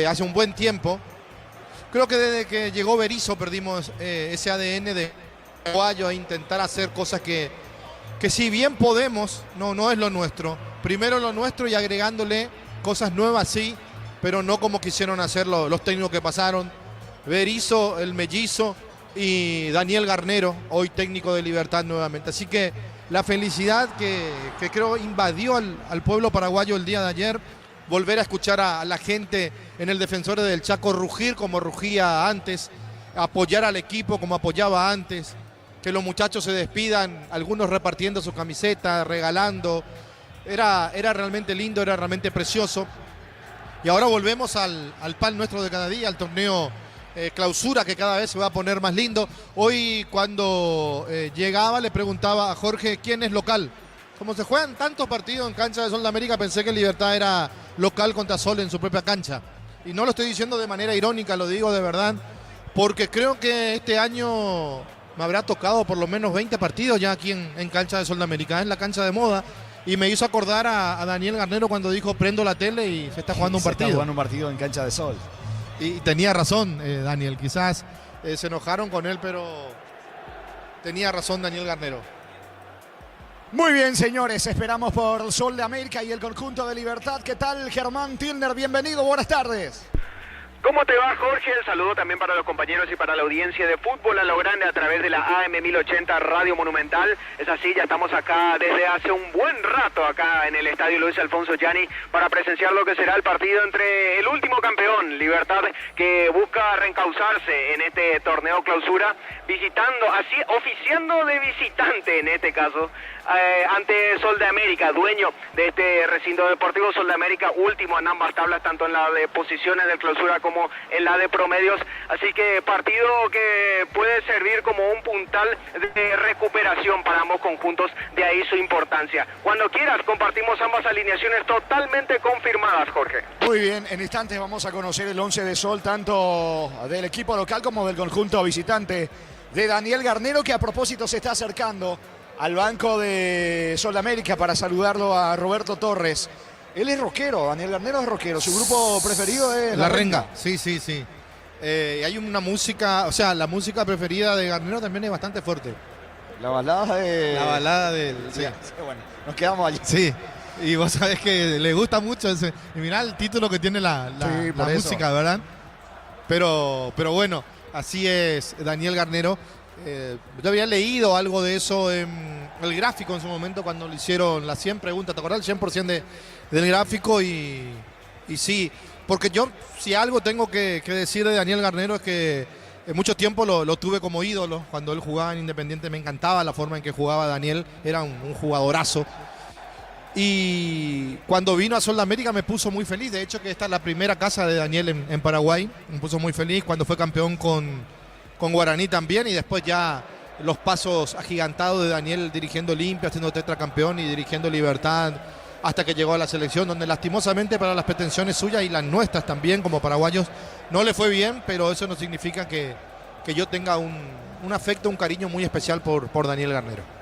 hace un buen tiempo. Creo que desde que llegó Berizzo perdimos ese ADN de paraguayo a intentar hacer cosas que si bien podemos, no es lo nuestro. Primero lo nuestro y agregándole cosas nuevas, sí, pero no como quisieron hacerlo los técnicos que pasaron. Berizzo, el mellizo y Daniel Garnero, hoy técnico de Libertad nuevamente. Así que la felicidad que creo invadió al pueblo paraguayo el día de ayer, volver a escuchar a la gente en el Defensores del Chaco rugir como rugía antes, apoyar al equipo como apoyaba antes, que los muchachos se despidan, algunos repartiendo su camiseta, regalando. Era realmente lindo, era realmente precioso. Y ahora volvemos al pan nuestro de cada día, al torneo clausura, que cada vez se va a poner más lindo. Hoy cuando llegaba le preguntaba a Jorge quién es local. Como se juegan tantos partidos en cancha de Sol de América, pensé que Libertad era local contra Sol en su propia cancha. Y no lo estoy diciendo de manera irónica, lo digo de verdad, porque creo que este año me habrá tocado por lo menos 20 partidos ya aquí en cancha de Sol de América, en la cancha de moda. Y me hizo acordar a Daniel Garnero cuando dijo prendo la tele y se está jugando un partido. Se está jugando un partido en cancha de Sol. Y tenía razón Daniel, quizás se enojaron con él, pero tenía razón Daniel Garnero. Muy bien, señores, esperamos por Sol de América y el conjunto de Libertad. ¿Qué tal, Germán Tilner? Bienvenido, buenas tardes. ¿Cómo te va, Jorge? El saludo también para los compañeros y para la audiencia de Fútbol a lo Grande a través de la AM 1080 Radio Monumental. Es así, ya estamos acá desde hace un buen rato acá en el Estadio Luis Alfonso Gianni para presenciar lo que será el partido entre el último campeón, Libertad, que busca reencauzarse en este torneo clausura, visitando, así oficiando de visitante en este caso, ante Sol de América, dueño de este recinto deportivo. Sol de América último en ambas tablas, tanto en la de posiciones del clausura como en la de promedios, así que partido que puede servir como un puntal de recuperación para ambos conjuntos, de ahí su importancia. Cuando quieras compartimos ambas alineaciones totalmente confirmadas, Jorge. Muy bien, en instantes vamos a conocer el 11 de Sol, tanto del equipo local como del conjunto visitante de Daniel Garnero, que a propósito se está acercando al banco de Sol de América para saludarlo a Roberto Torres. Él es rockero, Daniel Garnero es rockero, su grupo preferido es La Renga. Sí. Hay una música, o sea, la música preferida de Garnero también es bastante fuerte. La balada del... Sí. Bueno, nos quedamos allí. Sí, y vos sabés que le gusta mucho ese. Y mirá el título que tiene la música, ¿verdad? Pero bueno, así es Daniel Garnero. Yo había leído algo de eso en el gráfico en su momento cuando le hicieron las 100 preguntas. ¿Te acordás? El 100% del gráfico y sí, porque yo si algo tengo que decir de Daniel Garnero es que en mucho tiempo lo tuve como ídolo. Cuando él jugaba en Independiente me encantaba la forma en que jugaba Daniel, era un jugadorazo. Y cuando vino a Sol de América me puso muy feliz. De hecho que esta es la primera casa de Daniel en Paraguay. Me puso muy feliz cuando fue campeón con Guaraní también, y después ya los pasos agigantados de Daniel dirigiendo Olimpia, siendo tetracampeón y dirigiendo Libertad hasta que llegó a la selección, donde lastimosamente para las pretensiones suyas y las nuestras también como paraguayos no le fue bien, pero eso no significa que yo tenga un afecto, un cariño muy especial por Daniel Garnero.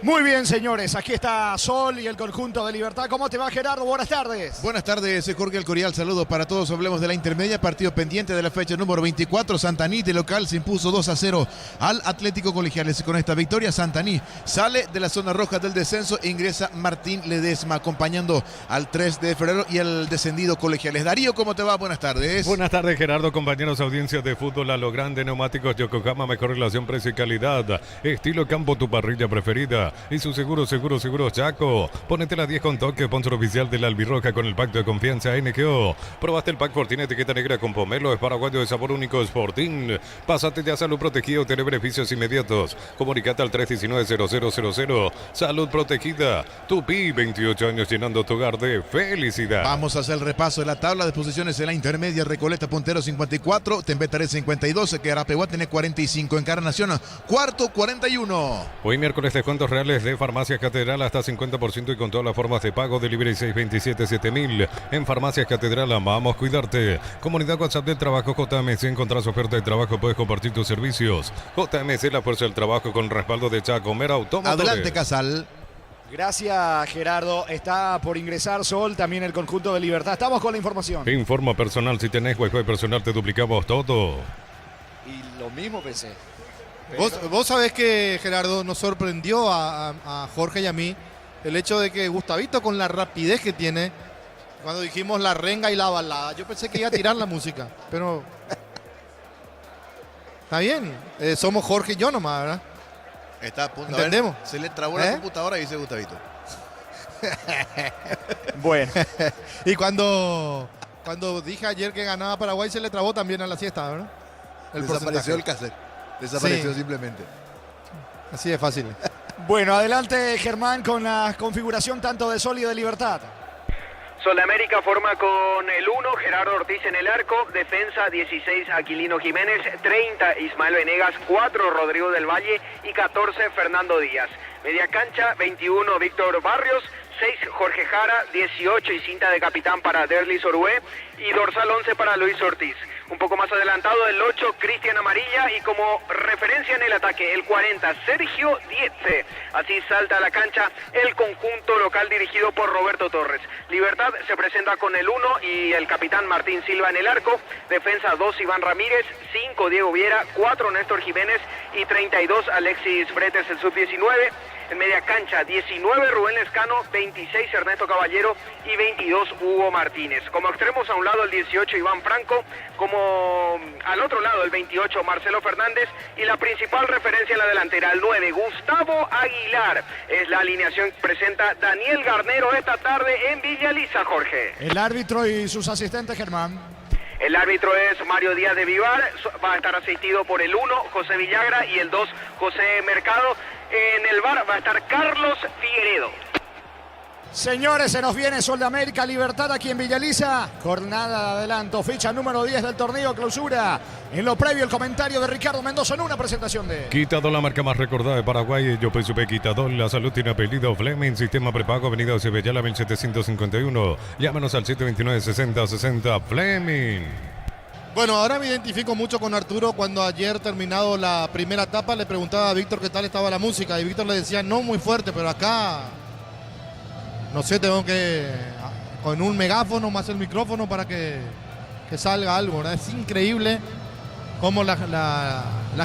Muy bien, señores, aquí está Sol y el conjunto de Libertad. ¿Cómo te va, Gerardo? Buenas tardes. Buenas tardes, soy Jorge Alcorial, saludos para todos. Hablemos de la intermedia, partido pendiente de la fecha número 24. Santaní de local se impuso 2-0 al Atlético Colegiales. Con esta victoria, Santaní sale de la zona roja del descenso e ingresa Martín Ledesma, acompañando al 3 de febrero y al descendido Colegiales. Darío, ¿cómo te va? Buenas tardes. Buenas tardes, Gerardo, compañeros, audiencia de Fútbol a lo Grande, neumáticos Yokohama, mejor relación precio y calidad, estilo campo, tu parrilla preferida. Y su seguro Chaco. Ponete la 10 con toque, sponsor oficial de la Albirroja con el pacto de confianza NGO. Probaste el pack Fortín, etiqueta negra con pomelo, es paraguayo de sabor único, Sportín. Pásate ya a Salud Protegido, tiene beneficios inmediatos. Comunicate al 319-0000. Salud Protegida. Tupi, 28 años llenando tu hogar de felicidad. Vamos a hacer el repaso de la tabla de posiciones en la intermedia. Recoleta puntero 54, Tembetaré 52, Querapehuá tiene 45, Encarnación cuarto 41. Hoy miércoles descuentos reales reales de Farmacias Catedral hasta 50% y con todas las formas de pago. Delivery 627-7000. En Farmacias Catedral amamos cuidarte. Comunidad WhatsApp del Trabajo JMC. Encontrás oferta de trabajo, puedes compartir tus servicios. JMC, la fuerza del trabajo con respaldo de Chacomer Automotores. Adelante, Casal. Gracias, Gerardo. Está por ingresar Sol, también el conjunto de Libertad. Estamos con la información. Informa personal, si tenés Wi-Fi personal te duplicamos todo. Y lo mismo pensé. Vos sabés que, Gerardo, nos sorprendió a Jorge y a mí el hecho de que Gustavito, con la rapidez que tiene, cuando dijimos la renga y la balada, yo pensé que iba a tirar la música, pero está bien, somos Jorge y yo nomás, ¿verdad? Está a punto. ¿Entendemos? Se le trabó la computadora y dice Gustavito. Bueno. Y cuando dije ayer que ganaba Paraguay, se le trabó también a la siesta, ¿verdad? Desapareció el cassette. Desapareció Sí. simplemente. Así de fácil. Bueno, adelante, Germán, con la configuración tanto de Sol y de Libertad. Sol de América forma con el 1, Gerardo Ortiz en el arco, defensa 16, Aquilino Jiménez, 30, Ismael Venegas, 4, Rodrigo del Valle y 14, Fernando Díaz. Media cancha, 21, Víctor Barrios, 6, Jorge Jara, 18 y cinta de capitán para Derlis Orué y dorsal 11 para Luis Ortiz. Un poco más adelantado el 8, Cristian Amarilla y como referencia en el ataque el 40, Sergio Dietze. Así salta a la cancha el conjunto local dirigido por Roberto Torres. Libertad se presenta con el 1 y el capitán Martín Silva en el arco. Defensa 2, Iván Ramírez, 5, Diego Viera, 4, Néstor Jiménez y 32, Alexis Bretes, el sub-19. En media cancha, 19, Rubén Lescano, 26, Ernesto Caballero y 22, Hugo Martínez. Como extremos a un lado el 18, Iván Franco, como al otro lado el 28, Marcelo Fernández y la principal referencia en la delantera, el 9, Gustavo Aguilar. Es la alineación que presenta Daniel Garnero esta tarde en Villa Elisa, Jorge. El árbitro y sus asistentes, Germán. El árbitro es Mario Díaz de Vivar, va a estar asistido por el 1, José Villagra, y el 2, José Mercado. En el VAR va a estar Carlos Figueredo. Señores, se nos viene Sol de América, Libertad aquí en Villa Elisa. Jornada de adelanto, fecha número 10 del torneo clausura. En lo previo, el comentario de Ricardo Mendoza en una presentación de... Quitador, la marca más recordada de Paraguay. Yo supe Quitador, la salud tiene apellido Fleming. Sistema prepago, avenida Cebellala 1751. Llámanos al 729-6060 Fleming. Bueno, ahora me identifico mucho con Arturo. Cuando ayer, terminado la primera etapa, le preguntaba a Víctor qué tal estaba la música y Víctor le decía no muy fuerte, pero acá no sé, tengo que con un megáfono más el micrófono para que salga algo, ¿verdad? Es increíble cómo la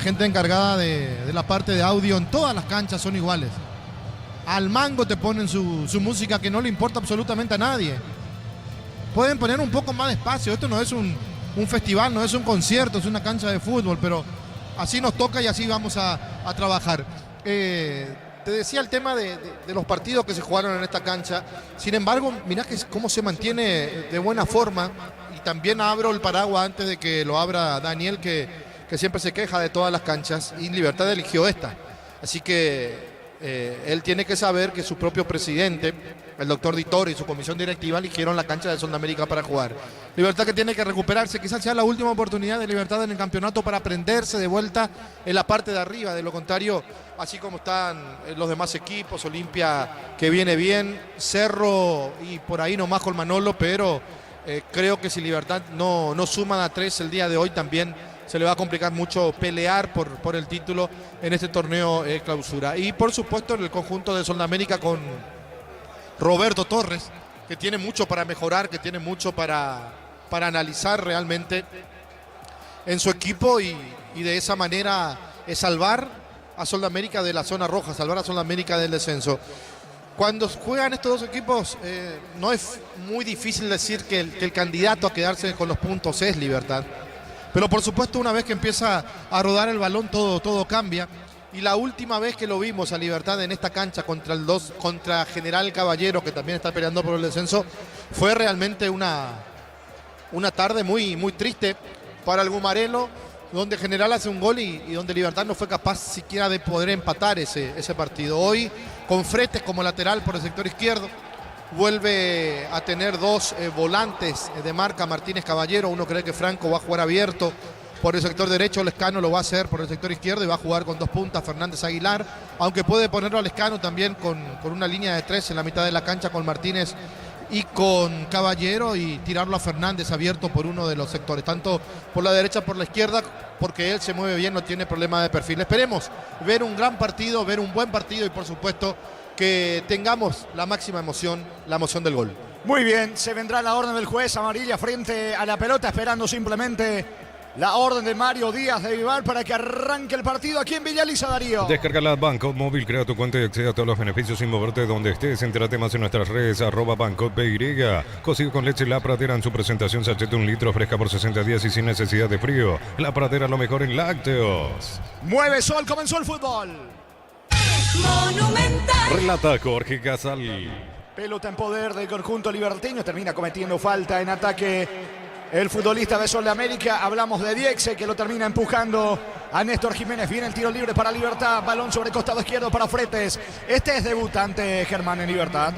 gente encargada de la parte de audio en todas las canchas son iguales. Al mango te ponen su música que no le importa absolutamente a nadie. Pueden poner un poco más de espacio. Esto no es un festival, no es un concierto, es una cancha de fútbol, pero así nos toca y así vamos a trabajar. Te decía el tema de los partidos que se jugaron en esta cancha. Sin embargo, mirá cómo se mantiene de buena forma. Y también abro el paraguas antes de que lo abra Daniel, que siempre se queja de todas las canchas. Y Libertad eligió esta. Así que él tiene que saber que su propio presidente, el doctor Di Toro y su comisión directiva eligieron la cancha de Sol de América para jugar. Libertad que tiene que recuperarse, quizás sea la última oportunidad de Libertad en el campeonato para prenderse de vuelta en la parte de arriba. De lo contrario, así como están los demás equipos, Olimpia que viene bien, Cerro y por ahí nomás con Manolo, pero creo que si Libertad no suma a 3 el día de hoy, también se le va a complicar mucho pelear por el título en este torneo clausura. Y por supuesto en el conjunto de Sol de América con Roberto Torres, que tiene mucho para mejorar, que tiene mucho para analizar realmente en su equipo y de esa manera salvar a Sol de América de la zona roja, salvar a Sol de América del descenso. Cuando juegan estos dos equipos no es muy difícil decir que el candidato a quedarse con los puntos es Libertad. Pero por supuesto una vez que empieza a rodar el balón todo cambia. Y la última vez que lo vimos a Libertad en esta cancha contra General Caballero, que también está peleando por el descenso, fue realmente una tarde muy triste para el Gumarelo, donde General hace un gol y donde Libertad no fue capaz siquiera de poder empatar ese partido. Hoy, con Fretes como lateral por el sector izquierdo, vuelve a tener dos volantes de marca Martínez Caballero. Uno cree que Franco va a jugar abierto por el sector derecho, Lescano lo va a hacer por el sector izquierdo y va a jugar con 2 puntas Fernández Aguilar, aunque puede ponerlo a Lescano también con una línea de 3 en la mitad de la cancha con Martínez y con Caballero y tirarlo a Fernández abierto por uno de los sectores, tanto por la derecha por la izquierda, porque él se mueve bien, no tiene problema de perfil. Esperemos ver un gran partido, ver un buen partido y por supuesto que tengamos la máxima emoción, la emoción del gol. Muy bien, se vendrá la orden del juez amarilla frente a la pelota, esperando simplemente la orden de Mario Díaz de Vivar para que arranque el partido aquí en Villaliza, Darío. Descarga la Banco Móvil, crea tu cuenta y accede a todos los beneficios sin moverte donde estés. Entérate más en nuestras redes, @BancotPY. Cocido con leche La Pradera en su presentación, sachet de 1 litro, fresca por 60 días y sin necesidad de frío. La Pradera, lo mejor en lácteos. Mueve Sol, comenzó el fútbol. Monumental. Relata Jorge Casal. Pelota en poder del conjunto liberteño, termina cometiendo falta en ataque el futbolista de Sol de América. Hablamos de Diexe, que lo termina empujando a Néstor Jiménez. Viene el tiro libre para Libertad, balón sobre costado izquierdo para Fretes. Este es debutante, Germán, en Libertad.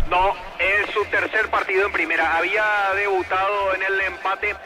No, es su tercer partido en primera. Había debutado en el empate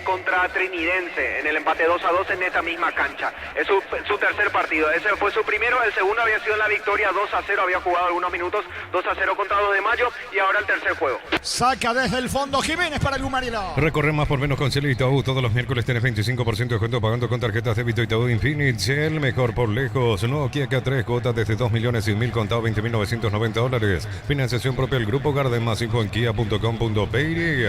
contra Trinidense, en el empate 2-2 en esta misma cancha. Es su tercer partido. Ese fue su primero. El segundo había sido la victoria 2-0. Había jugado algunos minutos 2-0 contra 2 de Mayo. Y ahora el tercer juego. Saca desde el fondo Jiménez para el Gumarilo. Recorre más por menos con Cel Itaú. Todos los miércoles tenés 25% de descuento pagando con tarjetas débito Itaú Infinite. El mejor por lejos. Nuevo Kia K3, cuotas desde 2.100.000, contado $20.990. Financiación propia del Grupo Garden. Más info en kia.com.py.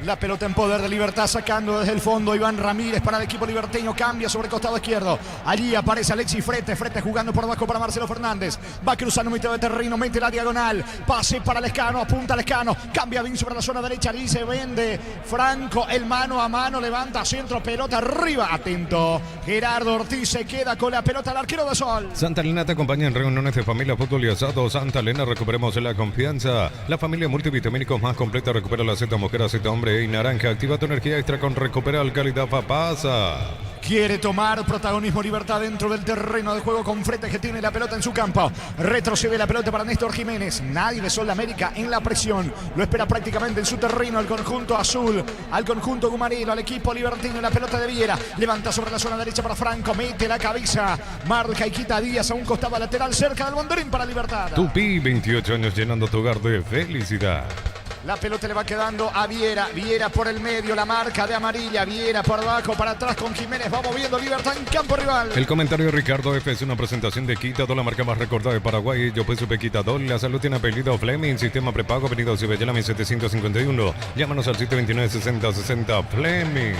La pelota en poder de Libertad, sacando desde el fondo Iván Ramírez para el equipo liberteño, cambia sobre costado izquierdo. Allí aparece Alexis Fretes jugando por abajo para Marcelo Fernández. Va cruzando mitad de terreno, mete la diagonal. Pase para Lescano, apunta Lescano. Cambia bien sobre la zona derecha, allí se vende Franco, el mano a mano, levanta centro, pelota arriba. Atento, Gerardo Ortiz se queda con la pelota al arquero de Sol. Santa Elena te acompaña en reuniones de familia, fútbol y asado. Santa Elena, recuperemos la confianza. La familia multivitamínicos más completa, recupera la Z mujer, Z hombre y naranja. Activa tu energía extra con Recupera Alcalidad Papasa. Quiere tomar protagonismo Libertad dentro del terreno de juego con Fretes, que tiene la pelota en su campo. Retrocede la pelota para Néstor Jiménez. Nadie de Sol de América en la presión. Lo espera prácticamente en su terreno el conjunto azul, al conjunto gumarino, al equipo libertino. La pelota de Viera. Levanta sobre la zona derecha para Franco. Mete la cabeza. Marca y quita Díaz a un costado lateral cerca del banderín para Libertad. Tupi, 28 años llenando tu hogar de felicidad. La pelota le va quedando a Viera. Viera por el medio, la marca de amarilla. Viera por abajo, para atrás con Jiménez. Va moviendo Libertad en campo rival. El comentario de Ricardo F. es una presentación de Quitadol, la marca más recordada de Paraguay. Yo pues supe Quitadol. La salud tiene apellido Fleming. Sistema prepago, avenida Cibellana 1751. Llámanos al 729-6060 Fleming.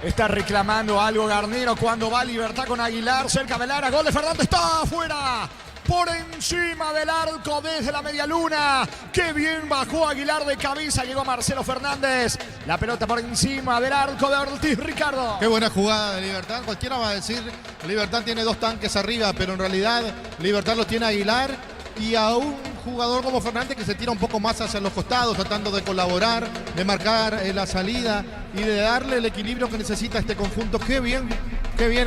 Está reclamando algo Garnero cuando va Libertad con Aguilar. Cerca del área. Gol de Fernández. Está afuera. Por encima del arco desde la media luna. Qué bien bajó Aguilar de cabeza. Llegó Marcelo Fernández. La pelota por encima del arco de Ortiz, Ricardo. Qué buena jugada de Libertad. Cualquiera va a decir, Libertad tiene 2 tanques arriba, pero en realidad Libertad lo tiene Aguilar y a un jugador como Fernández que se tira un poco más hacia los costados, tratando de colaborar, de marcar la salida y de darle el equilibrio que necesita este conjunto. Qué bien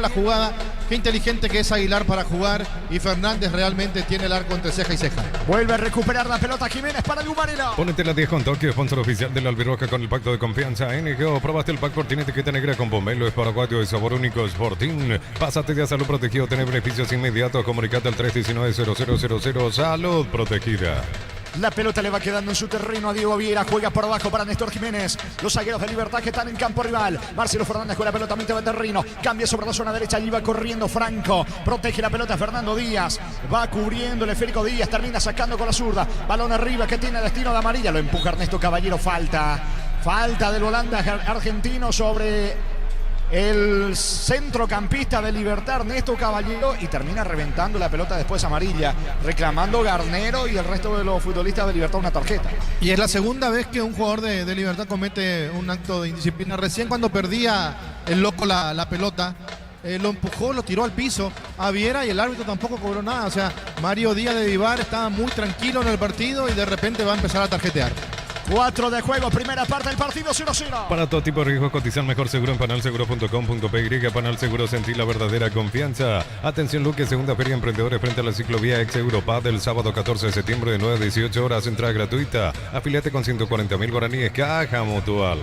la jugada, qué inteligente que es Aguilar para jugar, y Fernández realmente tiene el arco entre ceja y ceja. Vuelve a recuperar la pelota Jiménez para el Gumarino. Ponete la 10 con Tokio, sponsor oficial de la Albirroja con el pacto de confianza. NGO, probaste el pack Fortín, etiqueta negra con pomelo, es paraguayo de sabor único, es Fortín. Pásate de salud protegido, tener beneficios inmediatos. Comunicate al 319-0000, salud protegida. La pelota le va quedando en su terreno a Diego Viera. Juega por abajo para Néstor Jiménez. Los zagueros de Libertad que están en campo rival. Marcelo Fernández con la pelota a mitad de terreno. Cambia sobre la zona derecha. Allí va corriendo Franco. Protege la pelota Fernando Díaz. Va cubriendo el esférico Díaz. Termina sacando con la zurda. Balón arriba que tiene destino de amarilla. Lo empuja Ernesto Caballero. Falta del volante argentino sobre el centrocampista de Libertad, Ernesto Caballero, y termina reventando la pelota después amarilla, reclamando Garnero y el resto de los futbolistas de Libertad una tarjeta. Y es la segunda vez que un jugador de Libertad comete un acto de indisciplina. Recién cuando perdía el loco la pelota, lo empujó, lo tiró al piso a Viera y el árbitro tampoco cobró nada. O sea, Mario Díaz de Vivar estaba muy tranquilo en el partido y de repente va a empezar a tarjetear. 4 de juego, primera parte del partido, 0-0. Para todo tipo de riesgos, cotizar mejor seguro en panalseguro.com.py. Panal Seguro, sentir la verdadera confianza. Atención, Luque, segunda feria emprendedores frente a la ciclovía ex Europad del sábado 14 de septiembre de 9 a 18 horas, entrada gratuita. Afiliate con 140.000 guaraníes, Caja Mutual.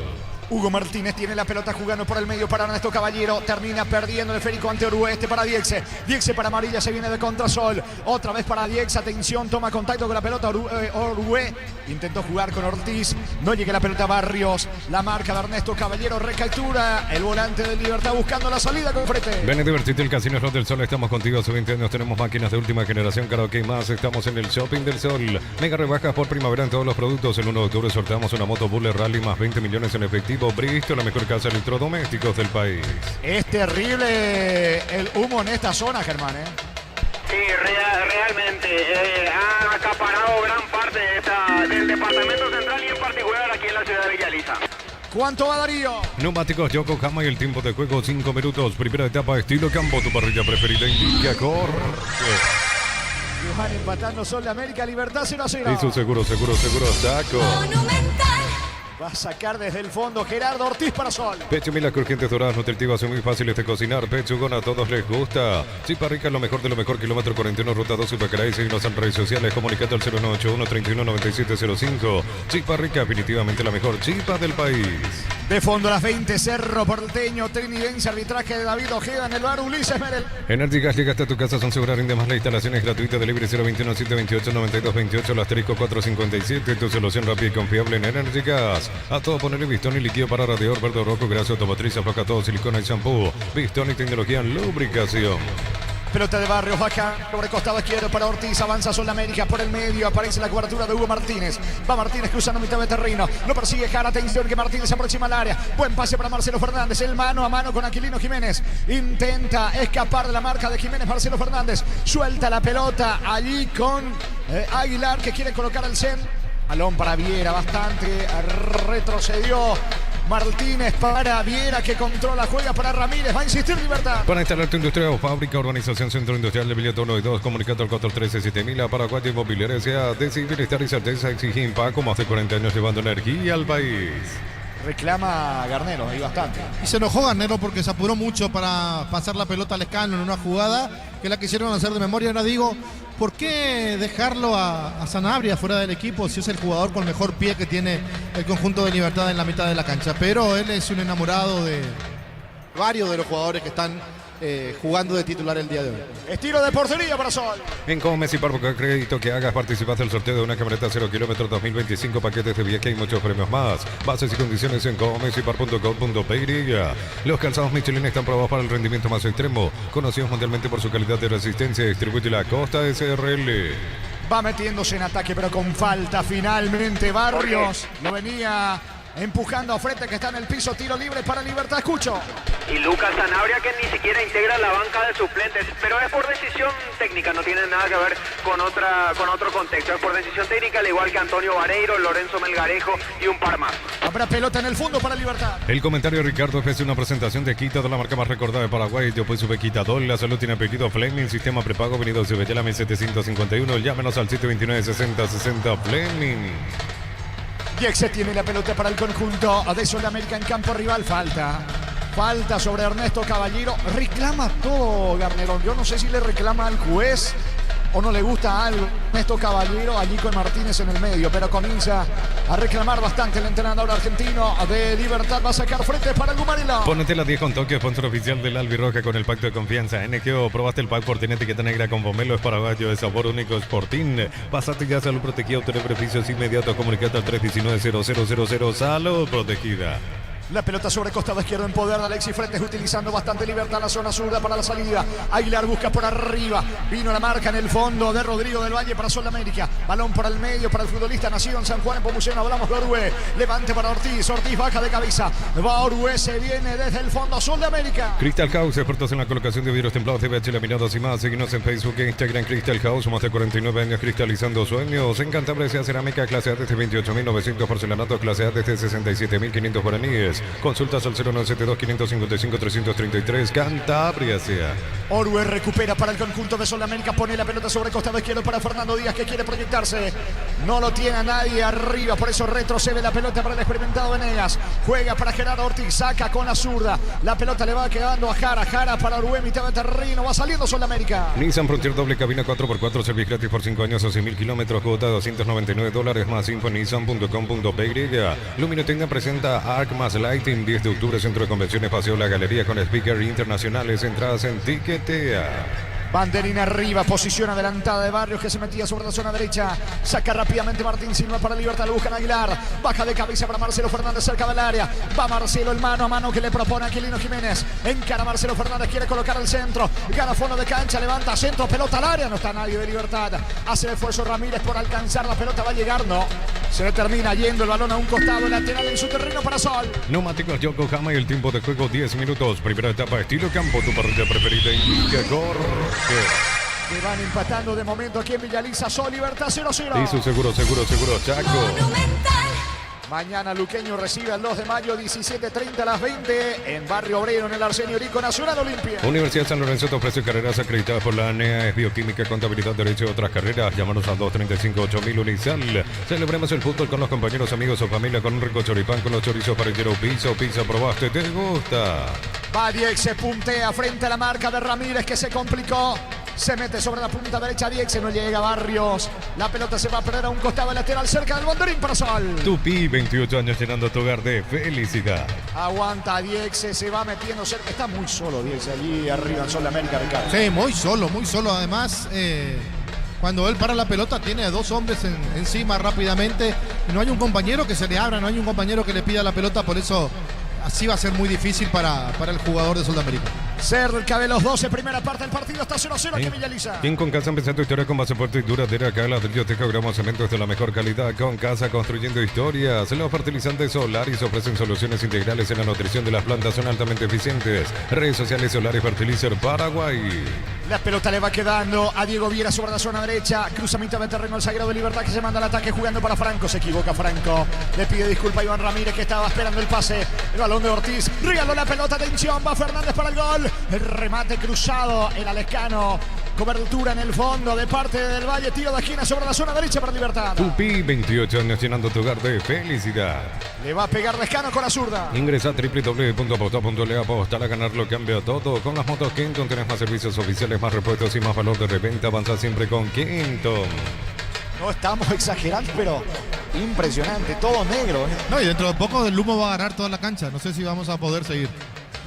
Hugo Martínez tiene la pelota jugando por el medio para Ernesto Caballero. Termina perdiendo el esférico ante Orué. Para Diexe. Diexe para Amarilla. Se viene de contrasol. Otra vez para Diexe. Atención. Toma contacto con la pelota. Orué. Intentó jugar con Ortiz. No llega la pelota a Barrios. La marca de Ernesto Caballero. Recaptura el volante del Libertad buscando la salida con frente. Ven a divertirte el Casino Slot del Sol. Estamos contigo hace 20 años. Tenemos máquinas de última generación. Karaoke y más. Estamos en el Shopping del Sol. Mega rebajas por primavera en todos los productos. El 1 de octubre sorteamos una moto Bullet Rally más 20 millones en efectivo. Bristol, la mejor casa de electrodomésticos del país. Es terrible el humo en esta zona, Germán, ¿eh? Sí, realmente ha acaparado gran parte del departamento central y en particular aquí en la ciudad de Villa Elisa. ¿Cuánto va Darío? Neumáticos Yokohama y el tiempo de juego 5 minutos. Primera etapa estilo campo, tu parrilla preferida indica corre. Johan empatando Sol de América, Libertad 0-0. Y su seguro, saco. Va a sacar desde el fondo Gerardo Ortiz para Sol. Pecho Mila, crujientes doradas, nutritivas y muy fáciles de cocinar. Pechugón a todos les gusta. Chipa Rica, lo mejor de lo mejor. Kilómetro 41, ruta 2, Ipacaray. Síguenos en redes sociales. Comunicando al 0981-319705. Chipa Rica, definitivamente la mejor chipa del país. De fondo a las 20, Cerro Porteño, trinidense, arbitraje de David Ojeda en el bar Ulises Merel. Energy Gas llega hasta tu casa, son seguras, rinde más. La instalación es gratuita, delivery 021-728-9228, las 457, tu solución rápida y confiable en Energy Gas. A todo ponerle Bistoni, líquido para radiador, verde o rojo, grasa automotriz, afloja todo, silicona y shampoo. Bistoni, tecnología en lubricación. Pelota de Barrios, baja sobre costado izquierdo para Ortiz, avanza Sol de América por el medio, aparece la cobertura de Hugo Martínez. Va Martínez cruzando mitad de terreno, lo persigue Jara, atención que Martínez se aproxima al área. Buen pase para Marcelo Fernández, el mano a mano con Aquilino Jiménez. Intenta escapar de la marca de Jiménez, Marcelo Fernández. Suelta la pelota allí con Aguilar que quiere colocar el cen. Balón para Viera, bastante retrocedió. Martínez para Viera que controla, juega para Ramírez, va a insistir Libertad. Para instalar tu industria o fábrica, urbanización, centro industrial de Villeta 1 y 2, comunicando al 413-7000 a Paraguay Inmobiliaria S.A. Decir, bienestar y certeza exige Impa, como hace 40 años llevando energía al país. Reclama Garnero, ahí bastante. Y se enojó Garnero porque se apuró mucho para pasar la pelota al Escano en una jugada que la quisieron hacer de memoria. Ahora digo, ¿por qué dejarlo a Sanabria fuera del equipo si es el jugador con mejor pie que tiene el conjunto de Libertad en la mitad de la cancha? Pero él es un enamorado de varios de los jugadores que están jugando de titular el día de hoy. Estilo de portería para Sol. En Comes y Par, porque crédito que hagas, participas del sorteo de una camioneta 0 kilómetros 2025, paquetes de viaje y muchos premios más. Bases y condiciones en comesipar.com.py. Los calzados Michelin están probados para el rendimiento más extremo, conocidos mundialmente por su calidad de resistencia. Distribuye la Costa SRL. Va metiéndose en ataque pero con falta finalmente Barrios. Lo venía empujando a frente que está en el piso, tiro libre para Libertad, escucho. Y Lucas Sanabria que ni siquiera integra la banca de suplentes, pero es por decisión técnica, no tiene nada que ver con otro contexto, es por decisión técnica, al igual que Antonio Vareiro, Lorenzo Melgarejo y un par más. Habrá pelota en el fondo para Libertad. El comentario de Ricardo es una presentación de Quitadol, la marca más recordada de Paraguay. Yo pues sube Quitadol, la salud tiene apellido Fleming, sistema prepago, venido de Betela 1751, llámenos al 729-6060 Fleming. Diexe tiene la pelota para el conjunto de Sol de América en campo rival. Falta sobre Ernesto Caballero. Reclama todo Garnerón. Yo no sé si le reclama al juez o no le gusta algo. Ernesto Caballero allí con Martínez en el medio, pero comienza a reclamar bastante el entrenador argentino de Libertad. Va a sacar frente para el Gumarilo. Ponete la 10 con Tokio, sponsor oficial del Albirroja con el pacto de confianza. NQO, probaste el pack por tener etiqueta negra con pomelo, es paraguayo de sabor único, Sportín. Pasate ya salud protegida, obtener beneficios inmediatos. Comunicate al 319-0000. Salud protegida. La pelota sobre costado izquierdo en poder de Alexis Fretes, utilizando bastante Libertad la zona zurda para la salida. Aguilar busca por arriba. Vino la marca en el fondo de Rodrigo del Valle para Sol de América. Balón por el medio para el futbolista nacido en San Juan en Pomuceno. Hablamos de Orué. Levante para Ortiz. Ortiz baja de cabeza. Va Orué, se viene desde el fondo. Sol de América. Crystal House, expertos en la colocación de vidrios templados, TVH, laminados y más. Seguimos en Facebook e Instagram. Crystal House, más de 49 años cristalizando sueños. En Cantabria sea cerámica, clase A desde 28.900, porcelanato, clase A desde 67.500 guaraníes. Consultas al 0972-555-333. Cantabria sea. Orue recupera para el conjunto de Sudamérica, pone la pelota sobre el costado izquierdo para Fernando Díaz, que quiere proyectarse. No lo tiene a nadie arriba, por eso retrocede la pelota para el experimentado Venegas. Juega para Gerardo Ortiz, saca con la zurda. La pelota le va quedando a Jara. Jara para Orue, mitad de terreno, va saliendo Sudamérica. Nissan Frontier doble cabina 4x4, servicio gratis por 5 años o 100.000 kilómetros, cuota $299, más info en nissan.com.py. Luminotecnia presenta Arc más Lighting, 10 de octubre, Centro de Convenciones, Paseo La Galería, con speakers internacionales, entradas en Tiquetea. Banderín arriba, posición adelantada de Barrios, que se metía sobre la zona derecha. Saca rápidamente Martín Silva para Libertad, lo buscan Aguilar. Baja de cabeza para Marcelo Fernández cerca del área. Va Marcelo, el mano a mano que le propone Aquilino Jiménez. Encara Marcelo Fernández, quiere colocar el centro. Gana fondo de cancha, levanta centro, pelota al área. No está nadie de Libertad. Hace el esfuerzo Ramírez por alcanzar la pelota, va a llegar, no. Se le termina yendo el balón a un costado lateral en su terreno para Sol. Neumáticos Yokohama y el tiempo de juego 10 minutos. Primera etapa, estilo campo, tu parrilla preferida indica Jorge. Que van empatando de momento aquí en Villaliza. Sol, Libertad 0-0. Y su seguro, Chaco. Mañana Luqueño recibe el 2 de mayo, 17:30 a las 20 en Barrio Obrero, en el Arsenio Rico Nacional Olimpia. Universidad San Lorenzo te ofrece carreras acreditadas por la ANEA, es bioquímica, contabilidad, derecho y otras carreras. Llámanos al 235-8000 Unisal. Celebremos el fútbol con los compañeros, amigos o familia con un rico choripán, con los chorizos parrilleros. Pizza, probaste, ¿te gusta? Va Diex, se puntea frente a la marca de Ramírez, que se complicó. Se mete sobre la punta derecha Diex, no llega Barrios. La pelota se va a perder a un costado lateral cerca del banderín para Sol. Tupi, 28 años llenando tu hogar de felicidad. Aguanta Diex, se va metiendo cerca. Está muy solo Diex allí arriba en Sol de América, Ricardo. Sí, muy solo. Además, cuando él para la pelota tiene a dos hombres encima rápidamente. Y no hay un compañero que se le abra, no hay un compañero que le pida la pelota. Por eso así va a ser muy difícil para el jugador de Sudamérica. Cerca de los 12, primera parte del partido, está 0-0 aquí en Villaliza. ¿Quién con casa empezando historia con base fuerte y duradera? Acá ladrillo, teja, gramos, cementos de la mejor calidad. Con casa construyendo historias. Los fertilizantes Solaris ofrecen soluciones integrales en la nutrición de las plantas, son altamente eficientes. Redes sociales Solaris Fertilizer Paraguay. La pelota le va quedando a Diego Viera sobre la zona derecha. Cruzamiento de terreno al Sagrado de Libertad, que se manda al ataque jugando para Franco. Se equivoca Franco. Le pide disculpa a Iván Ramírez, que estaba esperando el pase. El balón de Ortiz. Regaló la pelota. Atención. Va Fernández para el gol. El remate cruzado. El Alescano. Cobertura en el fondo de parte del Valle. Tiro de esquina sobre la zona derecha para Libertad. Tupi, 28 años llenando tu hogar de felicidad. Le va a pegar Lescano con la zurda. Ingresa a www.aposta.le. Apostar a ganar lo cambia todo. Con las motos Kenton tenés más servicios oficiales, más repuestos y más valor de reventa. Avanza siempre con Kenton. No estamos exagerando, pero impresionante. Todo negro. No, y dentro de poco el humo va a ganar toda la cancha. No sé si vamos a poder seguir.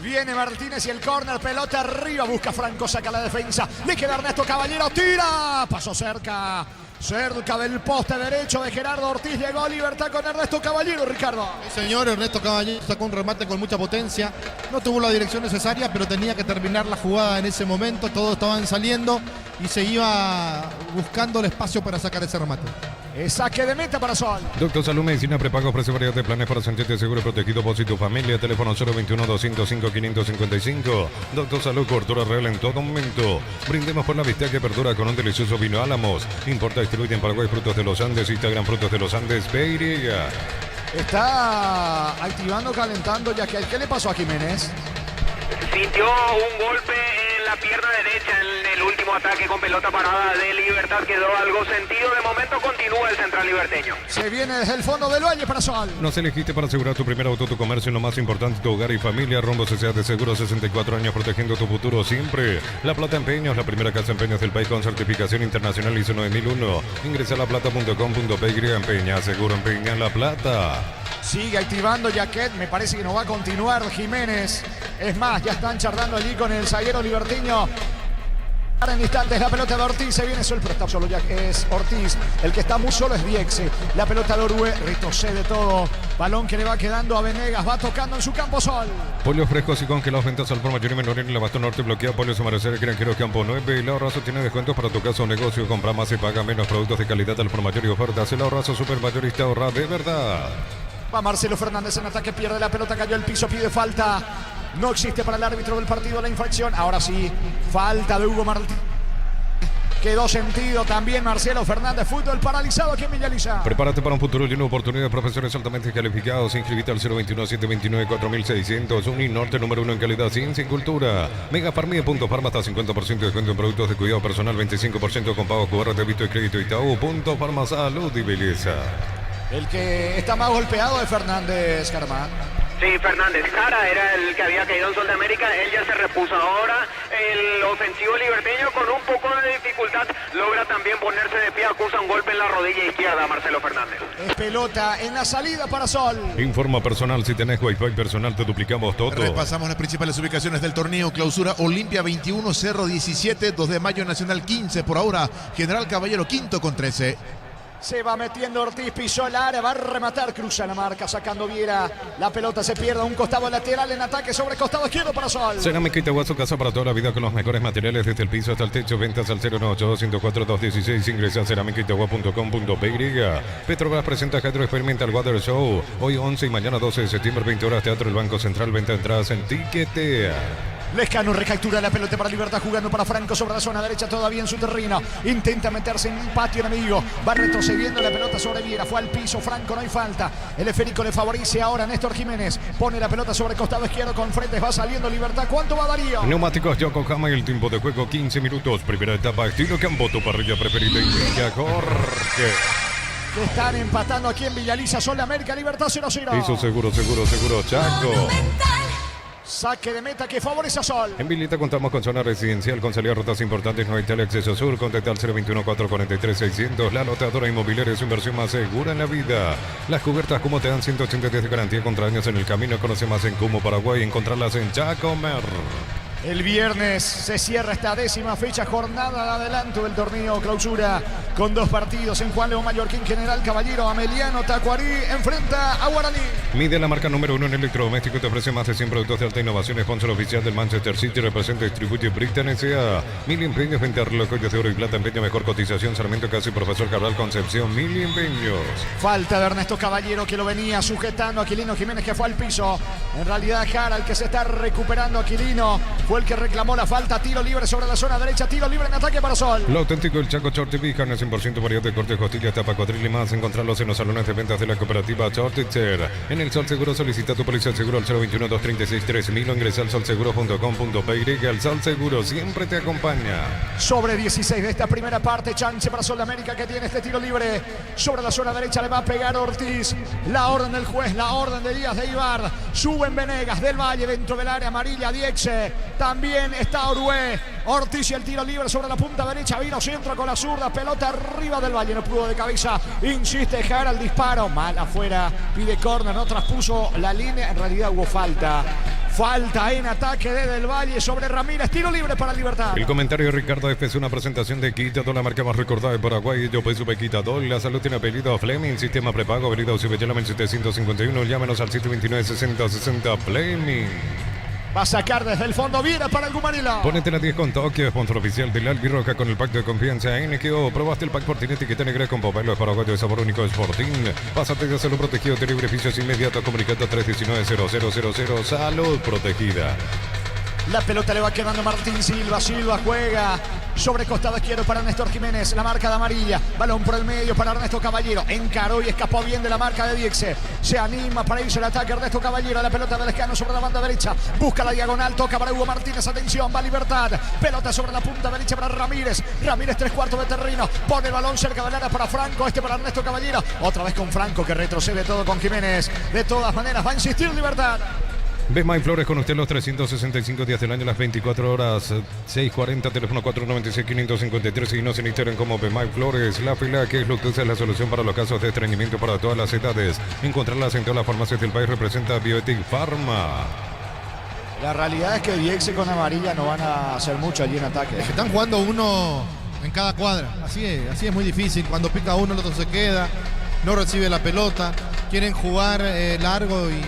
Viene Martínez y el córner, pelota arriba, busca Franco, saca la defensa, le queda Ernesto Caballero, tira, pasó cerca del poste derecho de Gerardo Ortiz, llegó Libertad con Ernesto Caballero, Ricardo. El señor Ernesto Caballero sacó un remate con mucha potencia, no tuvo la dirección necesaria, pero tenía que terminar la jugada en ese momento, todos estaban saliendo y se iba buscando el espacio para sacar ese remate. Saque de meta para Sol. Doctor Salud Medicina Prepago ofrece variedad de planes para sentirte seguro y protegido vos y tu familia. Teléfono 021-205-555. Doctor Salud, cobertura real en todo momento. Brindemos por la vista que perdura con un delicioso vino Álamos. Importa, distribuye en Paraguay Frutos de los Andes. Instagram Frutos de los Andes. Peiria. Está activando, calentando, ya que ¿qué le pasó a Jiménez? Sintió un golpe en la pierna derecha en el último ataque con pelota parada de Libertad. Quedó algo sentido. De momento continúa el central liberteño. Se viene desde el fondo del valle para Sol. Nos elegiste para asegurar tu primer auto, tu comercio, lo más importante, tu hogar y familia. Rombo C.C.A. de Seguro, 64 años protegiendo tu futuro siempre. La Plata Empeños, la primera casa de empeños del país con certificación internacional ISO 9001. Ingresa a laplata.com.py. Empeña, seguro empeña La Plata. Sigue activando Jaquet, me parece que no va a continuar Jiménez. Es más, ya están charlando allí con el zaguero liberteño. En instantes la pelota de Ortiz, se viene solo, pero está solo ya es Ortiz. El que está muy solo es Diexe. La pelota de Orue, retrocede todo. Balón que le va quedando a Venegas, va tocando en su campo Sol. Pollos frescos y congelados, ventas al por mayor y menor en el Abasto Norte, bloquea Pollos Amanecer, Granjeros Campo 9. El Ahorrazo tiene descuentos para tu casa o negocio. Compra más y paga menos, productos de calidad al por mayor y ofertas. El Ahorrazo super mayorista, ahorra de verdad. Va Marcelo Fernández en ataque, pierde la pelota, cayó al piso, pide falta. No existe para el árbitro del partido la infracción. Ahora sí, falta de Hugo Martínez, Quedó sentido también Marcelo Fernández. Fútbol paralizado aquí en Villaliza. Prepárate para un futuro lleno de oportunidades. Profesores altamente calificados. Inscribite al 021-729-4600. Uninorte número 1 en calidad, ciencia y cultura. Megafarmia.farma hasta 50% de descuento en productos de cuidado personal. 25% con pago QR, débito y crédito Itaú. Punto Farma, salud y belleza. El que está más golpeado es Fernández, Germán. Sí, Fernández Jara era el que había caído en Sol de América, él ya se repuso. Ahora el ofensivo liberteño con un poco de dificultad logra también ponerse de pie, acusa un golpe en la rodilla izquierda Marcelo Fernández. Es pelota en la salida para Sol. Informa personal, si tenés Wi-Fi personal te duplicamos todo. Repasamos las principales ubicaciones del torneo. Clausura Olimpia 21, Cerro 17, 2 de mayo Nacional 15. Por ahora, General Caballero quinto con 13. Se va metiendo Ortiz, pisó el área, va a rematar, cruza la marca, sacando Viera. La pelota se pierde a un costado lateral en ataque sobre costado izquierdo para Sol. Cerámica Itagua, su casa para toda la vida con los mejores materiales desde el piso hasta el techo. Ventas al 098-104-216. Ingresa a cerámicaitagua.com.py. Petrobras presenta Hydro Experimental Water Show. Hoy 11 y mañana 12 de septiembre, 20 horas, Teatro El Banco Central. Venta entradas en Tiquetea. Lescano recaptura la pelota para Libertad, jugando para Franco sobre la zona derecha, todavía en su terreno. Intenta meterse en un patio enemigo. Va retrocediendo la pelota sobre Viera. Fue al piso Franco, no hay falta. El esférico le favorece ahora a Néstor Jiménez. Pone la pelota sobre costado izquierdo con Fretes. Va saliendo Libertad. ¿Cuánto va Darío? Neumáticos Yokohama y el tiempo de juego 15 minutos. Primera etapa, estilo campo, tu parrilla preferida. Indica Jorge. Que están empatando aquí en Villaliza. Sol de América, Libertad 0-0. Hizo seguro, Chaco. Saque de meta que favorece a Sol. En Vilita contamos con zona residencial, con salida a rutas importantes, no hay tele acceso sur, contacta al 021-443-600. La lotadora inmobiliaria es su inversión más segura en la vida. Las cubiertas Cumo te dan 180 días de garantía contra daños en el camino. Conoce más en Cumo, Paraguay, encontrarlas en Chacomer. El viernes se cierra esta 10ª fecha, jornada de adelanto del torneo Clausura, con 2 partidos en Juan León Mallorquín. General Caballero, Ameliano Tacuarí enfrenta a Guaraní. Mide la marca número 1 en electrodoméstico, te ofrece más de 100 productos de alta innovación, sponsor oficial del Manchester City, representa y distribuye Britain S.A. 1000 empeños, venta relojes de oro y plata, empeño mejor cotización, Sarmiento Casi, Profesor Cabral Concepción, 1000 empeños. Falta de Ernesto Caballero, que lo venía sujetando a Aquilino Jiménez, que fue al piso. En realidad Jara, el que se está recuperando. Aquilino fue el que reclamó la falta. Tiro libre sobre la zona derecha, tiro libre en ataque para Sol. Lo auténtico del Chaco Short TV, carne 100% variedad de corte, costillas, tapa, cuatril y más. Encontrarlos en los salones de ventas de la cooperativa Shortitzer. En el Sol Seguro solicita tu póliza de seguro al 021-236-3000 o ingresa al solseguro.com.py. El Sol Seguro siempre te acompaña. Sobre 16 de esta primera parte, chance para Sol de América, que tiene este tiro libre sobre la zona derecha. Le va a pegar Ortiz. La orden del juez, la orden de Díaz de Ibar. Suben Venegas del Valle dentro del área amarilla. Diexe. También está Orué. Ortiz y el tiro libre sobre la punta derecha. Vino centro con la zurda. Pelota arriba del Valle. No pudo de cabeza. Insiste Jara el disparo. Mal afuera. Pide córner. No traspuso la línea. En realidad hubo falta. Falta en ataque de Del Valle sobre Ramírez. Tiro libre para Libertad. El comentario de Ricardo F. es una presentación de Quitadol, la marca más recordada de Paraguay. Yo pues supe Quitadol. La salud tiene apellido Fleming. Sistema prepago. Avenida Ucibellama 751. Llámenos al 729-6060 Fleming. Va a sacar desde el fondo. Viene para el Gumarila. Ponete la 10 con Tokio, sponsor oficial del Albirroja con el pacto de confianza NGO. Probaste el pack Fortín, etiqueta negra con Popelo paraguayo de sabor único Sporting. Pásate de salud protegido, tiene beneficios inmediatos. Comunicando 319-0000. Salud protegida. La pelota le va quedando Martín Silva. Silva juega sobre costado izquierdo para Néstor Jiménez. La marca de amarilla. Balón por el medio para Ernesto Caballero. Encaró y escapó bien de la marca de Diexe. Se anima para irse el ataque Ernesto Caballero. La pelota del Lescano sobre la banda derecha. Busca la diagonal. Toca para Hugo Martínez. Atención, va Libertad. Pelota sobre la punta derecha para Ramírez. Ramírez 3/4 de terreno. Pone el balón cerca del área para Franco. Este para Ernesto Caballero. Otra vez con Franco, que retrocede todo con Jiménez. De todas maneras va a insistir Libertad. Besmay Flores con usted los 365 días del año, las 24 horas, 640, teléfono 496-553. Y nos en Instagram como Besmay Flores. La fila que es Luctusa es la solución para los casos de estreñimiento para todas las edades. Encontrarlas en todas las farmacias del país. Representa Bioetic Pharma. La realidad es que Diexe con amarilla no van a hacer mucho allí en ataque. Es que están jugando uno en cada cuadra. Así es muy difícil. Cuando pica uno, el otro se queda. No recibe la pelota. Quieren jugar largo y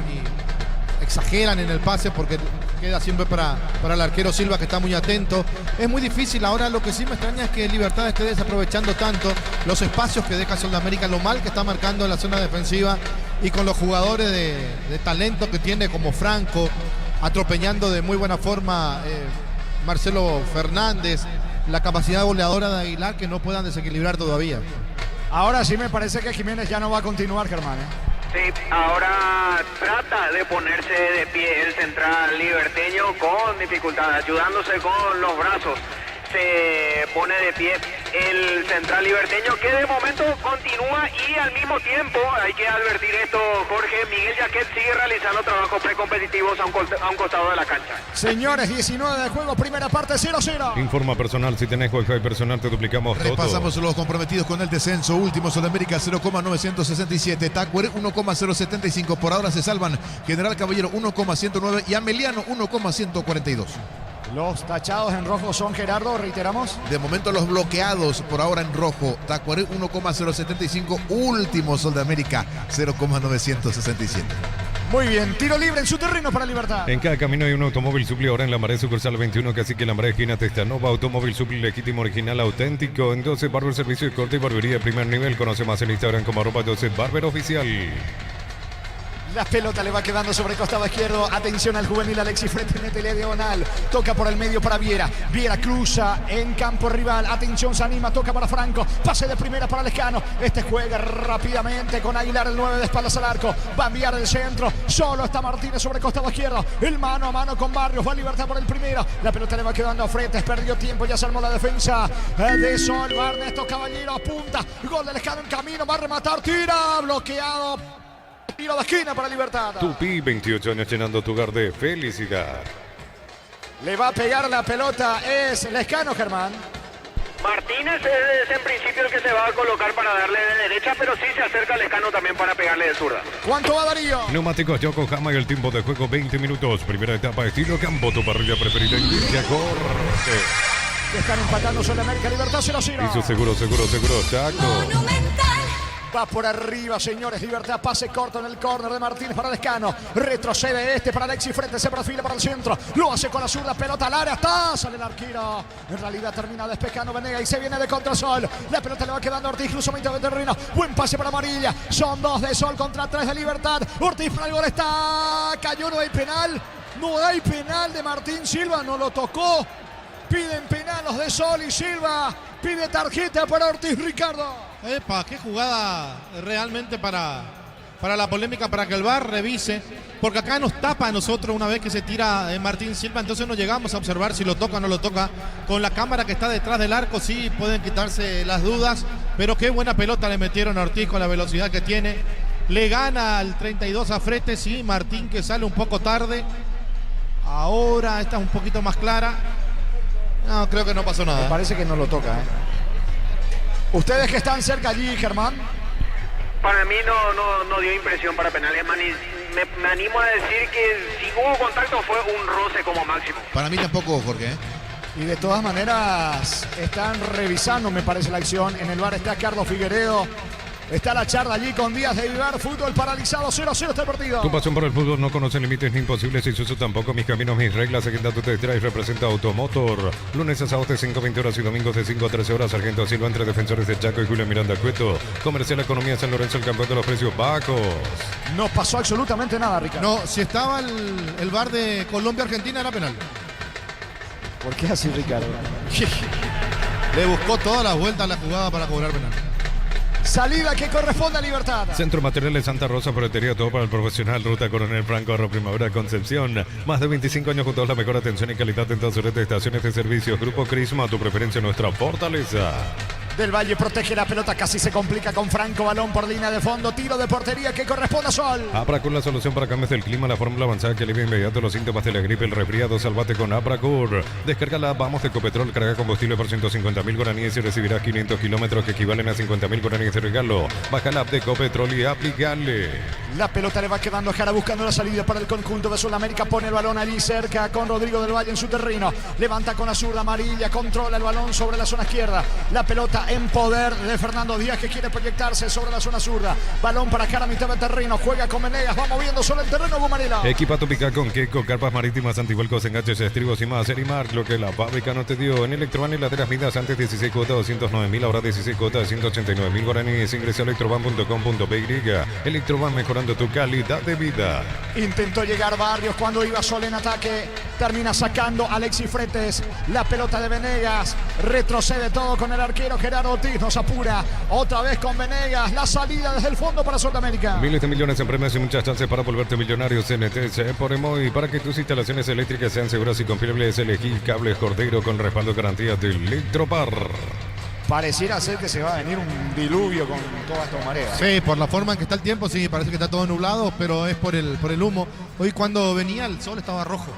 exageran en el pase porque queda siempre para el arquero Silva, que está muy atento. Es muy difícil. Ahora lo que sí me extraña es que Libertad esté desaprovechando tanto los espacios que deja Sol de América, lo mal que está marcando en la zona defensiva y con los jugadores de talento que tiene como Franco, atropellando de muy buena forma Marcelo Fernández. la capacidad goleadora de Aguilar que no puedan desequilibrar todavía. Ahora sí me parece que Jiménez ya no va a continuar, Germán. Sí, ahora trata de ponerse de pie el central liberteño con dificultad, ayudándose con los brazos. Se pone de pie el central liberteño, que de momento continúa, y al mismo tiempo hay que advertir esto, Jorge, Miguel Yaquet sigue realizando trabajos precompetitivos a un costado de la cancha. Señores, 19 de juego, primera parte, 0-0. Informa personal, si tenés Wi-Fi personal te duplicamos todo. Repasamos los comprometidos con el descenso. Último Sudamérica 0,967, Tacuary 1,075. Por ahora se salvan General Caballero 1,109 y Ameliano 1,142. Los tachados en rojo son, Gerardo, reiteramos. De momento los bloqueados por ahora en rojo. Tacuary 1,075. Último Sol de América 0,967. Muy bien, tiro libre en su terreno para Libertad. En cada camino hay un automóvil Supli, ahora en Lambaré sucursal 21, casi que Lambaré esquina Testanova, automóvil Supli legítimo, original, auténtico. En 12 Barber, servicio de corte y barbería de primer nivel. Conoce más en Instagram como @12 Barber Oficial. La pelota le va quedando sobre costado izquierdo. Atención al juvenil Alexis Frete, métele diagonal. Toca por el medio para Viera. Viera cruza en campo rival. Atención, se anima, toca para Franco. Pase de primera para Lescano. Este juega rápidamente con Aguilar, el 9 de espaldas al arco. Va a enviar el centro. Solo está Martínez sobre costado izquierdo. El mano a mano con Barrios. Va a Libertad por el primero. La pelota le va quedando a Fretes. Perdió tiempo. Ya se armó la defensa de Sol. Va Ernesto Caballero. Apunta. Gol de Lescano en camino. Va a rematar. Tira. Bloqueado. Tiro de esquina para Libertad. Tupi, 28 años llenando tu hogar de felicidad. Le va a pegar la pelota. Es Lescano, Germán. Martínez es en principio el que se va a colocar para darle de derecha, pero sí se acerca a Lescano también para pegarle de zurda. ¿Cuánto va Darío? Neumáticos Yokohama y el tiempo de juego 20 minutos. Primera etapa, estilo campo, tu parrilla preferida. Inicia corte. Están empatando Sol de América, Libertad 0-0. Hizo seguro, Chaco. Monumental. Va por arriba, señores. Libertad, pase corto en el córner de Martínez para Lescano. Retrocede este para Alexis Frente, se perfila para el centro. Lo hace con la zurda, pelota al área. Está, sale el arquero. En realidad termina despejando Venega y se viene de contra Sol. La pelota le va quedando a Ortiz, incluso mitad de terreno. Buen pase para Amarilla. Son 2 de Sol contra 3 de Libertad. Ortiz para el gol está. Cayó, no hay penal. No hay penal de Martín Silva, no lo tocó. Piden penal los de Sol y Silva. Pide tarjeta para Ortiz, Ricardo. Epa, qué jugada realmente para la polémica, para que el VAR revise, porque acá nos tapa a nosotros una vez que se tira Martín Silva, entonces no llegamos a observar si lo toca o no lo toca. Con la cámara que está detrás del arco sí pueden quitarse las dudas, pero qué buena pelota le metieron a Ortiz con la velocidad que tiene. Le gana al 32 a Frete, sí, Martín que sale un poco tarde. Ahora esta es un poquito más clara. No, creo que no pasó nada. Me parece que no lo toca, Ustedes que están cerca allí, Germán. Para mí no dio impresión para penales. Me animo a decir que si hubo contacto fue un roce como máximo. Para mí tampoco, Jorge. Y de todas maneras están revisando, me parece, la acción. En el VAR está Carlos Figueredo. Está la charla allí con Díaz de Vivar. Fútbol paralizado, 0-0 este partido. Tu pasión por el fútbol no conoce límites ni imposibles. Isuzu tampoco. Mis caminos, mis reglas. Aquí tu test drive representa Automotor. Lunes a sábados de 5:20 horas y domingos de 5 a 13 horas. Sargento Silva entre defensores de Chaco y Julio Miranda Cueto. Comercial Economía San Lorenzo, el campeón de los precios bajos. No pasó absolutamente nada, Ricardo. No, si estaba el VAR de Colombia-Argentina era penal. ¿Por qué así, Ricardo? Le buscó todas las vueltas a la jugada para cobrar penal. Salida que corresponde a Libertad. Centro Materiales Santa Rosa, ferretería, todo para el profesional. Ruta Coronel Franco, Arro Primavera, Concepción. Más de 25 años juntos, la mejor atención y calidad en todas sus redes de estaciones de servicios. Grupo Crisma, tu preferencia, nuestra fortaleza. Del Valle protege la pelota, casi se complica con Franco, balón por línea de fondo, tiro de portería que corresponde a Sol. Apracur, la solución para cambios del clima, la fórmula avanzada que alivia inmediato los síntomas de la gripe, el resfriado. Salvate con Apracur. Descarga la Vamos de Ecopetrol, carga combustible por 150.000 guaraníes y recibirás 500 kilómetros que equivalen a 50.000 guaraníes de regalo. Baja la app de Ecopetrol y aplicale. La pelota le va quedando a Jara buscando la salida para el conjunto de Sudamérica. Pone el balón allí cerca con Rodrigo del Valle en su terreno. Levanta con la zurda Amarilla, controla el balón sobre la zona izquierda. La pelota en poder de Fernando Díaz, que quiere proyectarse sobre la zona zurda. Balón para cara a mitad de terreno. Juega con Venegas. Va moviendo sobre el terreno Gumarela. Equipa tu pica con Keco, carpas marítimas, antivuelcos, enganches, estribos y más. Erimar, lo que la fábrica no te dio. En Electroban y lateras midas, antes 16 cuotas 209.000, ahora 16 cuotas 189.000 guaraníes. Ingresa a electroban.com.py. Electroban, mejorando tu calidad de vida. Intentó llegar Barrios cuando iba Sol en ataque. Termina sacando Alexis Fretes. La pelota de Venegas. Retrocede todo con el arquero Gerardo Ortiz. Nos apura otra vez con Venegas. La salida desde el fondo para Sudamérica. Miles de millones en premios y muchas chances para volverte millonario. CNTC por Emoy. Para que tus instalaciones eléctricas sean seguras y confiables, elegí cables Cordero con respaldo de garantía de Electropar. Pareciera ser que se va a venir un diluvio con toda esta marea. Sí, por la forma en que está el tiempo, sí, parece que está todo nublado, pero es por el humo. Hoy cuando venía el sol estaba rojo.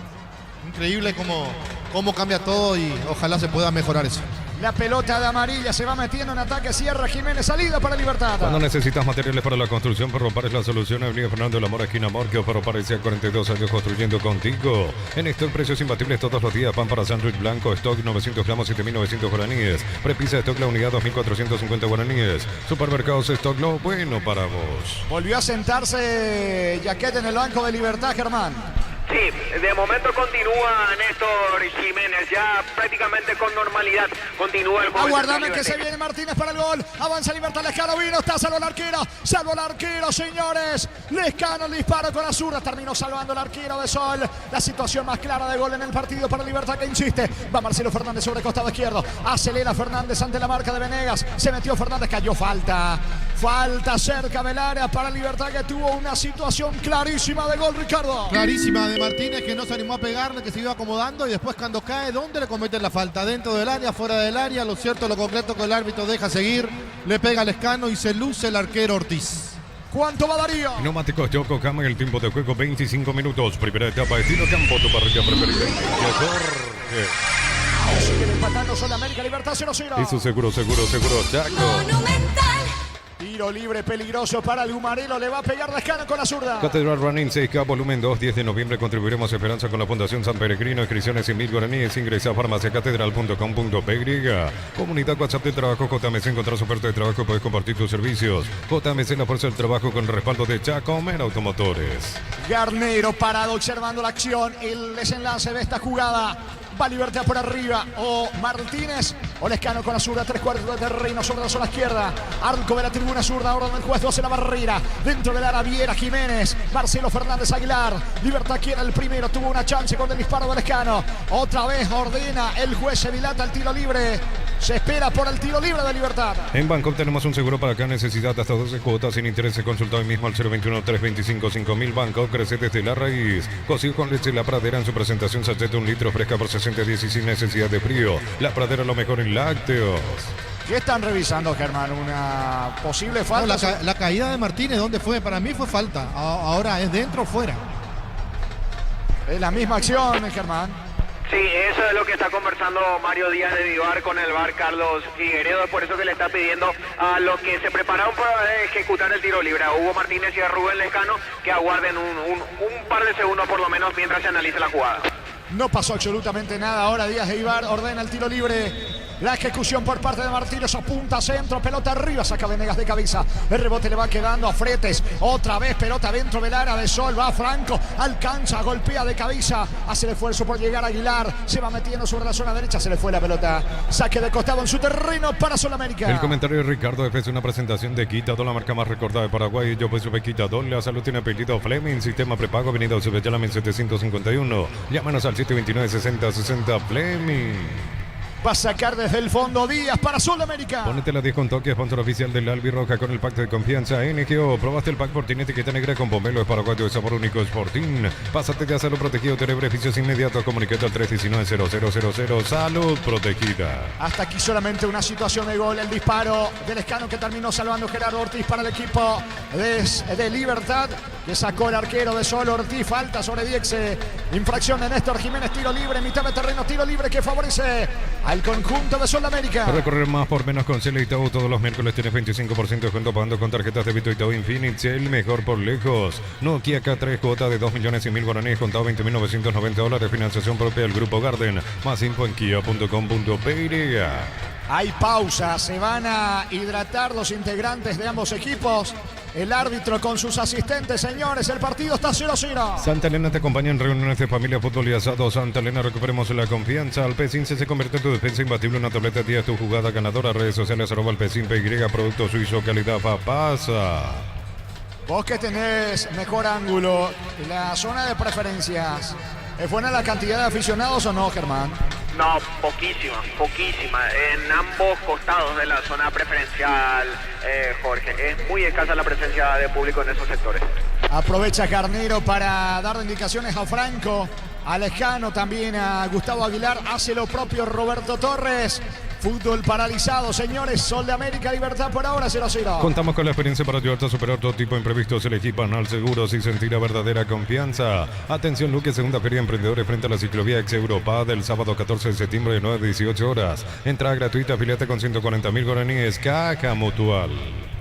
Increíble cómo cambia todo y ojalá se pueda mejorar eso. La pelota de amarilla se va metiendo en ataque. Cierra Jiménez, salida para Libertad. Cuando necesitas materiales para la construcción, Ferropar es la solución. Avenida Fernando Lamora, esquina Morquio. Ferropar decía 42 años construyendo contigo. En stock, precios imbatibles todos los días. Pan para sándwich blanco, stock 900 gramos, 7.900 guaraníes. Prepisa stock, la unidad 2.450 guaraníes. Supermercados stock, lo bueno para vos. Volvió a sentarse Jaquet en el banco de Libertad, Germán. Sí, de momento continúa Néstor Jiménez, ya prácticamente con normalidad. Continúa el juego. Aguardame que se viene Martínez para el gol. Avanza Libertad, Lescano vino, está salvo el arquero, señores. Lescano el disparo con la zurda, terminó salvando el arquero de Sol. La situación más clara de gol en el partido para Libertad, que insiste. Va Marcelo Fernández sobre costado izquierdo. Acelera Fernández ante la marca de Venegas. Se metió Fernández, cayó falta. Falta cerca del área para Libertad, que tuvo una situación clarísima de gol, Ricardo. Clarísima de Martínez, que no se animó a pegarle, que se iba acomodando y después cuando cae, ¿dónde le cometen la falta? Dentro del área, fuera del área. Lo cierto, lo concreto, que el árbitro deja seguir, le pega al Lescano y se luce el arquero Ortiz. ¿Cuánto va Darío? Neumáticos Yokohama, en el tiempo de juego 25 minutos. Primera etapa, estilo campo, tu parrilla preferida. Sigue empatando Sudamérica, Libertad 0-0. Eso seguro, Chaco. Monumental. Tiro libre peligroso para el Gumarelo. Le va a pegar Lescano con la zurda. Catedral Running 6K, volumen 2, 10 de noviembre. Contribuiremos a Esperanza con la Fundación San Peregrino. Inscripciones en 1000 guaraníes. Ingresa a farmaciacatedral.com.py. Comunidad WhatsApp de trabajo JMC. Encontrás oferta de trabajo y puedes compartir tus servicios. JMC, la fuerza del trabajo con respaldo de Chacomer Automotores. Garnero parado observando la acción. El desenlace de esta jugada. Va Libertad por arriba, o Martínez, o Lescano con la zurda, 3/4 de terreno sobre la zona izquierda. Arco de la tribuna zurda, orden del juez, 12 la barrera. Dentro del área, Viera Jiménez, Marcelo Fernández Aguilar. Libertad quiere el primero, tuvo una chance con el disparo de Lescano. Otra vez ordena el juez, se dilata el tiro libre. Se espera por el tiro libre de Libertad. En Bangkok tenemos un seguro para cada necesidad, hasta 12 cuotas sin interés. Se consulta hoy mismo al 021-325-5000. Bangkok crece desde la raíz. Cocido con leche La Pradera en su presentación sachet de 1 litro, fresca por 60 y sin necesidad de frío. La Pradera, lo mejor en lácteos. ¿Qué están revisando, Germán? ¿Una posible falta? No, la caída de Martínez, ¿dónde fue? Para mí fue falta. Ahora es dentro o fuera. Es la misma acción, Germán. Sí, eso es lo que está conversando Mario Díaz de Vivar con el VAR Carlos Figueredo. Es por eso que le está pidiendo a los que se prepararon para ejecutar el tiro libre, a Hugo Martínez y a Rubén Lescano, que aguarden un par de segundos por lo menos mientras se analice la jugada. No pasó absolutamente nada. Ahora Díaz de Vivar ordena el tiro libre. La ejecución por parte de Martínez, apunta centro, pelota arriba, saca Venegas de cabeza. El rebote le va quedando a Fretes. Otra vez pelota dentro del área de Sol. Va Franco, alcanza, golpea de cabeza. Hace el esfuerzo por llegar a Aguilar. Se va metiendo sobre la zona derecha, se le fue la pelota. Saque de costado en su terreno para Sudamérica. El comentario de Ricardo es una presentación de Quitadol, la marca más recordada de Paraguay. Yo pues supe Quitadol, la salud tiene apellido Fleming. Sistema prepago, avenida Subetalamen 751. Llámanos al 729-6060 Fleming. Va a sacar desde el fondo Díaz para Sudamérica. Ponete la 10 con toque, sponsor oficial del Albirroja con el pacto de confianza NGO. Probaste el pack Fortín, etiqueta negra con pomelo, es paraguayo de sabor único, Sportín. Pásate de hacerlo protegido, tiene beneficios inmediatos. Comunicate al 319-0000. Salud protegida. Hasta aquí solamente una situación de gol. El disparo del Lescano que terminó salvando Gerardo Ortiz para el equipo de Libertad, que sacó el arquero de Sol Ortiz. Falta sobre Diexe. Infracción de Néstor Jiménez, tiro libre, mitad de terreno, tiro libre que favorece al conjunto de Sudamérica. Para correr más por menos con Cel Itaú, todos los miércoles tienes 25% de descuento pagando con tarjetas de débito Itaú Infinite. Cel, mejor por lejos. Nokia K3, cuota de 2.100.000 guaraníes, contado $20.990. Financiación propia del Grupo Garden. Más info en kia.com.py. Hay pausa, se van a hidratar los integrantes de ambos equipos. El árbitro con sus asistentes, señores, el partido está 0-0. Santa Elena te acompaña en reuniones de familia, fútbol y asado. Santa Elena, recuperemos la confianza. Al P15 se convierte en tu defensa imbatible, una tableta día, tu jugada ganadora. Redes sociales, @P5PY, producto suizo, calidad pasa. Vos que tenés mejor ángulo, la zona de preferencias, ¿es buena la cantidad de aficionados o no, Germán? No, poquísima. En ambos costados de la zona preferencial, Jorge. Es muy escasa la presencia de público en esos sectores. Aprovecha Carnero para dar indicaciones a Franco, a Lejano, también a Gustavo Aguilar. Hace lo propio Roberto Torres. Fútbol paralizado, señores. Sol de América, Libertad por ahora 0-0. Contamos con la experiencia para ayudarte a superar todo tipo de imprevistos. Elegí Panal Seguros y sentir la verdadera confianza. Atención, Luque, segunda feria de emprendedores frente a la ciclovía Ex Europa del sábado 14 de septiembre de 9 a 18 horas. Entrada gratuita, afiliate con 140.000 guaraníes. Caja Mutual.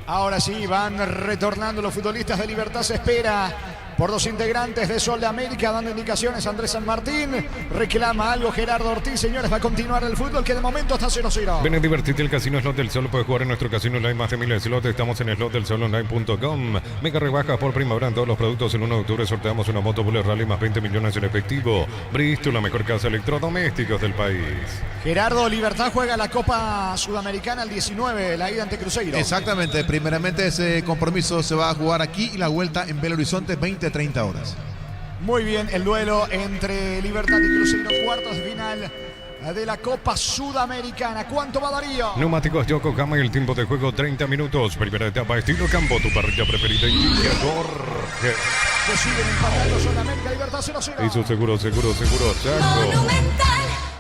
Ahora sí, van retornando los futbolistas de Libertad. Se espera por los integrantes de Sol de América, dando indicaciones a Andrés San Martín. Reclama algo Gerardo Ortiz. Señores, va a continuar el fútbol, que de momento está 0-0. Ven a divertirte, el casino Slot del Sol. Puedes jugar en nuestro casino online, más de 1000 slots. Estamos en slotdelsolonline.com. Mega rebajas por primavera en todos los productos. El 1 de octubre sorteamos una moto Bullet Rally más 20 millones en efectivo. Bristol, la mejor casa de electrodomésticos del país. Gerardo, Libertad juega la Copa Sudamericana el 19, la ida ante Cruzeiro. Exactamente, primeramente ese compromiso se va a jugar aquí y la vuelta en Belo Horizonte 20-30 horas. Muy bien, el duelo entre Libertad y Cruzeiro, cuartos de final de la Copa Sudamericana. ¿Cuánto va Darío? Neumáticos Yokohama y el tiempo de juego 30 minutos. Primera etapa, estilo campo, tu parrilla preferida. Jorge. Que siguen empatando Sol de América, Libertad 0-0. Hizo seguro, Chaco.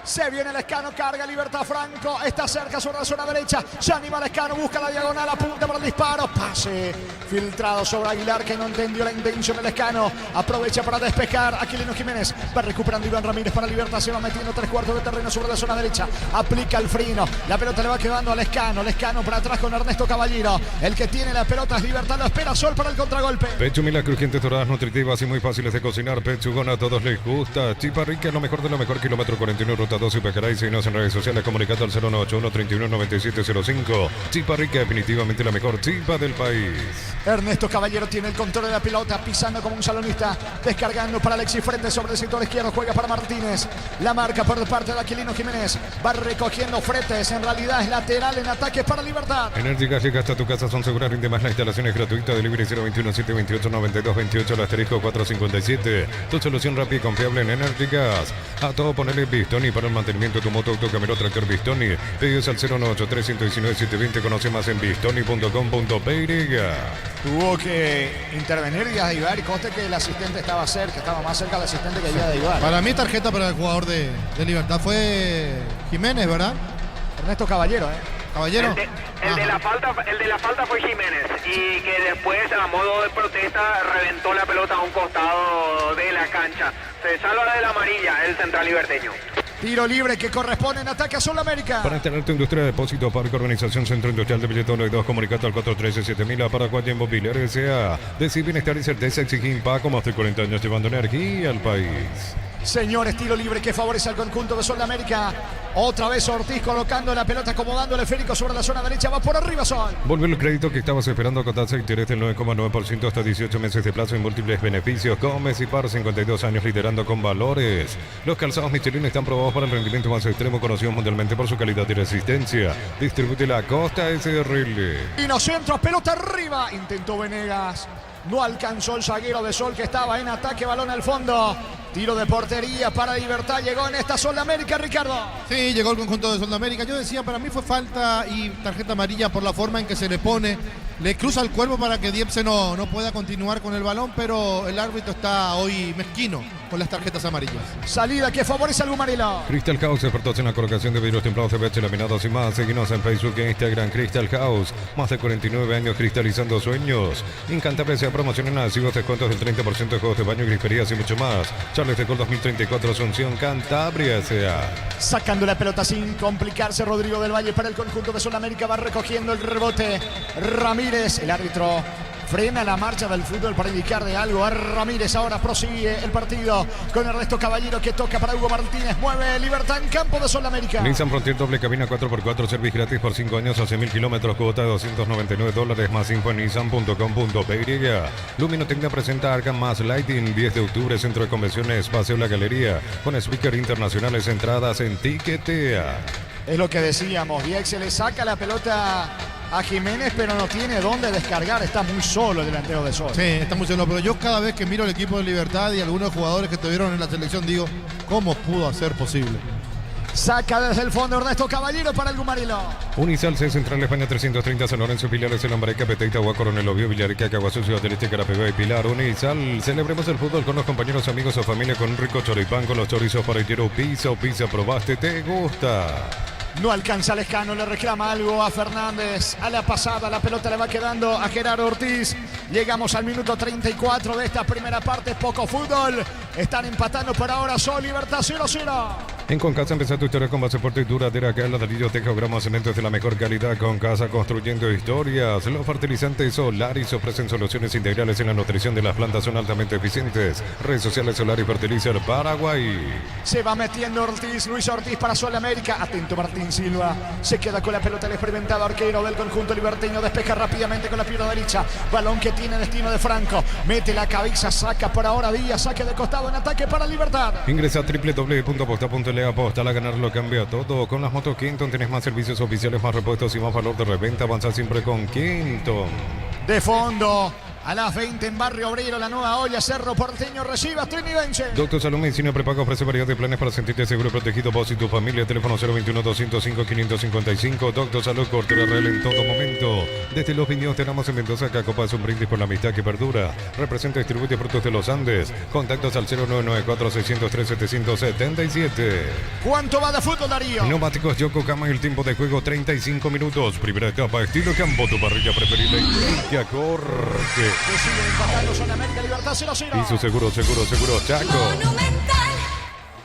Se viene Lescano, carga Libertad Franco, está cerca sobre la zona derecha, se anima Lescano, busca la diagonal, apunta para el disparo, pase filtrado sobre Aguilar, que no entendió la intención de Lescano, aprovecha para despejar Aquilino Jiménez, va recuperando Iván Ramírez para Libertad, se va metiendo 3/4 de terreno sobre la zona derecha, aplica el freno, la pelota le va quedando a Lescano para atrás con Ernesto Caballero, el que tiene la pelota es Libertad, lo espera Sol para el contragolpe. Pechumilas crujientes, doradas, nutritivas y muy fáciles de cocinar. Pechugón, a todos les gusta. Chipa rica, lo mejor de lo mejor. Kilómetro 41, ruta 12, Pecaray. Síguenos en redes sociales, comunicando al 091-31-9705. Chipa rica, definitivamente la mejor chipa del país. Ernesto Caballero tiene el control de la pelota, pisando como un salonista, descargando para Alexis Frente sobre el sector izquierdo, juega para Martínez. La marca por parte de Aquilino Jiménez, va recogiendo Fretes, en realidad es lateral en ataque para Libertad. Enérgicas llega hasta tu casa, son seguras, rinde más, la instalación es gratuita. Delivery 021-728-9228, el asterisco 457. Tu solución rápida y confiable en Enérgicas. A todo ponerle Bistoni para el mantenimiento de tu moto, auto, camioneta, tractor Bistoni. Pedidos al 098-319-720. Conoce más en bistoni.com.py. Tuvo que intervenir Díaz de Ibar, y conste que el asistente estaba cerca, estaba más cerca del asistente que Díaz de Ibar. Para mí tarjeta para el jugador de Libertad fue Jiménez, ¿verdad? Ernesto Caballero, Caballero. El de la falta fue Jiménez, y que después, a modo de protesta, reventó la pelota a un costado de la cancha. Se salva de la amarilla el central liberteño. Tiro libre que corresponde en ataque a Sol América. Para tener tu industria de depósito, Parque Organización Centro Industrial de Billetón 2, comunicado al 413-7000 para Paraguay Inmobiliaria S.A. Decir bienestar y certeza, exigir Paco, más de 40 años llevando energía al país. Señores, tiro libre que favorece al conjunto de Sol de América. Otra vez Ortiz colocando la pelota, acomodando el esférico sobre la zona derecha. Va por arriba Sol. Volvió el crédito que estabas esperando con tasa de interés del 9,9% hasta 18 meses de plazo y múltiples beneficios. Gómez y Par, 52 años liderando con valores. Los calzados Michelin están probados para el rendimiento más extremo, conocidos mundialmente por su calidad y resistencia. Distribuye la Costa SRL. Inocentro, pelota arriba. Intentó Venegas. No alcanzó el zaguero de Sol, que estaba en ataque, balón al fondo. Tiro de portería para Libertad. Llegó en esta Sol de América, Ricardo. Sí, llegó el conjunto de Sol de América. Yo decía, para mí fue falta y tarjeta amarilla por la forma en que se le pone. Le cruza el cuerpo para que Diepse no pueda continuar con el balón, pero el árbitro está hoy mezquino con las tarjetas amarillas. Salida que favorece al Gumarilo. Crystal House, expertos en la colocación de vidrios templados, CBH, laminados y más. Seguinos en Facebook e Instagram, Crystal House. Más de 49 años cristalizando sueños. Incantables se promocionan adhesivos, descuentos del 30% de juegos de baño, griferías y mucho más. Charles de Gol 2034, Asunción, Cantabria S.A. Sacando la pelota sin complicarse, Rodrigo del Valle para el conjunto de Sol América. Va recogiendo el rebote Ramírez. El árbitro frena la marcha del fútbol para indicar de algo a Ramírez. Ahora prosigue el partido con Ernesto Caballero que toca para Hugo Martínez. Mueve Libertad en campo de Sol América. Nissan Frontier doble cabina 4x4, servicio gratis por 5 años, 11.000 kilómetros, cuota de $299, más info en nissan.com.py. Luminotecnia presenta Arkham Mass Lighting, 10 de octubre, Centro de Convenciones, Paseo La Galería, con speaker internacionales, entradas en Tiquetea. Es lo que decíamos, Diex se le saca la pelota a Jiménez, pero no tiene dónde descargar, está muy solo el delantero de Sol. Sí, está muy solo, pero yo cada vez que miro el equipo de Libertad y algunos jugadores que estuvieron en la selección digo, ¿cómo pudo ser posible? Saca desde el fondo Ernesto Caballero para el Gumarilo. Unisal C Central España 330, San Lorenzo, Pilares, El Lambareca, Peteita, Agua, Coronel Oviedo, Villarica, Caguazú, Ciudad del Este, Carapegó y Pilar. Unisal, celebremos el fútbol con los compañeros, amigos o familia con un rico choripán, con los chorizos para pizza, probaste, ¿te gusta? No alcanza Lescano, le reclama algo a Fernández. A la pasada, la pelota le va quedando a Gerardo Ortiz. Llegamos al minuto 34 de esta primera parte. Poco fútbol. Están empatando por ahora Sol, Libertad 0-0. En Concasa empieza tu historia con base fuerte y duradera. Que ladrillo, teja, grama, cementos de la mejor calidad. Concasa construyendo historias. Los fertilizantes Solaris ofrecen soluciones integrales en la nutrición de las plantas. Son altamente eficientes. Redes sociales Solaris Fertilizer Paraguay. Se va metiendo Ortiz, Luis Ortiz para Sol América. Atento Martín Silva. Se queda con la pelota el experimentado arquero del conjunto liberteño. Despeja rápidamente con la pierna derecha. Balón que tiene destino de Franco. Mete la cabeza, saca por ahora Díaz. Saque de costado en ataque para Libertad. Ingresa a www.aposta.le. Apostar a ganar lo cambia todo. Con las motos Quinton tenés más servicios oficiales, más repuestos y más valor de reventa. Avanza siempre con Quinton. De fondo. A las 20 en Barrio Obrero, la nueva olla, Cerro Porteño, recibe a Trinidense. Doctor Salud Medicina Prepago ofrece variedad de planes para sentirte seguro y protegido vos y tu familia. Teléfono 021-205-555. Doctor Salud, cobertura real en todo momento. Desde Los Viñedos tenemos en Mendoza, Cacopa es un brindis por la amistad que perdura. Representa y distribuye frutos de los Andes. Contactos al 0994-603-777. ¿Cuánto va de fútbol, Darío? Neumáticos Yokohama y el tiempo de juego 35 minutos. Primera etapa, estilo campo, tu parrilla preferida y que corre. Que sigue empatando Sol América, Libertad 0-0. Y su seguro, Chaco.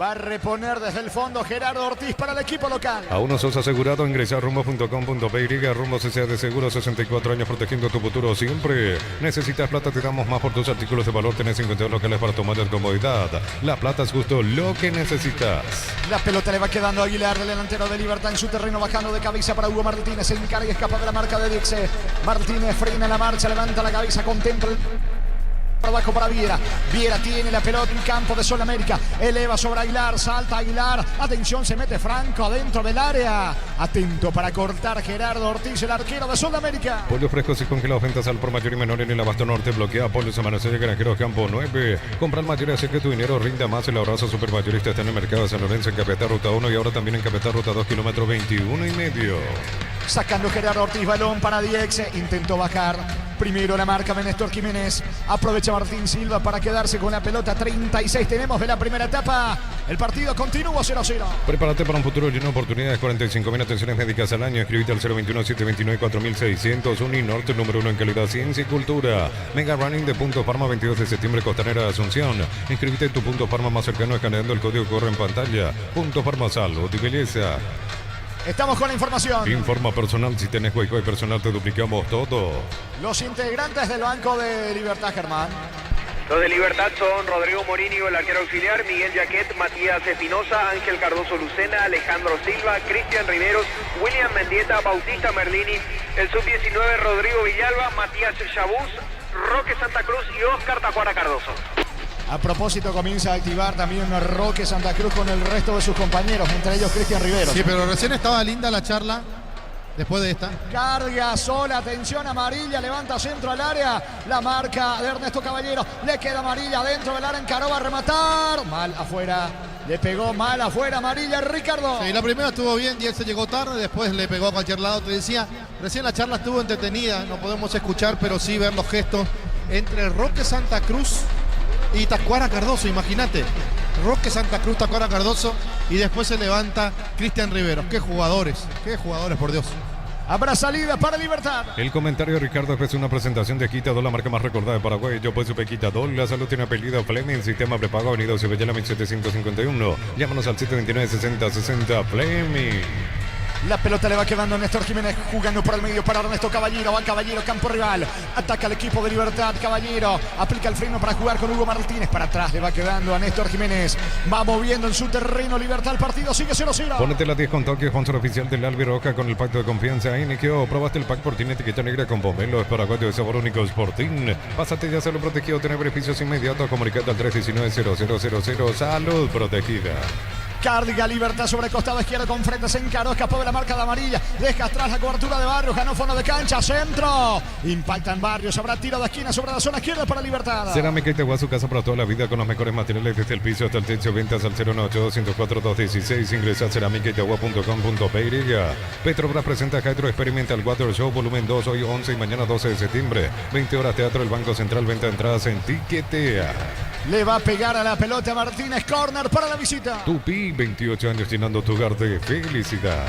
Va a reponer desde el fondo Gerardo Ortiz para el equipo local. Aún no sos asegurado, ingresa a rumbo.com.py. Rumbos S.A. de Seguro, 64 años protegiendo tu futuro siempre. Necesitas plata, te damos más por tus artículos de valor. Tenés 52 locales para tomar en comodidad. La plata es justo lo que necesitas. La pelota le va quedando a Aguilar, el delantero de Libertad en su terreno, bajando de cabeza para Hugo Martínez. Se encarga y escapa de la marca de Dixe. Martínez frena la marcha, levanta la cabeza, contempla el... abajo para Viera. Viera tiene la pelota en campo de Sol América. Eleva sobre Aguilar, salta Aguilar. Atención, se mete Franco adentro del área. Atento para cortar Gerardo Ortiz, el arquero de Sol América. Pollos frescos y congelados, ventas al por mayor y menor en el Abasto Norte. Bloquea Pollos Amanecer, Granjeros Campo 9. Comprar mayor y hacer que tu dinero rinda más. El abrazo supermayorista está en el mercado de San Lorenzo, en Capital Ruta 1 y ahora también en Capital Ruta 2, kilómetro 21,5. Sacando Gerardo Ortiz, balón para Diex. Intentó bajar. Primero la marca de Néstor Jiménez. Aprovecha Martín Silva para quedarse con la pelota. 36 tenemos de la primera etapa. El partido continúa 0-0. Prepárate para un futuro lleno de oportunidades. 45.000 atenciones médicas al año. Escribite al 021-729-4600. Uninorte, número 1 en calidad, ciencia y cultura. Mega Running de Punto Farma, 22 de septiembre, Costanera de Asunción. Inscribite en tu Punto Farma más cercano escaneando el código que corre en pantalla. Punto Farma, salud y belleza. Estamos con la información. Informa personal, si tenés Wi-Fi personal te duplicamos todo. Los integrantes del Banco de Libertad, Germán. Los de Libertad son Rodrigo Morínigo, el arquero auxiliar, Miguel Jaquet, Matías Espinosa, Ángel Cardoso Lucena, Alejandro Silva, Cristian Riveros, William Mendieta, Bautista Merlini, el sub-19 Rodrigo Villalba, Matías Chabús, Roque Santa Cruz y Oscar Tacuara Cardoso. A propósito, comienza a activar también Roque Santa Cruz con el resto de sus compañeros, entre ellos Cristian Riveros. Sí, pero recién estaba linda la charla. Después de esta. Carga sola, atención amarilla, levanta centro al área. La marca de Ernesto Caballero. Le queda amarilla dentro del área, encaró, va a rematar. Mal afuera. Le pegó mal afuera amarilla Ricardo. Sí, la primera estuvo bien, 10 se llegó tarde, después le pegó a cualquier lado. Te decía, recién la charla estuvo entretenida, no podemos escuchar, pero sí ver los gestos entre Roque Santa Cruz y Tacuara Cardoso, imagínate. Roque Santa Cruz, Tacuara Cardoso y después se levanta Cristian Riveros. Qué jugadores, por Dios. Habrá salida para Libertad. El comentario de Ricardo es una presentación de Quitadol, la marca más recordada de Paraguay. Yo pues supe Quitadol, la salud tiene apellido Fleming, sistema prepago, Avenida Cebellala 1751. Llámanos al 729-6060 Fleming. La pelota le va quedando a Néstor Jiménez, jugando por el medio para Ernesto Caballero. Va Caballero, campo rival. Ataca al equipo de Libertad. Caballero aplica el freno para jugar con Hugo Martínez. Para atrás le va quedando a Néstor Jiménez. Va moviendo en su terreno Libertad. El partido sigue 0-0. Ponete la 10 con toque, sponsor oficial del Albiroja con el pacto de confianza. Iniqueo, probaste el pack Portín etiqueta negra con pomelo. Es paraguayo de sabor único Sportín. Pásate ya, salud protegido, tener beneficios inmediatos. Comunicate al 319-0000. Salud protegida. Carga Libertad sobre el costado izquierdo con frente, se encaró, escapó de la marca de amarilla, deja atrás la cobertura de Barrios, ganó fondo de cancha, centro, impactan Barrios, habrá tiro de esquina sobre la zona izquierda para Libertad. Cerámica y Tegua, su casa para toda la vida con los mejores materiales desde el piso hasta el techo, ventas al 098-204-216, ingresa a cerámicaytegua.com.py. Petrobras presenta Hydro Experimental Water Show volumen 2, hoy 11 y mañana 12 de septiembre, 20 horas teatro, el Banco Central, venta de entradas en Tiquetea. Le va a pegar a la pelota Martínez, corner para la visita. Tupi, 28 años llenando tu hogar de felicidad.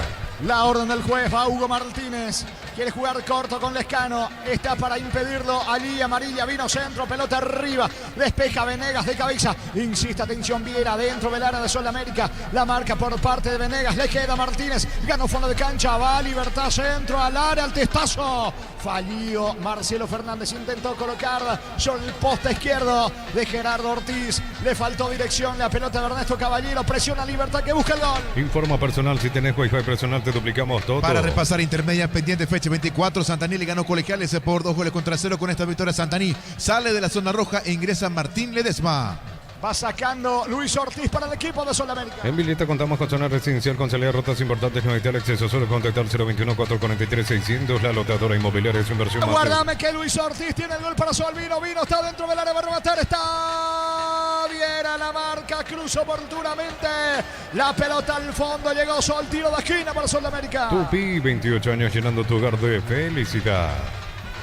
La orden del juez va Hugo Martínez. Quiere jugar corto con Lescano. Está para impedirlo. Ali amarilla, vino centro, pelota arriba. Despeja Venegas de cabeza. Insiste, atención, Viera dentro del área de Sol América. La marca por parte de Venegas. Le queda Martínez. Ganó fondo de cancha. Va Libertad, centro al área, al testazo. Falló Marcelo Fernández. Intentó colocar sobre el poste izquierdo de Gerardo Ortiz. Le faltó dirección. La pelota de Ernesto Caballero. Presiona Libertad que busca el gol. Informa personal. Si tenés Wi-Fi personal, te duplicamos todo. Para repasar intermedia pendiente fecha 24, Santaní le ganó Colegiales por 2-0 con esta victoria. Santaní sale de la zona roja e ingresa Martín Ledesma. Va sacando Luis Ortiz para el equipo de Sol América. En Villeta contamos con zona residencial con salida de rutas importantes, no hay tal acceso, solo contactar 021-443-600, la lotadora inmobiliaria es su inversión. Guárdame que Luis Ortiz tiene el gol para Sol. Vino, está dentro del área, va a rematar, está Viera la marca, cruzó oportunamente la pelota al fondo, llegó Sol, tiro de esquina para Sol América. Tupi, 28 años llenando tu hogar de felicidad.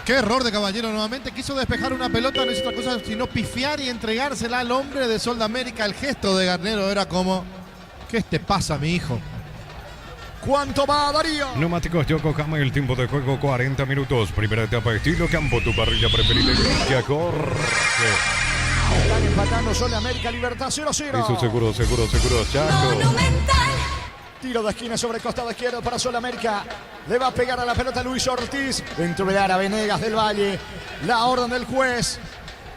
Qué error de Caballero nuevamente. Quiso despejar una pelota, no es otra cosa sino pifiar y entregársela al hombre de Sol de América. El gesto de Garnero era como: ¿qué te pasa, mi hijo? ¿Cuánto va, Darío? Neumáticos Yokohama y el tiempo de juego 40 minutos. Primera etapa estilo campo, tu parrilla preferida. Ya corre. Están empatando Sol de América, Libertad 0-0. Eso seguro, Chaco. Tiro de esquina sobre el costado izquierdo para Sol América. Le va a pegar a la pelota Luis Ortiz. Dentro del área Venegas del Valle. La orden del juez.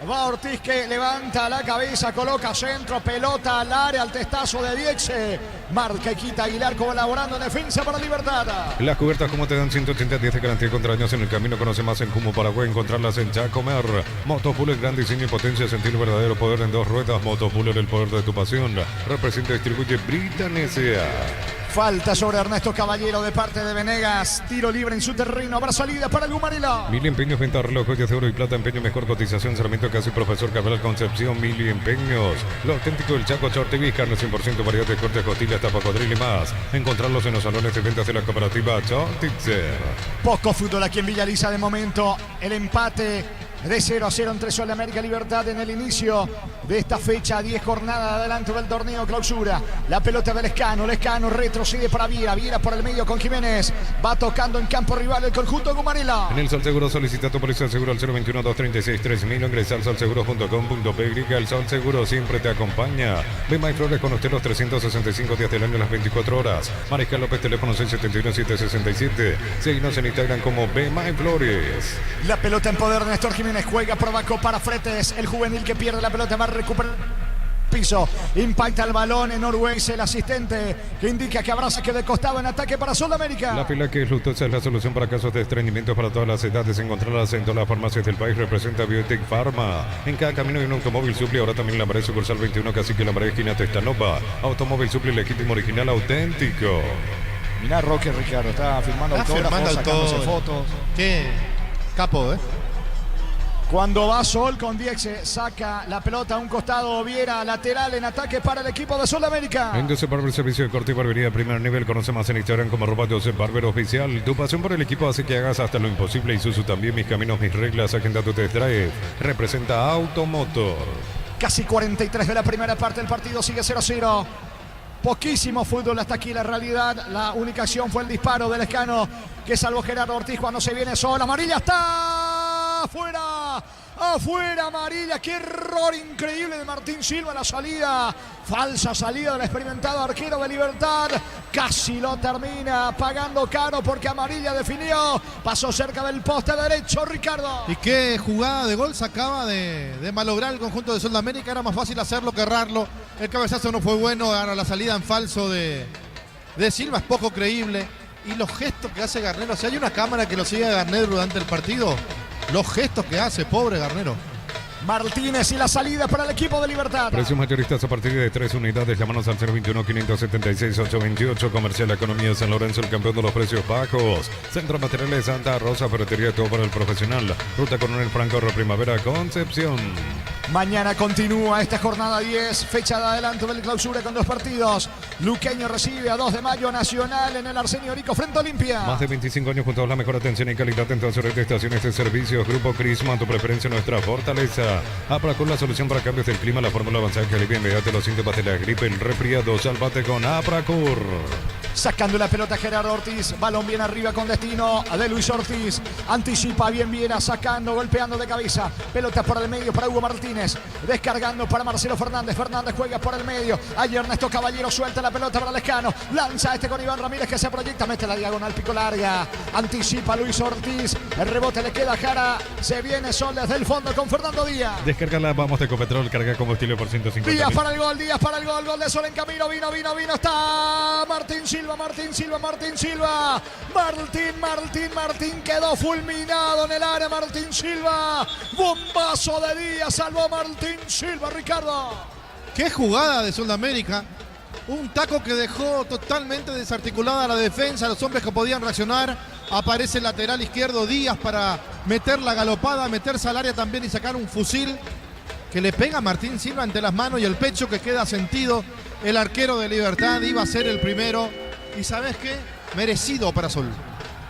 Va Ortiz que levanta la cabeza, coloca centro, pelota al área, al testazo de Diexe. Marca y quita Aguilar colaborando en defensa para Libertad. Las cubiertas como te dan 180 días de garantía contra daños en el camino. Conoce más en Cumo Paraguay, encontrarlas en Chacomer. Motopuller, gran diseño y potencia, sentir el verdadero poder en dos ruedas. Motopuller, el poder de tu pasión. Representa y distribuye Britan S.A. Falta sobre Ernesto Caballero de parte de Venegas. Tiro libre en su terreno. Habrá salida para el Gumarela. Mili Empeños, venta de relojes de oro y plata, empeño, mejor cotización, Sarmiento Casi, Profesor Cabral Concepción, Mili Empeños. Lo auténtico del Chaco, short y carne 100% variedad de cortes, costillas, tapa, cuadril y más. Encontrarlos en los salones de ventas de la cooperativa Chortitzer. Poco fútbol aquí en Villaliza de momento. El empate de 0-0 entre Sol América y Libertad en el inicio de esta fecha, 10 jornadas adelante del torneo clausura. La pelota de Lescano retrocede para Viera por el medio con Jiménez, va tocando en campo rival el conjunto Gumarela. En el Sol Seguro solicita tu póliza de seguro al 021-236-3000, ingresa al solseguro.com.py. El Sol Seguro siempre te acompaña. Bema y Flores con usted los 365 días del año, las 24 horas. Mariscal López, teléfono 671-767. Síguenos en Instagram como Bema y Flores. La pelota en poder de Néstor Jiménez. Juega por Baco para Fretes, el juvenil que pierde la pelota, va a recuperar piso, impacta el balón en Norway, el asistente que indica que habrá saque de costado en ataque para Sol América. La fila que es Lutosa es la solución para casos de estreñimiento para todas las edades, encontrarlas en todas las farmacias del país. Representa Biotech Pharma. En cada camino hay un automóvil supli, ahora también la Lambaré sucursal 21, Cacique Lambaré esquina Testanova. Automóvil supli legítimo, original, auténtico. Mirá Roque Ricardo, está firmando autógrafos, sacándose fotos. Qué capo, Cuando va Sol con Diexe, saca la pelota a un costado, Viera lateral en ataque para el equipo de Sol América. En Josep Barber, servicio de corte y barbería de primer nivel. Conoce más en Instagram como @Josep Barber Oficial. Tu pasión por el equipo hace que hagas hasta lo imposible. Isuzu también, mis caminos, mis reglas. Agenda tu test drive. Representa Automotor. Casi 43 de la primera parte del partido, sigue 0-0. Poquísimo fútbol hasta aquí, la realidad. La única acción fue el disparo del Lescano que salvó Gerardo Ortiz cuando se viene Sol. Amarilla está fuera. Afuera amarilla. Qué error increíble de Martín Silva. La salida. Falsa salida del experimentado arquero de Libertad. Casi lo termina pagando caro porque amarilla definió. Pasó cerca del poste derecho, Ricardo. Y qué jugada de gol sacaba de malograr el conjunto de Sol de América. Era más fácil hacerlo que errarlo. El cabezazo no fue bueno. Ahora la salida en falso de Silva es poco creíble. Y los gestos que hace Garnero. Si hay una cámara que lo sigue a Garnero durante el partido, los gestos que hace, pobre Garnero. Martínez y la salida para el equipo de Libertad. Precios mayoristas a partir de 3 unidades. Llámanos al 021-576-828. Comercial Economía San Lorenzo, el campeón de los precios bajos. Centro Materiales Santa Rosa, ferretería, todo para el profesional. Ruta Coronel Franco, Primavera, Concepción. Mañana continúa esta jornada 10, fecha de adelanto del clausura con 2 partidos. Luqueño recibe a 2 de mayo Nacional en el Arsenio Rico frente a Olimpia. Más de 25 años junto a la mejor atención y calidad en todas sus redes de estaciones de servicios. Grupo Crisma, tu preferencia, nuestra fortaleza. Apracur, la solución para cambios del clima, la fórmula avanzada que alivia inmediatamente los síntomas de la gripe, el resfriado. Sálvate con Apracur. Sacando la pelota Gerardo Ortiz, balón bien arriba con destino de Luis Ortiz, anticipa bien Viera, sacando, golpeando de cabeza, pelota por el medio para Hugo Martínez, descargando para Marcelo Fernández, Fernández juega por el medio, ahí Ernesto Caballero suelta la pelota para Lescano, lanza con Iván Ramírez que se proyecta, mete la diagonal, pico larga, anticipa Luis Ortiz, el rebote le queda a Jara, se viene Sol desde el fondo con Fernando Díaz. Descárgala, vamos de Ecopetrol, carga combustible por 150. Díaz para el gol, gol de Sol en camino, vino, está Martín Silva, Martín quedó fulminado en el área, Martín Silva, bombazo de Díaz, salvó Martín Silva, Ricardo. Qué jugada de Sol de América, un taco que dejó totalmente desarticulada la defensa, los hombres que podían reaccionar, aparece el lateral izquierdo Díaz para meter la galopada, meterse al área también y sacar un fusil que le pega a Martín Silva entre las manos y el pecho que queda sentido. El arquero de Libertad iba a ser el primero. ¿Y sabes qué? Merecido para Sol.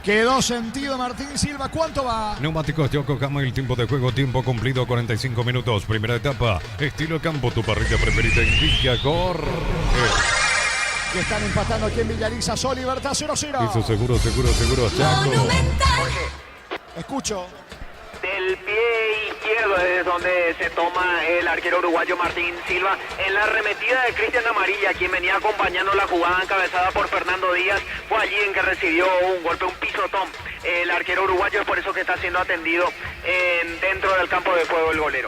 Quedó sentido Martín Silva. ¿Cuánto va? Neumáticos Yokohama, el tiempo de juego, tiempo cumplido, 45 minutos. Primera etapa, estilo campo, tu parrilla preferida indica corre. Que están empatando aquí en Villariza. Sol, Libertad 0-0. Eso seguro, Chaco. Escucho. Del pie izquierdo es donde se toma el arquero uruguayo Martín Silva en la arremetida de Cristian Amarilla, quien venía acompañando la jugada encabezada por Fernando Díaz. Fue allí en que recibió un golpe, un pisotón. El arquero uruguayo, es por eso que está siendo atendido dentro del campo de juego el golero.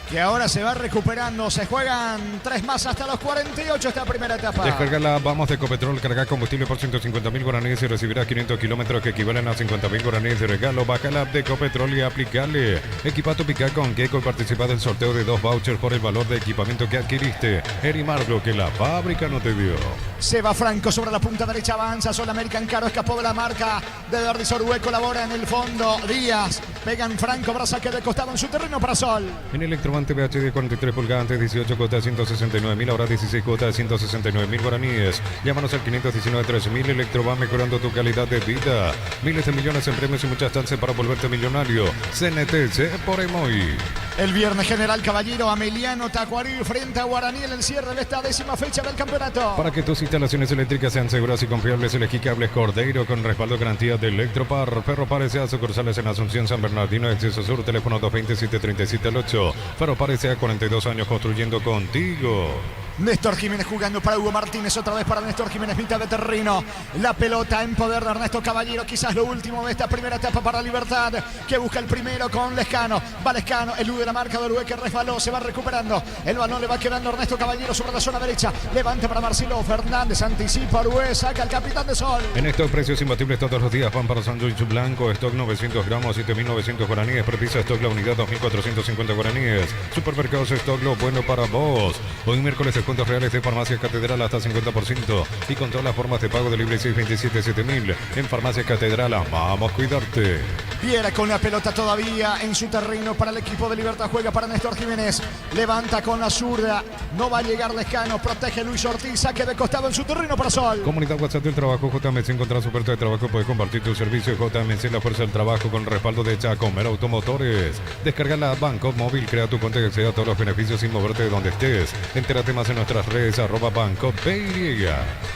Que ahora se va recuperando, se juegan 3 más hasta los 48 esta primera etapa. Descargala, vamos de Ecopetrol, carga combustible por 150.000 guaraníes y recibirá 500 kilómetros que equivalen a 50.000 guaraníes de regalo. Baja la app de Ecopetrol y aplicale. Equipa tu pica con Gecko y participa del sorteo de 2 vouchers por el valor de equipamiento que adquiriste. Erimar lo que la fábrica no te dio. Se va Franco sobre la punta derecha, avanza Sol American Caro, escapó de la marca de Dardis Orue, colabora en el fondo Díaz, pegan Franco, braza que de costado en su terreno para Sol. En Electrovante VHD 43 pulgadas, antes 18 cuotas 169.000, ahora 16 cuotas 169.000 guaraníes. Llámanos al 519-3000. Electro va mejorando tu calidad de vida. Miles de millones en premios y muchas chances para volverte millonario. CNTC por Emoy. El viernes General Caballero, Ameliano Tacuarí frente a Guaraní en el cierre de esta 10ª fecha del campeonato. Para que tus instalaciones eléctricas sean seguras y confiables, elegí Cables Cordeiro con respaldo y garantía de Electropar. Ferropar S.A. sucursales en Asunción, San Bernardino, Exceso Sur, teléfono 227-37-8. Ferropar S.A. 42 años construyendo contigo. Néstor Jiménez jugando para Hugo Martínez, otra vez para Néstor Jiménez, mitad de terreno. La pelota en poder de Ernesto Caballero, quizás lo último de esta primera etapa para Libertad, que busca el primero con Lescano. Va Lescano, elude la marca de Uruguay que resbaló, se va recuperando. El balón le va quedando a Ernesto Caballero sobre la zona derecha. Levanta para Marcelo Fernández, anticipa Uruguay, saca al capitán de Sol. En estos precios imbatibles todos los días, pan para sándwich blanco, stock 900 gramos, 7.900 guaraníes. Prepisa stock la unidad, 2.450 guaraníes. Supermercados stock lo bueno para vos. Hoy miércoles descuentos reales de Farmacia Catedral hasta 50% y con todas las formas de pago de libre 627-7000 en Farmacia Catedral. Vamos a cuidarte. Viera con la pelota todavía en su terreno para el equipo de Libertad, juega para Néstor Jiménez, levanta con la zurda, no va a llegar Lescano, protege Luis Ortiz, saque de costado en su terreno para Sol. Comunidad WhatsApp del Trabajo, JMC, encontrar su oferta de trabajo, puedes compartir tu servicio. JMC, la fuerza del trabajo con respaldo de Chacomer Automotores. Descarga la Banco Móvil, crea tu cuenta y acceda a todos los beneficios sin moverte de donde estés. Entérate más en nuestras redes @BancoPay.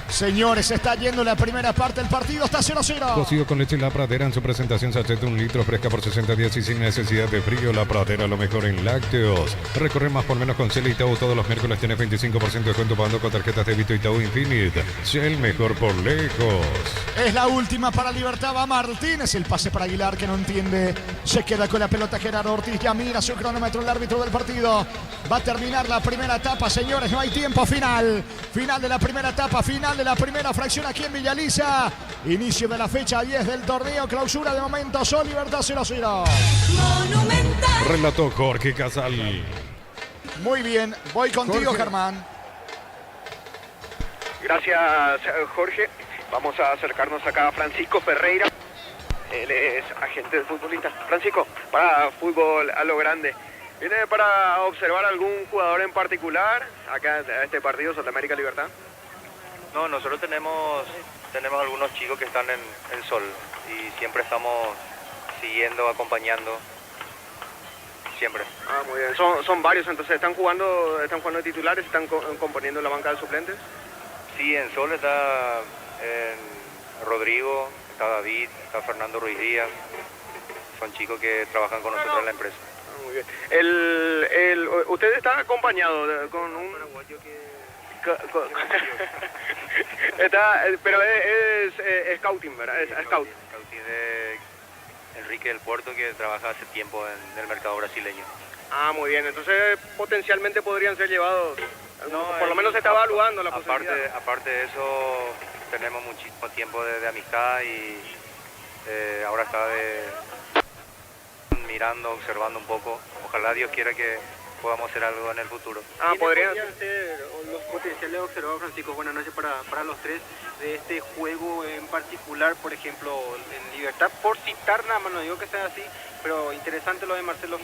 Señores, se está yendo la primera parte del partido, está 0-0. Cocido con leche La Pradera en su presentación sachet de 1 litro, fresca por 60 días y sin necesidad de frío. La Pradera, lo mejor en lácteos. Recorre más por menos con Shell Itaú. Todos los miércoles tienes 25% de descuento pagando con tarjetas de débito Itaú Infinite. Shell, mejor por lejos. Es la última para Libertad, va Martínez, el pase para Aguilar que no entiende, se queda con la pelota Gerardo Ortiz, ya mira su cronómetro el árbitro del partido, va a terminar la primera etapa, señores, no hay tiempo, final de la primera etapa, final de la primera fracción aquí en Villaliza, inicio de la fecha 10 del torneo, clausura de momento, Sol Libertad 0-0. Relató Jorge Casal. Muy bien, voy contigo, Jorge. Germán. Gracias, Jorge. Vamos a acercarnos acá a Francisco Ferreira. Él es agente de futbolista. Francisco, para fútbol a lo grande. ¿Viene para observar algún jugador en particular acá en este partido, Sudamérica Libertad? No, nosotros tenemos algunos chicos que están en Sol y siempre estamos siguiendo, acompañando, siempre. Ah, muy bien. Son varios, entonces están jugando de titulares, están componiendo la banca de suplentes. Sí, en Sol está Rodrigo, está David, está Fernando Ruiz Díaz. Son chicos que trabajan con nosotros en la empresa. Ah, muy bien. Usted está acompañado con un paraguayo que... pero es scouting, ¿verdad? Es scout. Scouting de Enrique del Puerto, que trabaja hace tiempo en el mercado brasileño. Ah, muy bien. Entonces potencialmente podrían ser llevados. No, por lo menos se está evaluando la posibilidad. Aparte de eso, tenemos muchísimo tiempo de amistad y ahora está mirando, observando un poco. Ojalá Dios quiera que podamos hacer algo en el futuro. Ah, podrían ser los potenciales observados, Francisco. Buenas noches para los tres de este juego en particular, por ejemplo, en Libertad, por citar nada más, no digo que sea así, pero interesante lo de Marcelo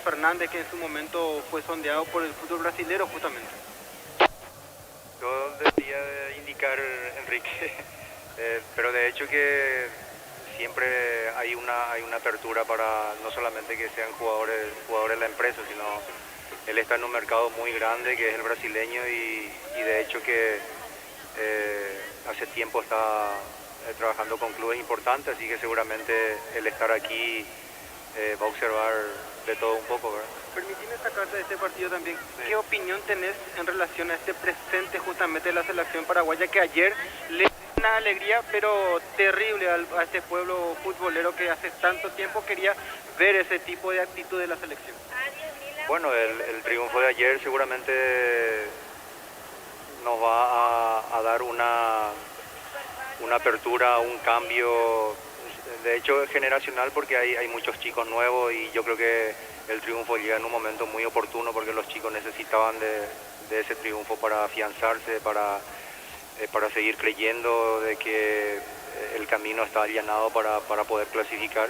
Fernández, que en su momento fue sondeado por el fútbol brasilero justamente. Yo debería indicar, Enrique, pero de hecho que siempre hay una apertura para no solamente que sean jugadores de la empresa, sino él está en un mercado muy grande que es el brasileño y de hecho que hace tiempo está trabajando con clubes importantes, así que seguramente el estar aquí va a observar de todo un poco, ¿verdad? Permitime sacarte de este partido también. ¿Qué opinión tenés en relación a este presente justamente de la selección paraguaya que ayer le una alegría pero terrible a este pueblo futbolero que hace tanto tiempo quería ver ese tipo de actitud de la selección? Bueno, el triunfo de ayer seguramente nos va a dar una apertura, un cambio, de hecho generacional, porque hay muchos chicos nuevos y yo creo que el triunfo llega en un momento muy oportuno porque los chicos necesitaban de ese triunfo para afianzarse, para seguir creyendo de que el camino está allanado para poder clasificar.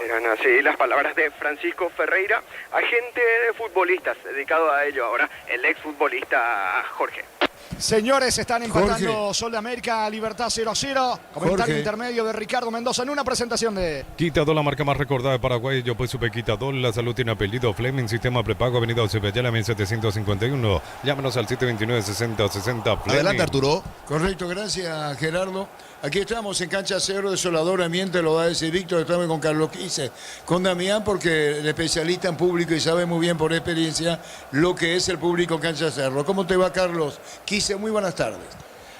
Eran así las palabras de Francisco Ferreira, agente de futbolistas, dedicado a ello ahora, el exfutbolista Jorge. Señores, están empatando Jorge. Sol de América, Libertad 0-0. Comentario Jorge. intermedio de Ricardo Mendoza en una presentación de... Quitadol, la marca más recordada de Paraguay. Yo pues supe Quitadol. La salud tiene apellido. Fleming, sistema prepago, avenida Ocebellala, 1751. Llámenos al 729-6060. Adelante, Arturo. Correcto, gracias Gerardo. Aquí estamos en Cancha Cerro, Desolador Ambiente, lo va a decir Víctor, estamos con Carlos Quise, con Damián, porque el especialista en público y sabe muy bien por experiencia lo que es el público en Cancha Cerro. ¿Cómo te va, Carlos Quise? Muy buenas tardes.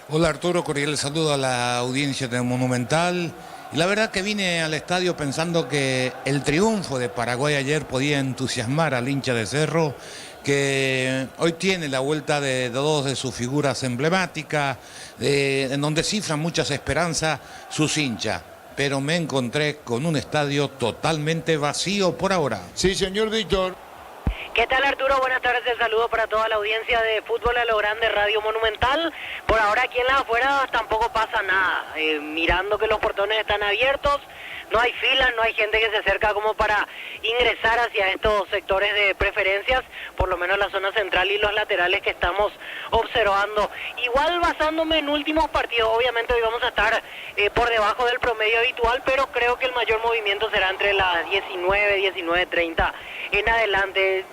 Hola Arturo, cordial saludo a la audiencia de Monumental. Y la verdad que vine al estadio pensando que el triunfo de Paraguay ayer podía entusiasmar al hincha de Cerro, que hoy tiene la vuelta de dos de sus figuras emblemáticas, en donde cifran muchas esperanzas sus hinchas. Pero me encontré con un estadio totalmente vacío por ahora. Sí, señor Víctor. ¿Qué tal, Arturo? Buenas tardes, el saludo para toda la audiencia de Fútbol a lo Grande Radio Monumental. Por ahora aquí en las afueras tampoco pasa nada, mirando que los portones están abiertos, no hay filas, no hay gente que se acerca como para ingresar hacia estos sectores de preferencias, por lo menos la zona central y los laterales que estamos observando. Igual basándome en últimos partidos, obviamente hoy vamos a estar por debajo del promedio habitual, pero creo que el mayor movimiento será entre las 19:30 en adelante.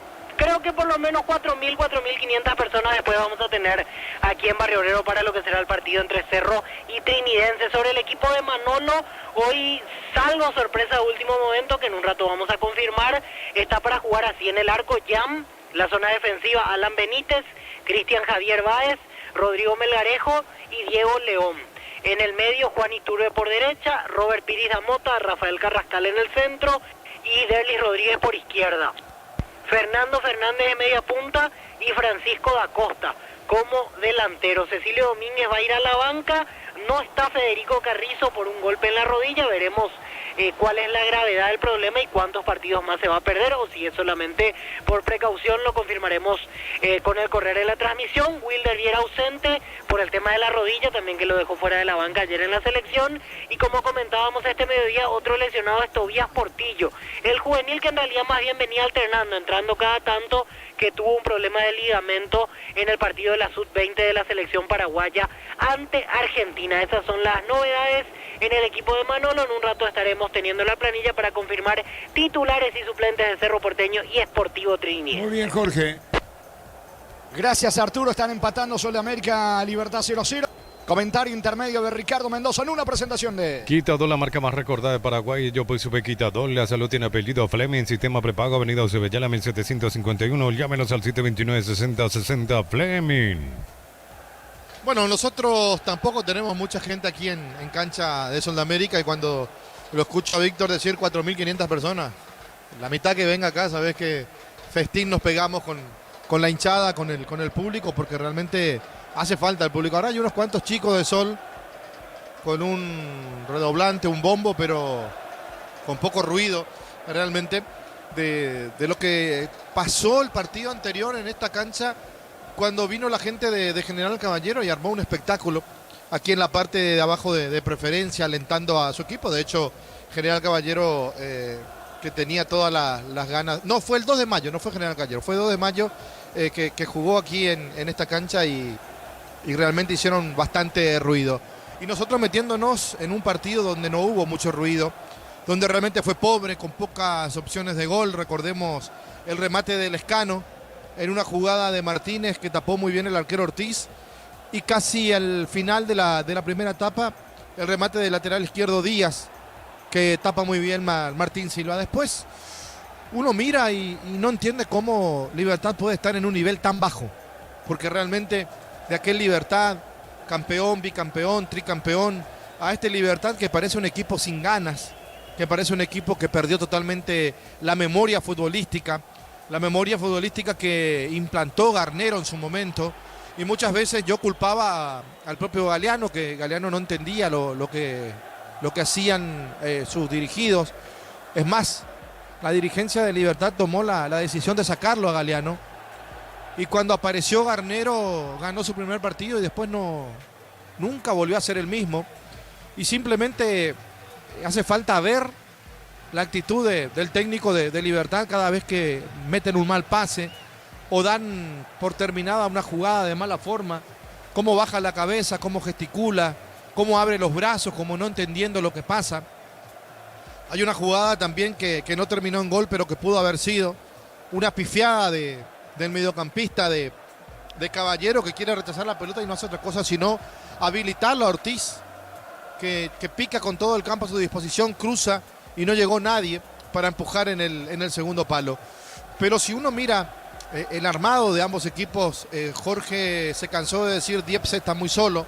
Creo que por lo menos 4.000, 4.500 personas después vamos a tener aquí en Barrio Obrero para lo que será el partido entre Cerro y Trinidense. Sobre el equipo de Manolo, hoy salvo sorpresa de último momento, que en un rato vamos a confirmar, está para jugar así en el arco Jam, la zona defensiva Alan Benítez, Cristian Javier Báez, Rodrigo Melgarejo y Diego León. En el medio, Juan Iturbe por derecha, Robert Piris da Mota, Rafael Carrascal en el centro y Derlis Rodríguez por izquierda. Fernando Fernández de media punta y Francisco da Costa como delantero. Cecilio Domínguez va a ir a la banca, no está Federico Carrizo por un golpe en la rodilla, veremos cuál es la gravedad del problema y cuántos partidos más se va a perder, o si es solamente por precaución, lo confirmaremos con el correr de la transmisión. Wilder Viera ausente por el tema de la rodilla, también que lo dejó fuera de la banca ayer en la selección, y como comentábamos este mediodía, otro lesionado es Tobías Portillo, el juvenil que en realidad más bien venía alternando, entrando cada tanto, que tuvo un problema de ligamento en el partido de la Sub-20 de la selección paraguaya ante Argentina. Esas son las novedades en el equipo de Manolo. En un rato estaremos teniendo la planilla para confirmar titulares y suplentes de Cerro Porteño y Sportivo Trinidad. Muy bien, Jorge. Gracias, Arturo. Están empatando Sol de América, Libertad 0-0. Comentario intermedio de Ricardo Mendoza en una presentación de... Quitador, la marca más recordada de Paraguay. Yo pues supe Quitador. La salud tiene apellido Fleming. Sistema prepago, avenida Ocebellala 1751. Llámenos al 729-6060 Fleming. Bueno, nosotros tampoco tenemos mucha gente aquí en cancha de Sol de América, y cuando lo escucho a Víctor decir 4.500 personas, la mitad que venga acá, sabes que festín nos pegamos con la hinchada, con el público, porque realmente hace falta el público. Ahora hay unos cuantos chicos de Sol con un redoblante, un bombo, pero con poco ruido realmente de lo que pasó el partido anterior en esta cancha, cuando vino la gente de General Caballero y armó un espectáculo aquí en la parte de abajo de preferencia, alentando a su equipo. De hecho, General Caballero, que tenía todas las ganas... No, fue el 2 de mayo, no fue General Caballero, fue el 2 de mayo que jugó aquí en esta cancha y realmente hicieron bastante ruido. Y nosotros metiéndonos en un partido donde no hubo mucho ruido, donde realmente fue pobre, con pocas opciones de gol. Recordemos el remate del Lescano en una jugada de Martínez que tapó muy bien el arquero Ortiz, y casi al final de la primera etapa el remate del lateral izquierdo Díaz que tapa muy bien Martín Silva. Después uno mira y no entiende cómo Libertad puede estar en un nivel tan bajo, porque realmente de aquel Libertad campeón, bicampeón, tricampeón, a este Libertad que parece un equipo sin ganas, que parece un equipo que perdió totalmente la memoria futbolística que implantó Garnero en su momento. Y muchas veces yo culpaba al propio Galeano, que Galeano no entendía lo que hacían sus dirigidos. Es más, la dirigencia de Libertad tomó la decisión de sacarlo a Galeano, y cuando apareció Garnero ganó su primer partido y después nunca volvió a ser el mismo. Y simplemente hace falta ver la actitud del técnico de Libertad cada vez que meten un mal pase o dan por terminada una jugada de mala forma, cómo baja la cabeza, cómo gesticula, cómo abre los brazos, como no entendiendo lo que pasa. Hay una jugada también que no terminó en gol, pero que pudo haber sido una pifiada del mediocampista de Caballero, que quiere rechazar la pelota y no hace otra cosa sino habilitarlo a Ortiz, que pica con todo el campo a su disposición, cruza y no llegó nadie para empujar en el segundo palo. Pero si uno mira el armado de ambos equipos, Jorge se cansó de decir Diepse está muy solo,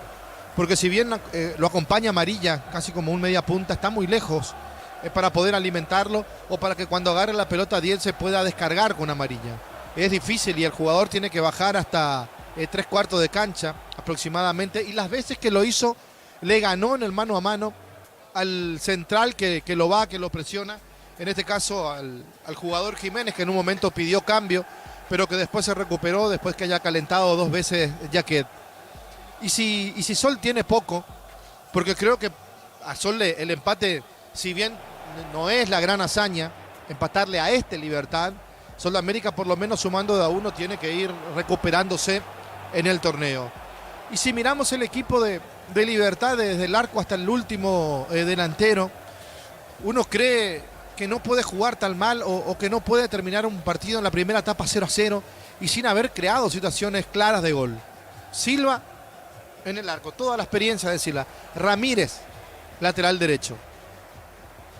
porque si bien lo acompaña Amarilla casi como un media punta, está muy lejos para poder alimentarlo, o para que cuando agarre la pelota Diepse pueda descargar con Amarilla. Es difícil y el jugador tiene que bajar hasta 3/4 de cancha aproximadamente, y las veces que lo hizo le ganó en el mano a mano al central que lo presiona, en este caso al jugador Jiménez, que en un momento pidió cambio, pero que después se recuperó después que haya calentado 2 veces Jaquet. Y si Sol tiene poco, porque creo que a Sol el empate, si bien no es la gran hazaña empatarle a este Libertad, Sol de América por lo menos sumando de a uno tiene que ir recuperándose en el torneo. Y si miramos el equipo de Libertad desde el arco hasta el último delantero, uno cree que no puede jugar tan mal o que no puede terminar un partido en la primera etapa 0-0 y sin haber creado situaciones claras de gol. Silva en el arco, toda la experiencia de Silva. Ramírez, lateral derecho.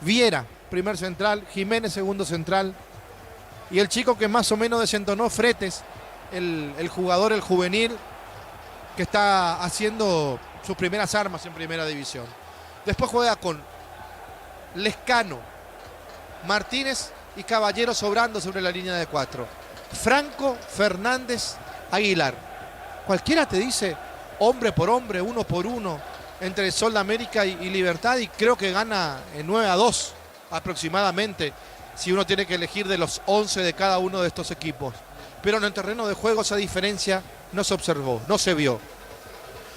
Viera, primer central. Jiménez, segundo central. Y el chico que más o menos desentonó, Fretes, el jugador, el juvenil, que está haciendo sus primeras armas en primera división. Después juega con Lescano, Martínez y Caballero sobrando sobre la línea de 4. Franco, Fernández, Aguilar. Cualquiera te dice hombre por hombre, uno por uno, entre Sol de América y Libertad, y creo que gana en 9-2 aproximadamente, si uno tiene que elegir de los 11 de cada uno de estos equipos. Pero en el terreno de juego esa diferencia no se observó, no se vio.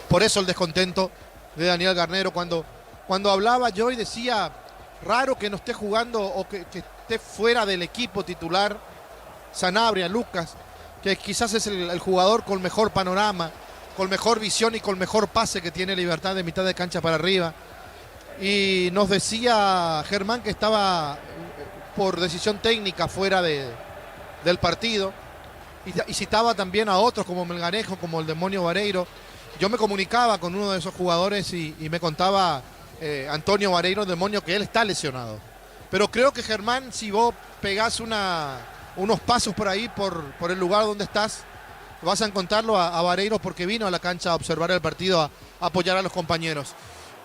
Por eso el descontento de Daniel Garnero cuando hablaba yo y decía, raro que no esté jugando o que esté fuera del equipo titular Sanabria, Lucas, que quizás es el jugador con mejor panorama, con mejor visión y con mejor pase que tiene Libertad de mitad de cancha para arriba. Y nos decía Germán que estaba por decisión técnica fuera del partido. Y citaba también a otros como Melgarejo, como el Demonio Vareiro. Yo me comunicaba con uno de esos jugadores y me contaba Antonio Vareiro, Demonio, que él está lesionado. Pero creo que Germán, si vos pegás unos pasos por ahí, por el lugar donde estás, vas a encontrarlo a Vareiro porque vino a la cancha a observar el partido, a apoyar a los compañeros.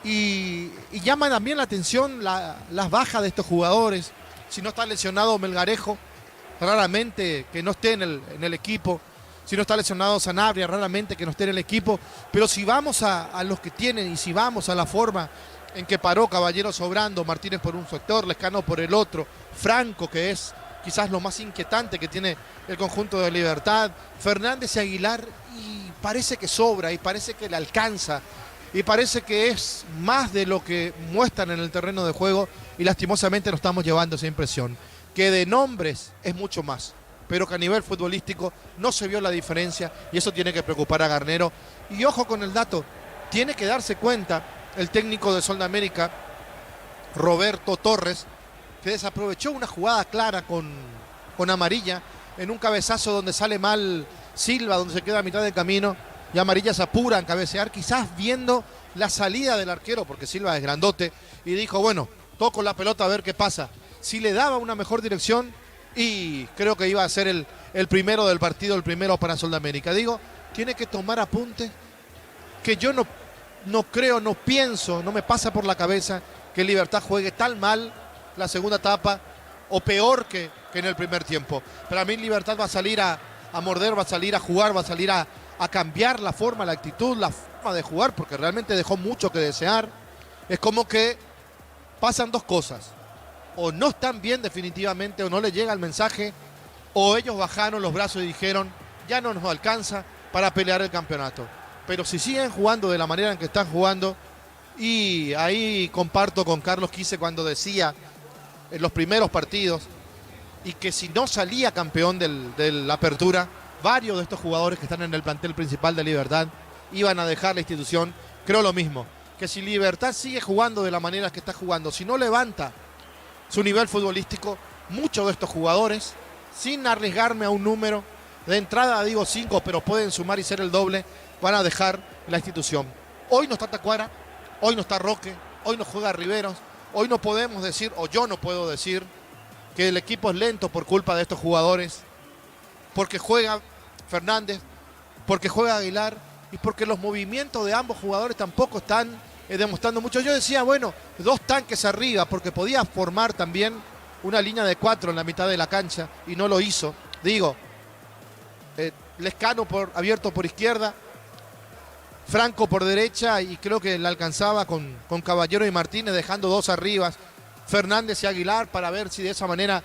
Y llama también la atención las bajas de estos jugadores. Si no está lesionado Melgarejo, raramente que no esté en el equipo. Si no está lesionado Sanabria, raramente que no esté en el equipo. Pero si vamos a los que tienen y si vamos a la forma en que paró Caballero sobrando, Martínez por un sector, Lescano por el otro, Franco, que es quizás lo más inquietante que tiene el conjunto de Libertad, Fernández y Aguilar, y parece que sobra y parece que le alcanza y parece que es más de lo que muestran en el terreno de juego, y lastimosamente nos estamos llevando esa impresión, que de nombres es mucho más, pero que a nivel futbolístico no se vio la diferencia, y eso tiene que preocupar a Garnero. Y ojo con el dato, tiene que darse cuenta el técnico de Sol de América, Roberto Torres, que desaprovechó una jugada clara con amarilla, en un cabezazo donde sale mal Silva, donde se queda a mitad del camino, y Amarilla se apura en cabecear, quizás viendo la salida del arquero, porque Silva es grandote, y dijo, bueno, toco la pelota a ver qué pasa. Si le daba una mejor dirección, y creo que iba a ser el primero del partido, el primero para Sol de América. Digo, tiene que tomar apunte, que yo no creo, no pienso, no me pasa por la cabeza que Libertad juegue tan mal la segunda etapa, o peor que en el primer tiempo. Para mí Libertad va a salir a morder, va a salir a jugar, va a salir a cambiar la forma, la actitud, la forma de jugar, porque realmente dejó mucho que desear. Es como que pasan dos cosas: o no están bien definitivamente, o no les llega el mensaje, o ellos bajaron los brazos y dijeron, ya no nos alcanza para pelear el campeonato. Pero si siguen jugando de la manera en que están jugando, y ahí comparto con Carlos Quise cuando decía en los primeros partidos, y que si no salía campeón de la apertura, varios de estos jugadores que están en el plantel principal de Libertad iban a dejar la institución. Creo lo mismo, que si Libertad sigue jugando de la manera que está jugando, si no levanta su nivel futbolístico, muchos de estos jugadores, sin arriesgarme a un número, de entrada digo 5, pero pueden sumar y ser el doble, van a dejar la institución. Hoy no está Tacuara, hoy no está Roque, hoy no juega Riveros, hoy no podemos decir, o yo no puedo decir, que el equipo es lento por culpa de estos jugadores, porque juega Fernández, porque juega Aguilar, y porque los movimientos de ambos jugadores tampoco están demostrando mucho. Yo decía, bueno, dos tanques arriba, porque podía formar también una línea de 4 en la mitad de la cancha, y no lo hizo. Digo, Lescano abierto por izquierda, Franco por derecha, y creo que la alcanzaba con Caballero y Martínez, dejando dos arriba, Fernández y Aguilar, para ver si de esa manera,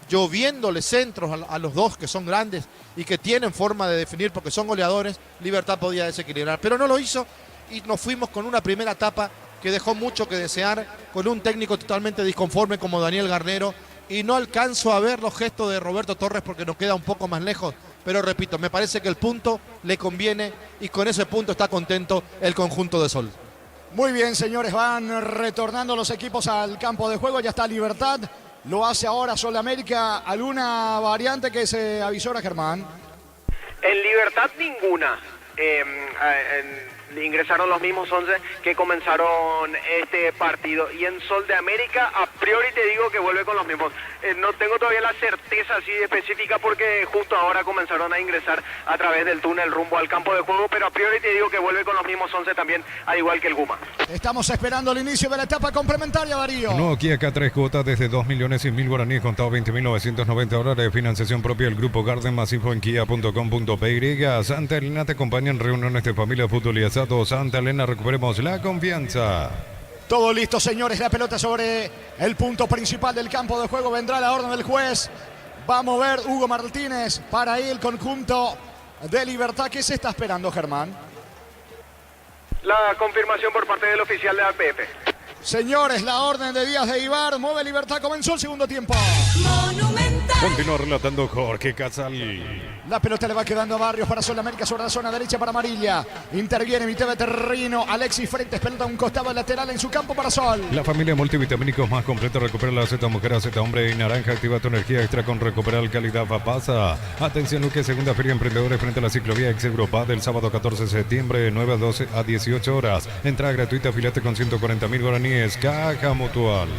lloviéndole centros a los dos que son grandes y que tienen forma de definir porque son goleadores, Libertad podía desequilibrar. Pero no lo hizo, y nos fuimos con una primera etapa que dejó mucho que desear, con un técnico totalmente disconforme como Daniel Garnero, y no alcanzo a ver los gestos de Roberto Torres porque nos queda un poco más lejos. Pero repito, me parece que el punto le conviene, y con ese punto está contento el conjunto de Sol. Muy bien, señores, van retornando los equipos al campo de juego. Ya está Libertad, lo hace ahora Sol de América. ¿Alguna variante que se avisora, Germán? En Libertad ninguna. Ingresaron los mismos 11 que comenzaron este partido. Y en Sol de América, a priori te digo que vuelve con los mismos. No tengo todavía la certeza así específica porque justo ahora comenzaron a ingresar a través del túnel rumbo al campo de juego, pero a priori te digo que vuelve con los mismos 11 también, al igual que el Guma. Estamos esperando el inicio de la etapa complementaria, Darío. No, aquí acá 3 cuotas desde 2.100.000 guaraníes, contado 20.990 dólares de financiación propia del Grupo Garden, más info en kia.com.py. Santa Elena te acompaña en reuniones de familia, fútbol y asado. Santa Elena, recuperemos la confianza. Todo listo, señores. La pelota sobre el punto principal del campo de juego. Vendrá la orden del juez. Va a mover Hugo Martínez para el conjunto de Libertad. ¿Qué se está esperando, Germán? La confirmación por parte del oficial de APF. Señores, la orden de Díaz de Ibar. Mueve Libertad. Comenzó el segundo tiempo. Continúa relatando Jorge Casal. La pelota le va quedando a Barrios para Sol de América sobre la zona derecha para Amarilla. Interviene mitad de terreno. Alexis Frentes, pelota a un costado lateral en su campo para Sol. La familia multivitamínicos más completa recupera la Z mujer, Z hombre y naranja. Activa tu energía extra con Recuperar Calidad Papasa. Atención, Luque, segunda feria emprendedores frente a la ciclovía Ex Europa del sábado 14 de septiembre, 9 a 18 horas. Entrada gratuita, filete con 140.000 guaraníes. Caja Mutual.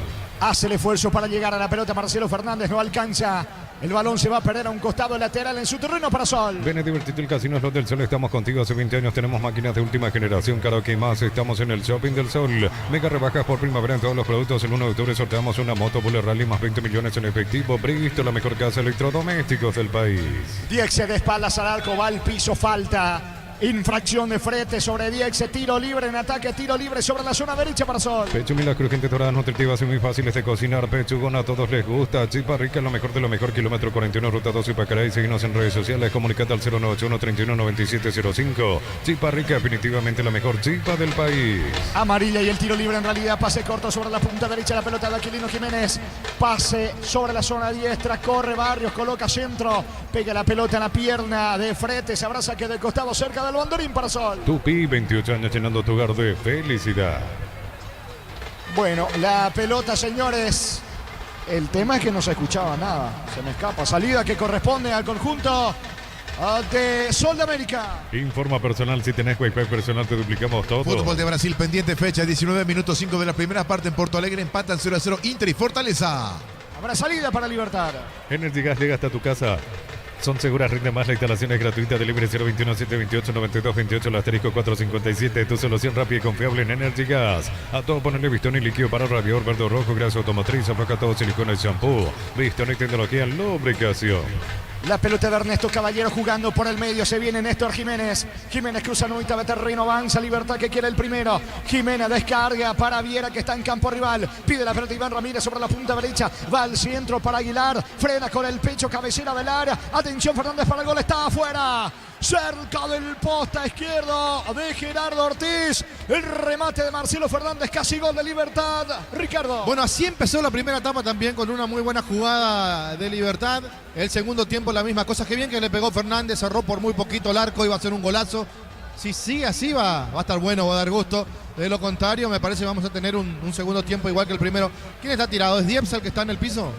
Hace el esfuerzo para llegar a la pelota. Marcelo Fernández no alcanza. El balón se va a perder a un costado lateral en su terreno para Sol. Ven a divertirte, el Casino Slot del Sol. Estamos contigo hace 20 años. Tenemos máquinas de última generación. Karaoke más. Estamos en el Shopping del Sol. Mega rebajas por primavera en todos los productos. El 1 de octubre sorteamos una moto Bullet Rally más 20 millones en efectivo. Bristol, la mejor casa de electrodomésticos del país. Diex se de espaldas al arco. Va al piso. Falta. Infracción de Frete sobre Diex, tiro libre en ataque, tiro libre sobre la zona derecha para Sol. Pechumilas crujientes, doradas, nutritivas y muy fáciles de cocinar. Pechugón a todos les gusta. Chipa rica, lo mejor de lo mejor. Kilómetro 41, ruta 2 y Pacaray. Seguimos en redes sociales. Comunicate al 091-319705. Chipa rica, definitivamente la mejor chipa del país. Amarilla y el tiro libre en realidad. Pase corto sobre la punta derecha. La pelota de Aquilino Jiménez. Pase sobre la zona diestra. Corre Barrios, coloca centro. Pega la pelota en la pierna de Frete. Se abraza que del costado cerca del banderín para Sol. Tupi, 28 años llenando tu hogar de felicidad. Bueno, la pelota, señores. El tema es que no se escuchaba nada. Se me escapa. Salida que corresponde al conjunto de Sol de América. Informa personal, si tenés Wi-Fi personal te duplicamos todo. Fútbol de Brasil pendiente, fecha 19 minutos 5 de la primera parte en Porto Alegre. Empatan 0-0 Inter y Fortaleza. Habrá salida para Libertad. Energy Gas llega hasta tu casa. Son seguras, rinde más, la instalación es gratuita. Delivery 021-728-9228, el asterisco 457. Tu solución rápida y confiable en Energy Gas. A todo ponerle Bistoni líquido para radiador verde o rojo, grasa automotriz, aplaca todo silicona y shampoo. Bistoni tecnología en lubricación. La pelota de Ernesto Caballero jugando por el medio. Se viene Néstor Jiménez. Jiménez cruza mitad de terreno. Avanza Libertad que quiere el primero. Jiménez descarga para Viera que está en campo rival. Pide la pelota Iván Ramírez sobre la punta derecha. Va al centro para Aguilar. Frena con el pecho. Cabecera del área. Atención Fernández para el gol. Está afuera. Cerca del poste izquierdo de Gerardo Ortiz. El remate de Marcelo Fernández. Casi gol de Libertad. Ricardo. Bueno, así empezó la primera etapa también con una muy buena jugada de Libertad. El segundo tiempo la misma cosa. Que bien que le pegó Fernández. Cerró por muy poquito el arco. Iba a ser un golazo. Si sigue así va a estar bueno, va a dar gusto. De lo contrario, me parece que vamos a tener un segundo tiempo igual que el primero. ¿Quién está tirado? ¿Es Dieps el que está en el piso?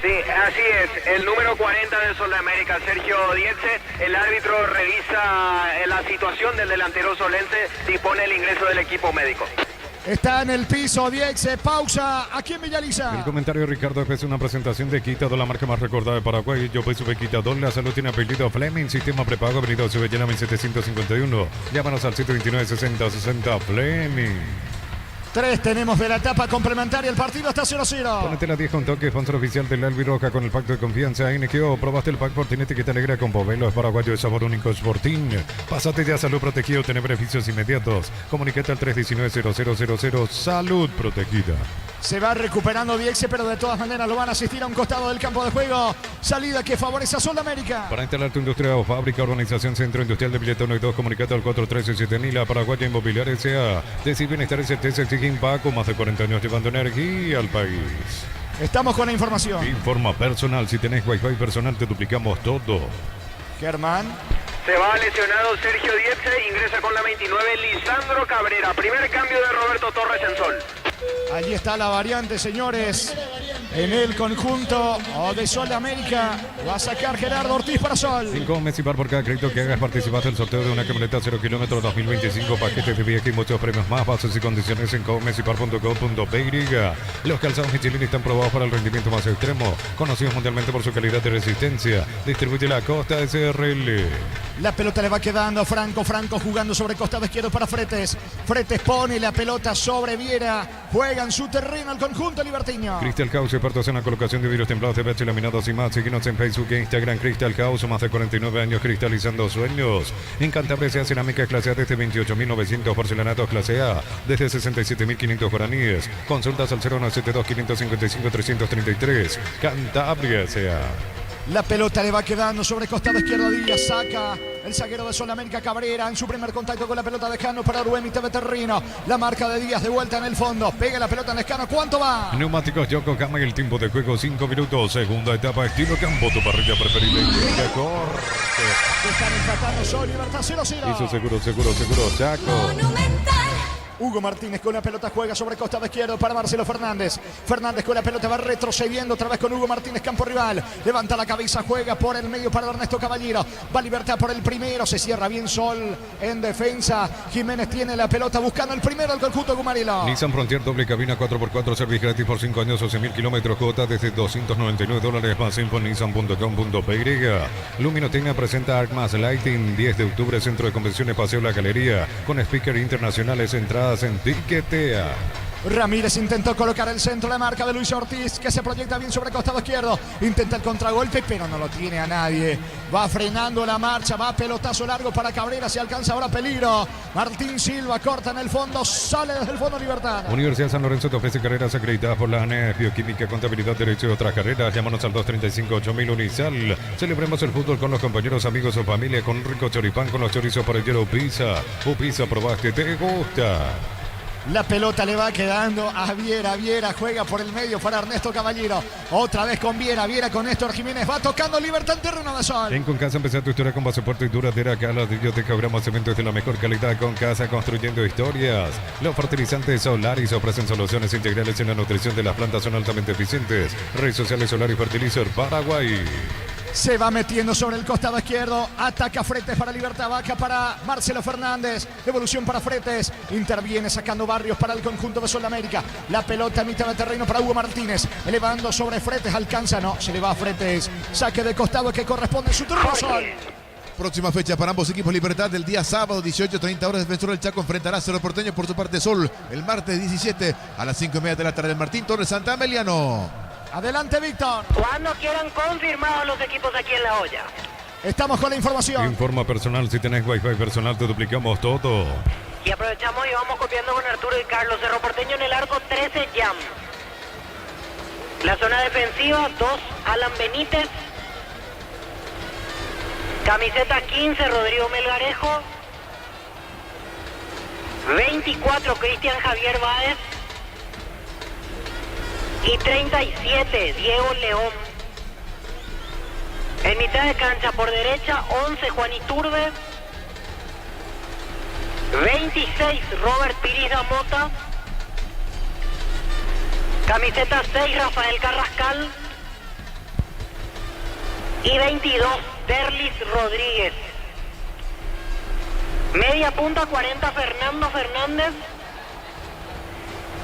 Sí, así es, el número 40 del Sol de América, Sergio Dietze. El árbitro revisa la situación del delantero solense, dispone el ingreso del equipo médico. Está en el piso, Diexe, pausa aquí en Villaliza. El comentario de Ricardo es una presentación de Quitador, la marca más recordada de Paraguay. Yo soy Quitador, la salud tiene apellido Fleming, sistema prepago, avenida Subellana 1751. Llámanos al 729-6060 Fleming. 3 tenemos de la etapa complementaria, el partido está 0-0. Ponete la 10 con toque, sponsor oficial del Albiroja con el pacto de confianza. NGO, probaste el pack Fortinete que te alegra con Povelo, es paraguayo de sabor único Sporting. Pásate ya a Salud Protegido, tener beneficios inmediatos. Comunicate al 319-0000, Salud Protegida. Se va recuperando Diexe, pero de todas maneras lo van a asistir a un costado del campo de juego. Salida que favorece a Sol de América. Para instalar tu industria o fábrica, urbanización, centro industrial de Billete 1 y 2, comunicate al 413-7000, la Paraguaya Inmobiliaria S.A. Decir bienestar y certeza exige Impaco, más de 40 años llevando energía al país. Estamos con la información. Informa personal, si tenés Wi-Fi personal te duplicamos todo. Germán. Se va lesionado Sergio Dietze, ingresa con la 29 Lisandro Cabrera. Primer cambio de Roberto Torres en Sol. Allí está la variante, señores. En el conjunto de Sol de América va a sacar Gerardo Ortiz para Sol. 5 Messi Bar por cada crédito que hagas. Participaste en el sorteo de una camioneta 0 kilómetros 2025. Paquetes de viaje y muchos premios más. Bases y condiciones en comesipar.com.py. Los calzados Michelin están probados para el rendimiento más extremo. Conocidos mundialmente por su calidad de resistencia. Distribuye la Costa SRL. La pelota le va quedando Franco jugando sobre costado izquierdo para Fretes. Fretes pone la pelota sobre Viera. Juega en su terreno el conjunto libertiño. Crystal House, expertos en la colocación de vidrios templados, de PH laminados y más. Síguenos en Facebook e Instagram. Crystal House, más de 49 años cristalizando sueños. En Cantabria se hace cerámica clase A desde 28.900, porcelanatos clase A desde 67.500 guaraníes. Consultas al 0972-555-333. Cantabria S.A. La pelota le va quedando sobre costado izquierdo Díaz. Saca el zaguero de Sol América Cabrera en su primer contacto con la pelota de Escano para Rubén mitad de terreno. La marca de Díaz de vuelta en el fondo. Pega la pelota en Escano. ¿Cuánto va? Neumáticos Yokohama y el tiempo de juego 5 minutos. Segunda etapa estilo campo. Tu parrilla preferida. Se están empatando Sol Libertad 0-0. Hizo seguro, Chaco. Hugo Martínez con la pelota juega sobre costado izquierdo para Marcelo Fernández. Fernández con la pelota va retrocediendo otra vez con Hugo Martínez, campo rival. Levanta la cabeza, juega por el medio para Ernesto Caballero. Va Libertad por el primero, se cierra bien Sol en defensa. Jiménez tiene la pelota buscando el primero al conjunto Gumarilo. Nissan Frontier doble cabina 4x4, servicio gratis por 5 años, 11.000 kilómetros, cuota desde $299. Más info en nissan.com.py. Luminotecnia presenta Arcmas Lighting, 10 de octubre, Centro de Convenciones, Paseo La Galería, con speakers internacionales, entradas en Tiquetea. Ramírez intentó colocar el centro, la marca de Luis Ortiz, que se proyecta bien sobre costado izquierdo. Intenta el contragolpe, pero no lo tiene a nadie. Va frenando la marcha, va pelotazo largo para Cabrera, se alcanza ahora peligro. Martín Silva corta en el fondo, sale desde el fondo Libertad. Universidad San Lorenzo te ofrece carreras acreditadas por la ANES, Bioquímica, Contabilidad, Derecho y otras carreras. Llámanos al 235-8000 Unisal. Celebremos el fútbol con los compañeros, amigos o familia, con un rico choripán, con los chorizos para el hielo Pizza. Pizza, probaste, te gusta. La pelota le va quedando a Viera. Viera juega por el medio para Ernesto Caballero. Otra vez con Viera. Viera con Néstor Jiménez. Va tocando Libertad en terreno de Sol. En Concasa empezar tu historia con pasaporte y duradera. Acá ladrillos de Cabramos, cementos de la mejor calidad. Concasa, construyendo historias. Los fertilizantes Solaris ofrecen soluciones integrales en la nutrición de las plantas. Son altamente eficientes. Redes sociales Solar y Fertilizer Paraguay. Se va metiendo sobre el costado izquierdo. Ataca Fretes para Libertad. Vaca para Marcelo Fernández. Devolución para Fretes. Interviene sacando Barrios para el conjunto de Sol América. La pelota a mitad de terreno para Hugo Martínez. Elevando sobre Fretes. Alcanza. No, se le va a Fretes. Saque de costado que corresponde a su turno Sol. Próxima fecha para ambos equipos. Libertad el día sábado 18:30 horas. Defensor del Chaco enfrentará a Cerro Porteño por su parte Sol. El martes 17 a las 5:30 de la tarde. Martín Torres, Santa Ameliano. Adelante, Víctor. Cuando quieran confirmados los equipos aquí en La Hoya. Estamos con la información. Informa personal, si tenés wifi personal te duplicamos todo. Y aprovechamos y vamos copiando con Arturo y Carlos. Cerro Porteño en el arco 13, Jam. La zona defensiva 2, Alan Benítez. Camiseta 15, Rodrigo Melgarejo. 24, Cristian Javier Báez. Y 37, Diego León. En mitad de cancha por derecha, 11, Juan Iturbe. 26, Robert Piriza Mota. Camiseta 6, Rafael Carrascal. Y 22, Derlis Rodríguez. Media punta 40, Fernando Fernández.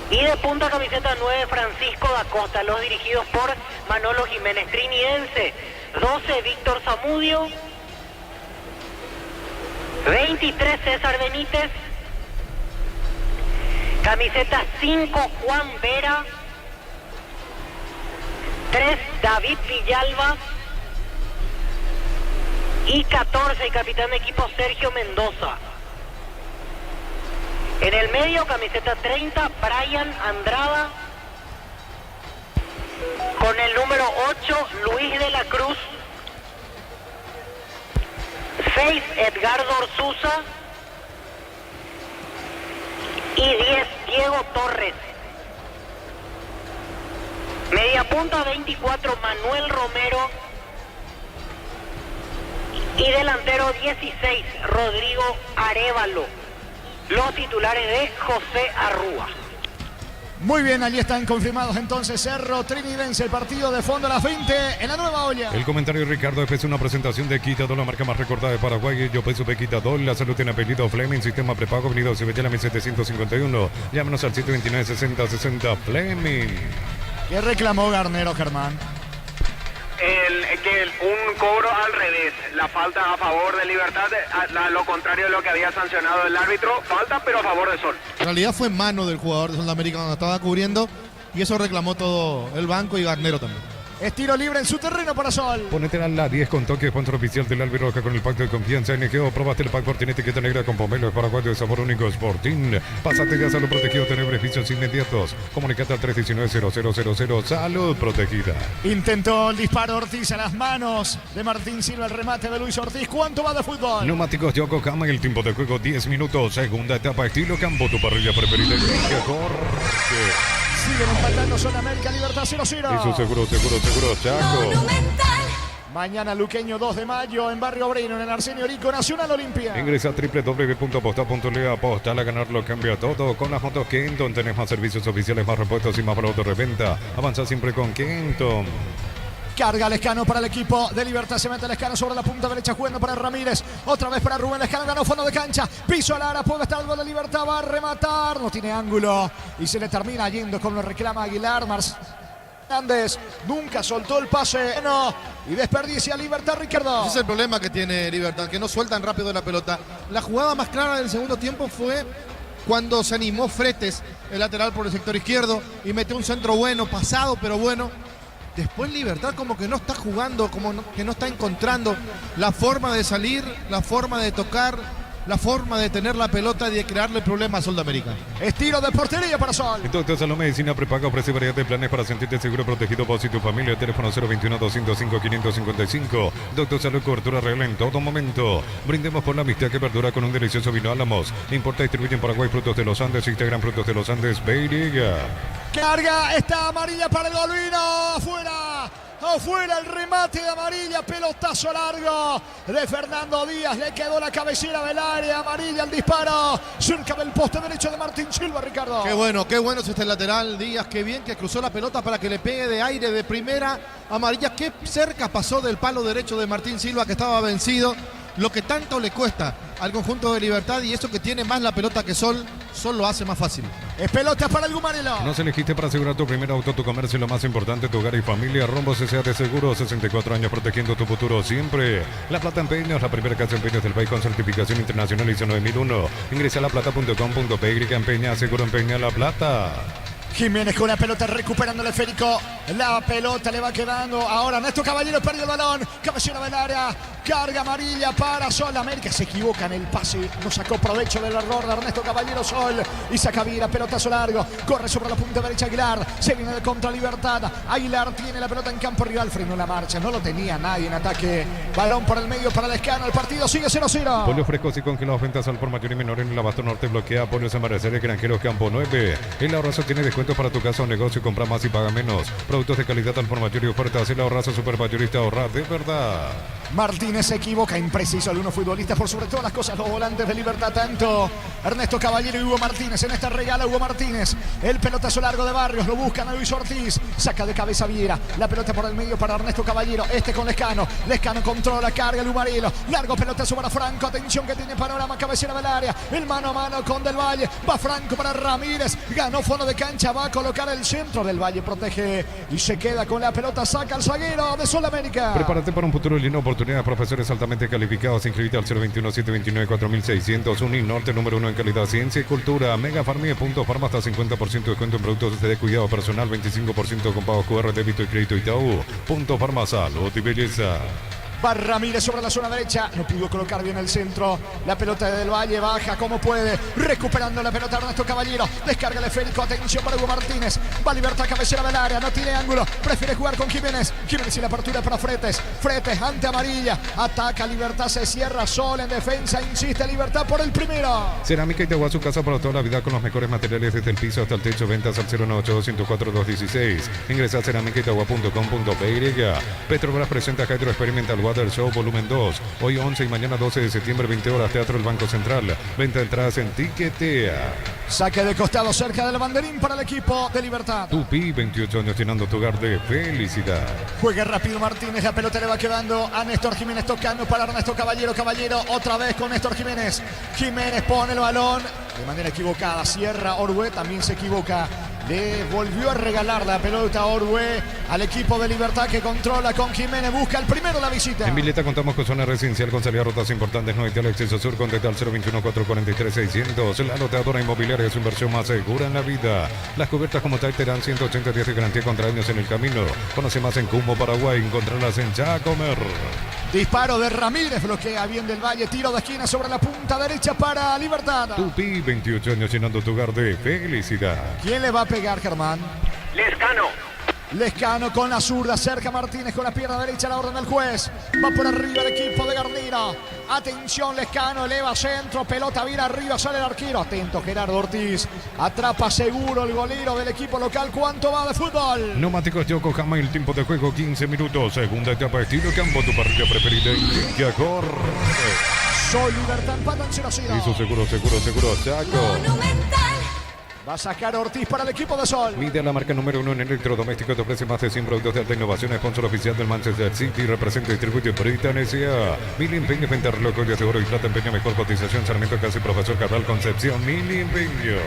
Y de punta camiseta 9, Francisco da Costa, los dirigidos por Manolo Jiménez. Trinidense 12, Víctor Zamudio. 23, César Benítez. Camiseta 5, Juan Vera. 3, David Villalba. Y 14, capitán de equipo Sergio Mendoza. En el medio, camiseta 30, Brian Andrada. Con el número 8, Luis de la Cruz. 6, Edgardo Orsuza. Y 10, Diego Torres. Media punta 24, Manuel Romero. Y delantero 16, Rodrigo Arévalo. Los titulares de José Arrúa. Muy bien, allí están confirmados entonces Cerro Trinidense, el partido de fondo a las 20 en la nueva olla. El comentario de Ricardo es una presentación de Quitadol, la marca más recordada de Paraguay. Yo peso de Quitadol, la salud tiene apellido Fleming, sistema prepago, avenida Cibellera 1751. Llámenos al 729-6060 Fleming. ¿Qué reclamó Garnero, Germán? Un cobro al revés, la falta a favor de Libertad, lo contrario de lo que había sancionado el árbitro, falta pero a favor de Sol. En realidad fue en mano del jugador de Sol de América cuando estaba cubriendo y eso reclamó todo el banco y Garnero también. Es tiro libre en su terreno para Sol. Ponete a la 10 con toque, sponsor oficial del Albirroja con el pacto de confianza. NGO, probaste el pack por tiene etiqueta negra con pomelo paraguayo de sabor único Sporting. Pasate ya Salud Protegido, tener beneficios inmediatos. Comunicate al 319-0000, Salud Protegida. Intentó el disparo Ortiz a las manos de Martín Silva, el remate de Luis Ortiz. ¿Cuánto va de fútbol? Neumáticos Yokohama, el tiempo de juego 10 minutos. Segunda etapa, estilo campo, tu parrilla preferida. El corte. Siguen empatando Sol América, Libertad 0-0. Eso seguro, Chaco. Mañana Luqueño 2 de mayo en Barrio Obrero, en el Arsenio Rico, Nacional Olimpia. Ingresa a www.aposta.le. Apostar a ganar lo cambia todo. Con las motos Kenton tenés más servicios oficiales, más repuestos y más valor de reventa. Avanza siempre con Kenton. Carga Lescano para el equipo de Libertad. Se mete Lescano sobre la punta derecha, jugando para Ramírez. Otra vez para Rubén Lescano. Ganó fondo de cancha. Piso al área. Puede estar el gol de Libertad. Va a rematar. No tiene ángulo. Y se le termina yendo como lo reclama Aguilar. Hernández nunca soltó el pase. No. Y desperdicia Libertad, Ricardo. Ese es el problema que tiene Libertad, que no sueltan rápido la pelota. La jugada más clara del segundo tiempo fue cuando se animó Fretes, el lateral por el sector izquierdo, y metió un centro bueno, pasado, pero bueno. Después Libertad como que no está jugando, que no está encontrando la forma de salir, la forma de tocar, la forma de tener la pelota y de crearle problemas a Sol de América. Estilo de portería para Sol. Doctor Salud Medicina Prepaga ofrece variedad de planes para sentirte seguro, protegido vos y tu familia. Teléfono 021-205-555. Doctor Salud, cobertura real en todo momento. Brindemos por la amistad que perdura con un delicioso vino Álamos. Importa y distribuye en Paraguay Frutos de los Andes. Instagram Frutos de los Andes. Beiriga. Carga, está amarilla para el Golvino. Afuera. Afuera el remate de amarilla, pelotazo largo de Fernando Díaz, le quedó la cabecera del área, amarilla el disparo, cerca del poste derecho de Martín Silva, Ricardo. Qué bueno es este lateral Díaz, qué bien que cruzó la pelota para que le pegue de aire de primera, amarilla, qué cerca pasó del palo derecho de Martín Silva que estaba vencido, lo que tanto le cuesta al conjunto de Libertad y eso que tiene más la pelota que Sol lo hace más fácil. Es pelota para el Gumarelo. Nos elegiste para asegurar tu primer auto, tu comercio y lo más importante, tu hogar y familia. Rombo CCA de Seguro, 64 años protegiendo tu futuro siempre. La Plata Empeños, la primera casa de empeños del país con certificación internacional ISO 9001. Ingresa a laplata.com.py, empeña, seguro empeña La Plata. Jiménez con la pelota recuperando el esférico. La pelota le va quedando. Ahora Ernesto Caballero perdió el balón. Cabecera del área. Carga amarilla para Sol. América se equivoca en el pase. No sacó provecho del error de Ernesto Caballero. Sol. Y saca Vira. Pelotazo largo. Corre sobre la punta derecha Aguilar. Se viene de contra Libertad. Aguilar tiene la pelota en campo rival. Frenó la marcha. No lo tenía nadie en ataque. Balón por el medio para Lescano. El partido sigue 0-0. Pollo frescos y congelados. Ventas al por mayor y menor en el Abasto Norte. Bloquea. Pollos Amanecer. Granjeros Campo 9. El ahorrazo tiene descuento para tu casa o negocio. Compra más y paga menos. Productos de calidad al por mayor y ofertas. El ahorrazo super mayorista. Ahorrar de verdad. Martínez se equivoca, impreciso algunos futbolistas, por sobre todas las cosas los volantes de Libertad, tanto Ernesto Caballero y Hugo Martínez. En esta regala Hugo Martínez, el pelotazo largo de Barrios, lo buscan a Luis Ortiz, saca de cabeza Viera, la pelota por el medio para Ernesto Caballero, este con Lescano, Lescano controla, carga el Umarelo, largo pelotazo para Franco, atención que tiene panorama, cabecera del área, el mano a mano con Del Valle, va Franco para Ramírez, ganó fondo de cancha, va a colocar el centro, Del Valle protege y se queda con la pelota, saca el zaguero de Sol América. Prepárate para un futuro lleno de oportunidades, profesores altamente calificados. Inscríbete al 021-729-4600. Uninorte, número 1 en calidad, ciencia y cultura. Megafarmie.farma, hasta 50% de descuento en productos de cuidado personal, 25% con pagos QR, débito y crédito Itaú. Punto Farma, salud y belleza. Va Ramírez sobre la zona derecha, no pudo colocar bien el centro, la pelota de Del Valle baja como puede, recuperando la pelota Ernesto Caballero, descarga el esférico, atención para Hugo Martínez, va Libertad, cabecera del área, no tiene ángulo, prefiere jugar con Jiménez y la apertura para Fretes ante amarilla, ataca Libertad, se cierra Sol en defensa, insiste Libertad por el primero. Cerámica Itagua, su casa para toda la vida con los mejores materiales desde el piso hasta el techo, ventas al 098-204-216, ingresa a cerámicaitagua.com.py. Petrobras presenta Hydro Experimental Water Show Volumen 2. Hoy 11 y mañana 12 de septiembre, 20 horas, Teatro El Banco Central. Venta de entradas en Tiquetea. Saque de costado cerca del banderín para el equipo de Libertad. Tupi, 28 años llenando tu hogar de felicidad. Juega rápido Martínez, la pelota le va quedando a Néstor Jiménez, tocando para Ernesto Caballero. Caballero otra vez con Néstor Jiménez. Jiménez pone el balón de manera equivocada. Cierra Orue, también se equivoca. Le volvió a regalar la pelota a Orue al equipo de Libertad que controla con Jiménez. Busca el primero la visita. En Vileta contamos con zona residencial con salida a rutas importantes. No hay tal acceso sur. Contacta al 021-443-600. La loteadora inmobiliaria es su inversión más segura en la vida. Las cubiertas como tal te dan 180 días de garantía contra daños en el camino. Conoce más en Cumbo, Paraguay. Encontrarlas en Chacomer. Disparo de Ramírez, bloquea bien del Valle. Tiro de esquina sobre la punta derecha para Libertad. Tupi, 28 años llenando tu hogar de felicidad. ¿Quién le va a pegar, Germán? Lescano con la zurda, cerca Martínez con la pierna derecha, la orden del juez. Va por arriba el equipo de Garnero. Atención, Lescano, eleva centro, pelota bien arriba, sale el arquero. Atento Gerardo Ortiz, atrapa seguro el golero del equipo local. ¿Cuánto va de fútbol? Neumáticos Yokohama, el tiempo de juego 15 minutos. Segunda etapa, estilo campo, tu parrilla preferida. Y a correr. Soy Libertad, empatan 0-0. Hizo seguro, Chaco. Va a sacar Ortiz para el equipo de Sol. Mide la marca número 1 en electrodomésticos. Te ofrece más de 100 productos de alta innovación. Sponsor oficial del Manchester City. Representa y distribuye Britannia S.A. Mili Empeños, venta reloj, joyas de oro y plata. Empeño, mejor cotización. Sarmiento Casi, Profesor Cabral, Concepción. Mili Empeños.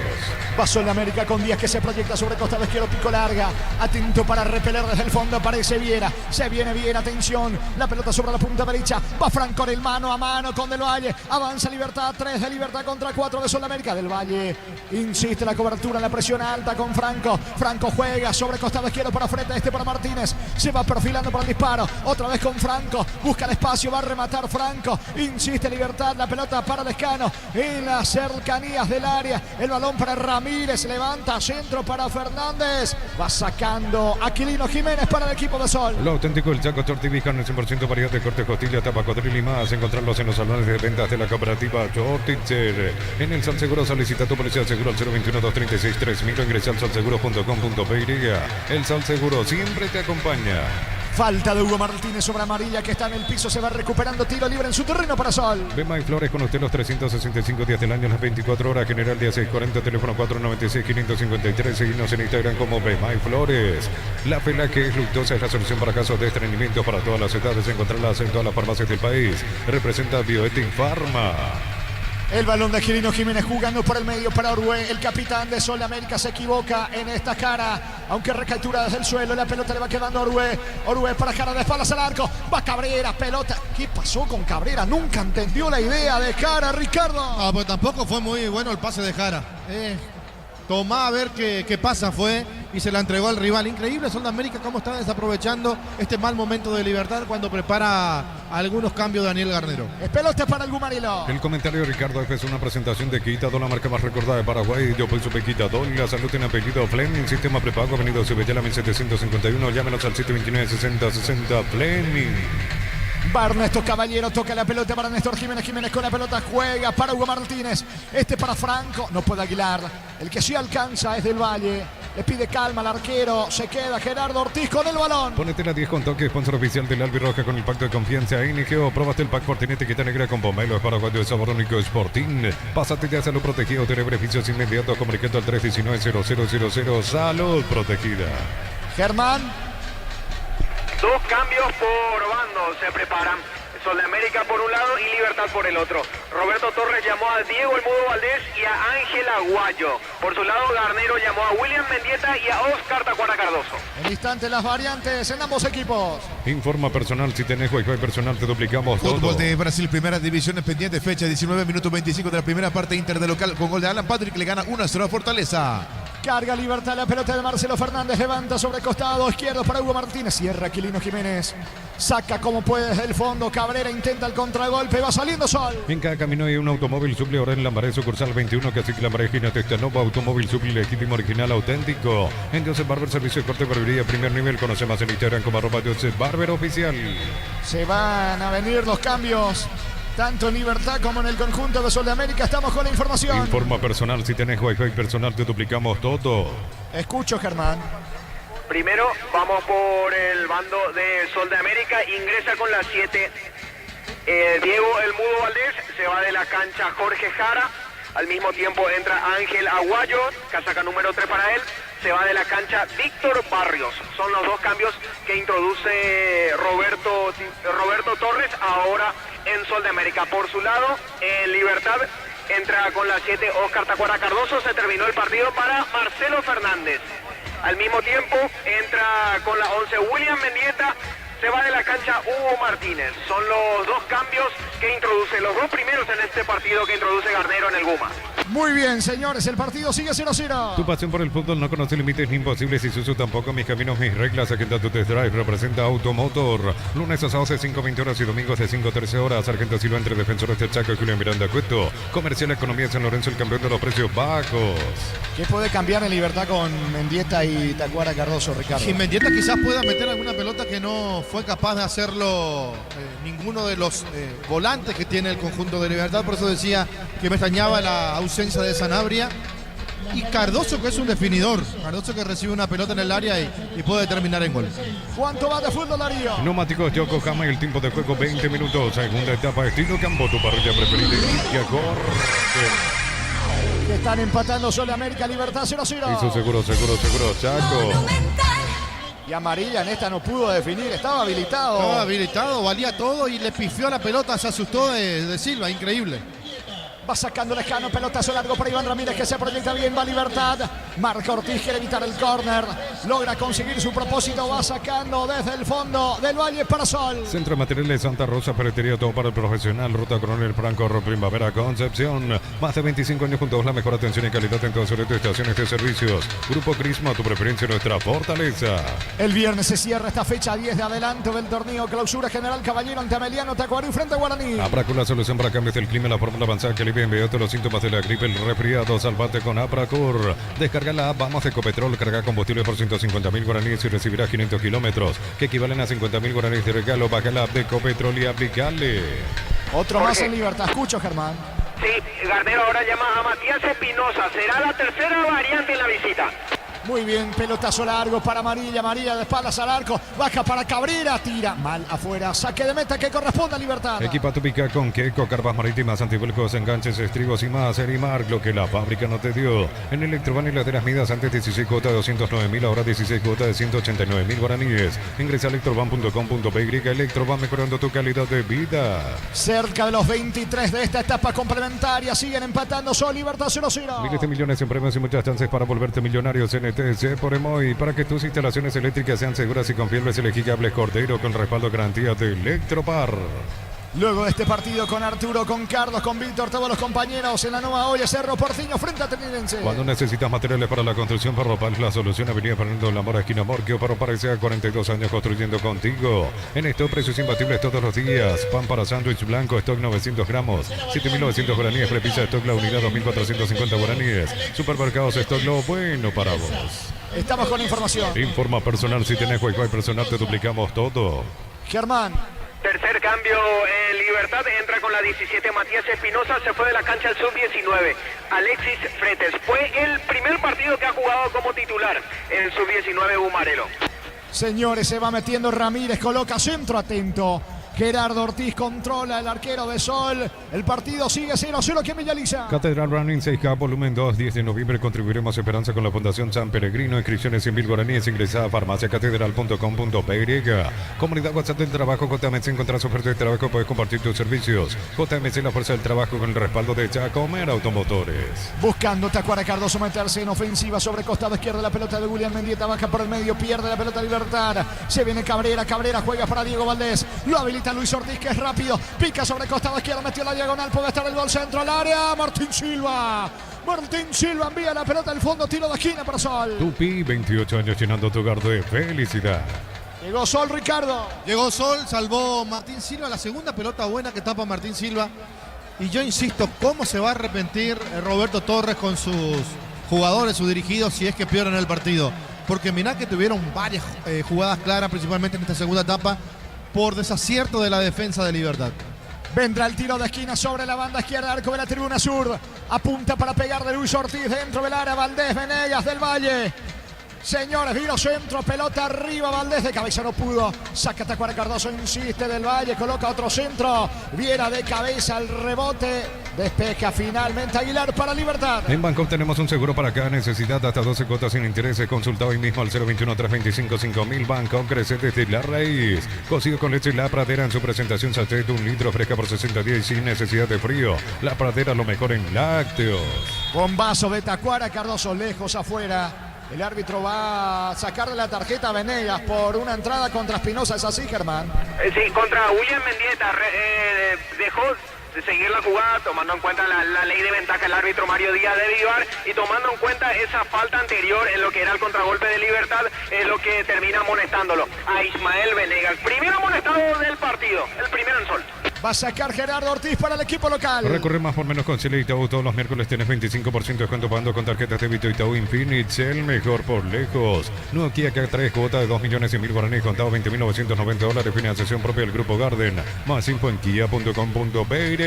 Pasó en América con Díaz que se proyecta sobre costado izquierdo. Pico larga. Atento para repeler desde el fondo. Aparece Viera. Se viene Viera. Atención. La pelota sobre la punta derecha. Va Franco en el mano a mano con Del Valle. Avanza Libertad. 3 de Libertad contra 4 de Sol América. Del Valle insiste la cobertura en la presión alta con Franco. Franco juega sobre costado izquierdo para frente, para Martínez. Se va perfilando para el disparo. Otra vez con Franco. Busca el espacio, va a rematar Franco. Insiste Libertad, la pelota para Lescano. En las cercanías del área. El balón para Ramírez. Levanta, centro para Fernández. Va sacando Aquilino Jiménez para el equipo de Sol. Lo auténtico, el Chaco Tortivijan, el 100% variedad de corte, costilla, tapa, codril y más. Encontrarlos en los salones de ventas de la cooperativa Torticher. En el Salseguro solicita tu policía seguro al 021-236-3000. Ingresa al salseguro.com.pe. El Salseguro siempre te acompaña. Falta de Hugo Martínez sobre Amarilla que está en el piso, se va recuperando, tiro libre en su terreno para Sol. Bema y Flores con usted los 365 días del año, las 24 horas, General 1640, teléfono 496-553, seguimos en Instagram como Bema y Flores. La Fela que es luctuosa es la solución para casos de estreñimiento para todas las edades, encontrarlas en todas las farmacias del país. Representa Bioetic Pharma. El balón de Aquilino Jiménez jugando por el medio para Orue. El capitán de Sol América se equivoca en esta cara, aunque recaptura desde el suelo. La pelota le va quedando a Orue. Orue para Jara de espaldas al arco. Va Cabrera, pelota. ¿Qué pasó con Cabrera? Nunca entendió la idea de Jara, Ricardo. Ah, pues tampoco fue muy bueno el pase de Jara. Tomá a ver qué pasa fue y se la entregó al rival. Increíble Sol de América cómo está desaprovechando este mal momento de Libertad cuando prepara algunos cambios de Daniel Garnero. Es pelota para el Gumarilo. El comentario de Ricardo es una presentación de Quitador, la marca más recordada de Paraguay. Yo soy Supe Quitador, la salud tiene apellido Fleming, sistema prepago, venido Cibetela 1751. Llámenos al 729-6060 Fleming. Va Ernesto Caballero, toca la pelota para Néstor Jiménez. Jiménez con la pelota juega para Hugo Martínez. Para Franco, no puede Aguilar. El que sí alcanza es Del Valle. Le pide calma al arquero. Se queda Gerardo Ortiz con el balón. Ponete la 10 con toque, sponsor oficial del Albirroja con el pacto de confianza NGO. Probaste el pack Fortinete que está negra con pomelo. Es paraguayo de sabor único Sporting. Pásate ya a Salud Protegido. Tiene beneficios inmediatos. Comunicando al 319-0000. Salud Protegida. Germán. 2 cambios por bando se preparan. Sol de América por un lado y Libertad por el otro. Roberto Torres llamó a Diego El Mudo Valdés y a Ángel Aguayo. Por su lado, Garnero llamó a William Mendieta y a Oscar Tacuara Cardoso. En instante las variantes en ambos equipos. Informa personal, si tenés Wi-Fi personal te duplicamos todo. Fútbol de Brasil, primera división pendiente, fecha 19 minutos 25 de la primera parte. Inter de local con gol de Alan Patrick, le gana 1-0 a Fortaleza. Carga Libertad, la pelota de Marcelo Fernández, levanta sobre costado izquierdo para Hugo Martínez, cierra Aquilino Jiménez, saca como puede desde el fondo, Cabrera intenta el contragolpe, va saliendo Sol. En cada camino hay un automóvil Suple, ahora en Lambaré, sucursal 21, que así que Lambaré, esquina Textanova, automóvil Suple, legítimo, original, auténtico. En Joseph Barber, servicio de corte, barbería, primer nivel, conoce más en Instagram como @Joseph Barber Oficial. Se van a venir los cambios. Tanto en Libertad como en el conjunto de Sol de América. Estamos con la información. Informa personal, si tenés Wi-Fi personal te duplicamos todo. Escucho, Germán. Primero vamos por el bando de Sol de América, ingresa con la 7 Diego El Mudo Valdés, se va de la cancha Jorge Jara, al mismo tiempo entra Ángel Aguayo, casaca número 3 para él, se va de la cancha Víctor Barrios. Son los dos cambios que introduce Roberto Torres ahora en Sol de América. Por su lado, en Libertad entra con la 7 Oscar Tacuara Cardoso, se terminó el partido para Marcelo Fernández. Al mismo tiempo entra con la 11 William Mendieta, se va de la cancha Hugo Martínez. Son los dos cambios que introduce, los dos primeros en este partido que introduce Garnero en el Guma. Muy bien, señores, el partido sigue 0-0. Tu pasión por el fútbol no conoce límites ni imposibles, Isuzu tampoco. Mis caminos, mis reglas. Agenda tu test drive, representa Automotor. Lunes a sábados de 5:20 horas y domingos de 5:13 horas. Sargento Silva entre Defensores de Chaco y Julián Miranda Cueto. Comercial Economía de San Lorenzo, el campeón de los precios bajos. ¿Qué puede cambiar en Libertad con Mendieta y Tacuara Cardoso, Ricardo? Y Mendieta quizás pueda meter alguna pelota que no fue capaz de hacerlo ninguno de los volantes que tiene el conjunto de Libertad. Por eso decía que me extrañaba la ausencia de Sanabria. Y Cardoso, que es un definidor. Cardoso, que recibe una pelota en el área y puede terminar en gol. ¿Cuánto va de fútbol, Darío? Neumáticos Yokohama y el tiempo de juego 20 minutos. Segunda etapa, estilo campo, tu parrilla preferida. Inicia, corre. Que están empatando Sol de América, Libertad 0-0. Hizo seguro, Chaco. Y amarilla en esta no pudo definir, estaba habilitado. Valía todo y le pifió a la pelota, se asustó de Silva, increíble. Va sacando Lescano, pelotazo largo para Iván Ramírez, que se proyecta bien, va Libertad. Marco Ortiz quiere evitar el córner, logra conseguir su propósito, va sacando desde el fondo del Valle para Sol. Centro de Materiales Santa Rosa, ferretería, todo para el profesional. Ruta Coronel Franco, Primavera, Concepción. Más de 25 años juntos, la mejor atención y calidad en todas sus estaciones de servicios. Grupo Crisma, tu preferencia, nuestra fortaleza. El viernes se cierra esta fecha 10 de adelanto del torneo Clausura General Caballero ante Ameliano Tacuarí frente a Guaraní. Apraco, la solución para cambios del clima, la fórmula avanzada que alivia inmediato los síntomas de la gripe, el resfriado. Salvate con Apracur. Descarga la app Vamos Ecopetrol, carga combustible por 150.000 guaraníes y recibirás 500 kilómetros, que equivalen a 50.000 guaraníes de regalo. Baja la app de Ecopetrol y aplicale. Otro más en Libertad, escucho, Germán. Sí, Garnero ahora llama a Matías Espinosa, será la tercera variante en la visita. Muy bien, pelotazo largo para Amarilla de espaldas al arco, baja para Cabrera, tira mal afuera, saque de meta que corresponde a Libertad. Equipa tu pica con Keco, carpas marítimas, antivuelcos, enganches, estribos y más. Erimark, lo que la fábrica no te dio. En Electroban y laderas midas, antes 16 cuotas de 209.000, ahora 16 cuotas de 189.000 guaraníes. Ingresa a electroban.com.py. Electroban, mejorando tu calidad de vida. Cerca de los 23 de esta etapa complementaria, siguen empatando Sol, Libertad 0-0. Miles de millones en premios y muchas chances para volverte millonarios. NTC por Emoy, para que tus instalaciones eléctricas sean seguras y confiables, elegí cables Cordero con respaldo garantía de Electropar. Luego de este partido con Arturo, con Carlos, con Víctor, todos los compañeros en la nueva olla, Cerro Porciño frente a Trinense. Cuando necesitas materiales para la construcción, Parropal es la solución. Avenida Fernando La Mora, esquina Morquio. Parropal sea 42 años construyendo contigo. En estos precios imbatibles todos los días. Pan para sándwich blanco, stock 900 gramos, 7.900 guaraníes. Prepisa stock la unidad, 2.450 guaraníes. Supermercados stock, lo bueno para vos. Estamos con información. Informa personal, si tenés Wi-Fi personal te duplicamos todo. Germán. Tercer cambio en Libertad, entra con la 17 Matías Espinosa, se fue de la cancha al sub-19 Alexis Fretes. Fue el primer partido que ha jugado como titular en el sub-19 Humarelo. Señores, se va metiendo Ramírez, coloca centro atento. Gerardo Ortiz controla el arquero de Sol. El partido sigue 0-0 aquí en Villaliza. Catedral Running 6K, volumen 2, 10 de noviembre. Contribuiremos a Esperanza con la Fundación San Peregrino. Inscripciones 100.000 guaraníes. Ingresa a farmaciacatedral.com.py. Comunidad WhatsApp del Trabajo. JMC, encontrás ofertas de trabajo. Puedes compartir tus servicios. JMC, la fuerza del trabajo con el respaldo de Chacomer Automotores. Buscando Tacuara Cardoso meterse en ofensiva sobre costado izquierdo. La pelota de William Mendieta baja por el medio. Pierde la pelota Libertad. Se viene Cabrera. Cabrera juega para Diego Valdés. Lo habilita Luis Ortiz, que es rápido, pica sobre costado izquierdo, metió la diagonal, puede estar el gol centro al área. Martín Silva envía la pelota al fondo, tiro de esquina para Sol. Tupi, 28 años llenando tu hogar de felicidad. Llegó Sol, Ricardo. Llegó Sol, salvó Martín Silva, la segunda pelota buena que tapa Martín Silva. Y yo insisto, ¿cómo se va a arrepentir Roberto Torres con sus jugadores, sus dirigidos, si es que pierden el partido? Porque mirá que tuvieron varias jugadas claras, principalmente en esta segunda etapa, por desacierto de la defensa de Libertad. Vendrá el tiro de esquina sobre la banda izquierda, arco de la tribuna sur. Apunta para pegar de Luis Ortiz dentro del área. Valdés, Venegas del Valle. Señores, vino centro, pelota arriba, Valdés de cabeza no pudo. Saca Tacuara Cardoso, insiste del Valle, coloca otro centro. Viera de cabeza el rebote. Despeja finalmente Aguilar para Libertad. En Banco tenemos un seguro para cada necesidad hasta 12 cuotas sin intereses. Consulta hoy mismo al 021-325-5000. Banco crece desde la raíz. Cocido con leche La Pradera en su presentación sachet, 1 litro fresca por 60 días y sin necesidad de frío. La Pradera, lo mejor en lácteos. Bombazo de Tacuara Cardoso, lejos afuera. El árbitro va a sacarle la tarjeta a Venegas por una entrada contra Espinosa. ¿Es así, Germán? Sí, contra William Mendieta. Dejó de seguir la jugada, tomando en cuenta la ley de ventaja el árbitro Mario Díaz de Vivar, y tomando en cuenta esa falta anterior en lo que era el contragolpe de Libertad, es lo que termina amonestándolo a Ismael Venegas. Primero amonestado del partido, el primero en sol. Va a sacar Gerardo Ortiz para el equipo local. Recorre más por menos con Chile Itaú. Todos los miércoles tienes 25% de descuento pagando con tarjetas de débito Itaú Infinix, el mejor por lejos. Nokia K3, cuota de 2.100.000 guaraníes, contado $20.990, financiación propia del Grupo Garden. Más info en kia.com.py.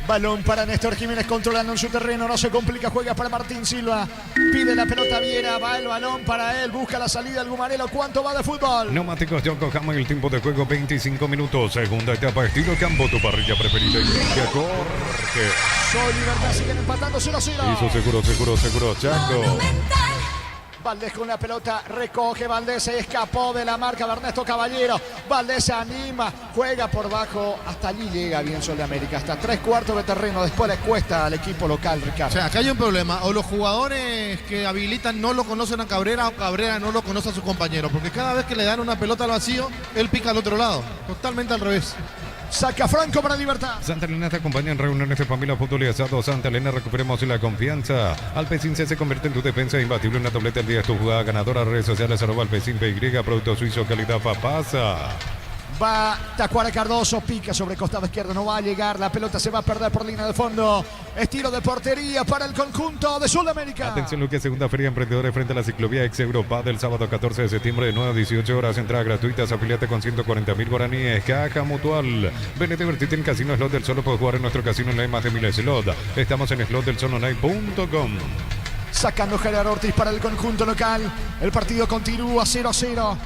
Balón para Néstor Jiménez controlando en su terreno, no se complica, juega para Martín Silva. Pide la pelota Viera, va el balón para él, busca la salida el Gumarelo. ¿Cuánto va de fútbol? Neumáticos Yokohama y el tiempo de juego 25 minutos. Segunda etapa, estilo campo, tu parrilla preferida. Y Jorge. Sol Libertad siguen empatando 0-0. Hizo seguro, Chaco. Valdés con la pelota, recoge Valdés, se escapó de la marca de Ernesto Caballero. Valdés se anima, juega por bajo, hasta allí llega bien Sol de América, hasta 3/4 de terreno, después le cuesta al equipo local, Ricardo. O sea, acá hay un problema, o los jugadores que habilitan no lo conocen a Cabrera, o Cabrera no lo conoce a su compañero, porque cada vez que le dan una pelota al vacío, él pica al otro lado, totalmente al revés. Saca Franco para Libertad. Santa Elena te acompaña en reuniones de familia, fútbol y asado. Santa Elena, recuperemos la confianza. Alpecin se convierte en tu defensa imbatible. Una tableta al día es tu jugada ganadora. Redes sociales @alpecin_py. Producto suizo, calidad Papasa. Va Tacuara Cardoso, pica sobre costado izquierdo, no va a llegar, la pelota se va a perder por línea de fondo. Estilo de portería para el conjunto de Sudamérica. Atención, Luque, segunda feria emprendedores frente a la ciclovía ex Europa del sábado 14 de septiembre de 9 a 18 horas. Entrada gratuitas, afiliate con 140.000 guaraníes. Caja Mutual. Ven a divertirte en Casino Slot del Sol. Puedes jugar en nuestro casino en la más de 1000 slot. Estamos en slotdelsononline.com. Sacando Gerardo Ortiz para el conjunto local. El partido continúa 0-0.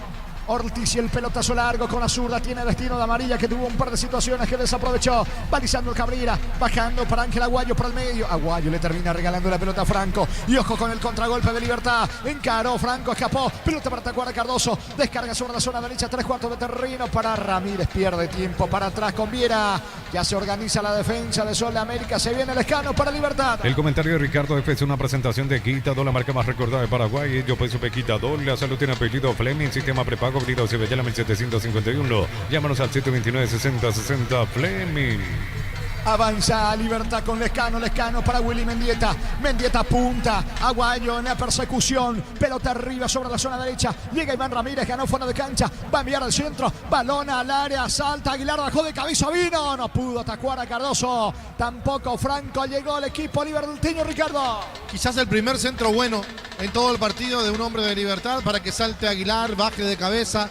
Ortiz y el pelotazo largo con la zurda, tiene destino de amarilla, que tuvo un par de situaciones que desaprovechó. Balizando el Cabrera, bajando para Ángel Aguayo por el medio. Aguayo le termina regalando la pelota a Franco. Y ojo con el contragolpe de Libertad. Encaró Franco, escapó. Pelota para Tacuara Cardoso. Descarga sobre la zona derecha, 3/4 de terreno para Ramírez. Pierde tiempo para atrás con Viera. Ya se organiza la defensa de Sol de América. Se viene el escano para Libertad. El comentario de Ricardo F. es una presentación de Quitador, la marca más recordada de Paraguay. Yo peso Quitador. La salud tiene apellido Fleming. Sistema prepago. Avenida Ocebella 1751. Llámanos al 729-6060 Fleming. Avanza a Libertad con Lescano para Willy Mendieta. Mendieta punta, Aguayo en la persecución. Pelota arriba sobre la zona derecha. Llega Iván Ramírez, ganó fuera de cancha. Va a enviar al centro. Balón al área, salta Aguilar, bajó de cabeza, vino. No pudo Tacuara Cardoso. Tampoco Franco, llegó el equipo liberteño, Ricardo. Quizás el primer centro bueno en todo el partido de un hombre de Libertad para que salte Aguilar, baje de cabeza.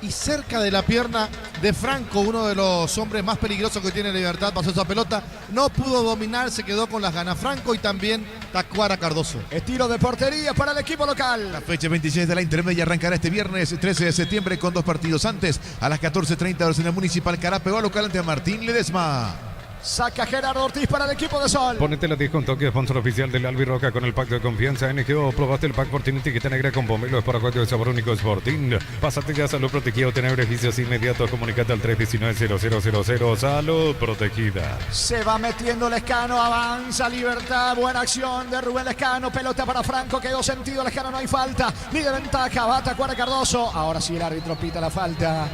Y cerca de la pierna de Franco, uno de los hombres más peligrosos que tiene Libertad, pasó esa pelota, no pudo dominar, se quedó con las ganas Franco y también Tacuara Cardoso. Estilo de portería para el equipo local. La fecha 26 de la intermedia arrancará este viernes 13 de septiembre con 2 partidos antes. A las 14:30 horas en el Municipal Carapeo, local ante Martín Ledesma. Saca Gerardo Ortiz para el equipo de Sol. Ponete la 10 con toque, sponsor oficial del Albirroca con el pacto de confianza NGO. Probaste el pack Fortín etiqueta negra con pomelo, es paraguayo de sabor único Sporting. Pásate ya a Salud Protegida, obtener beneficios inmediatos. Comunicate al 319-0000. Salud Protegida. Se va metiendo Lescano, avanza Libertad. Buena acción de Rubén Lescano. Pelota para Franco, quedó sentido Lescano, no hay falta. Ni de ventaja, va Tacuara Cardoso. Ahora sí el árbitro pita la falta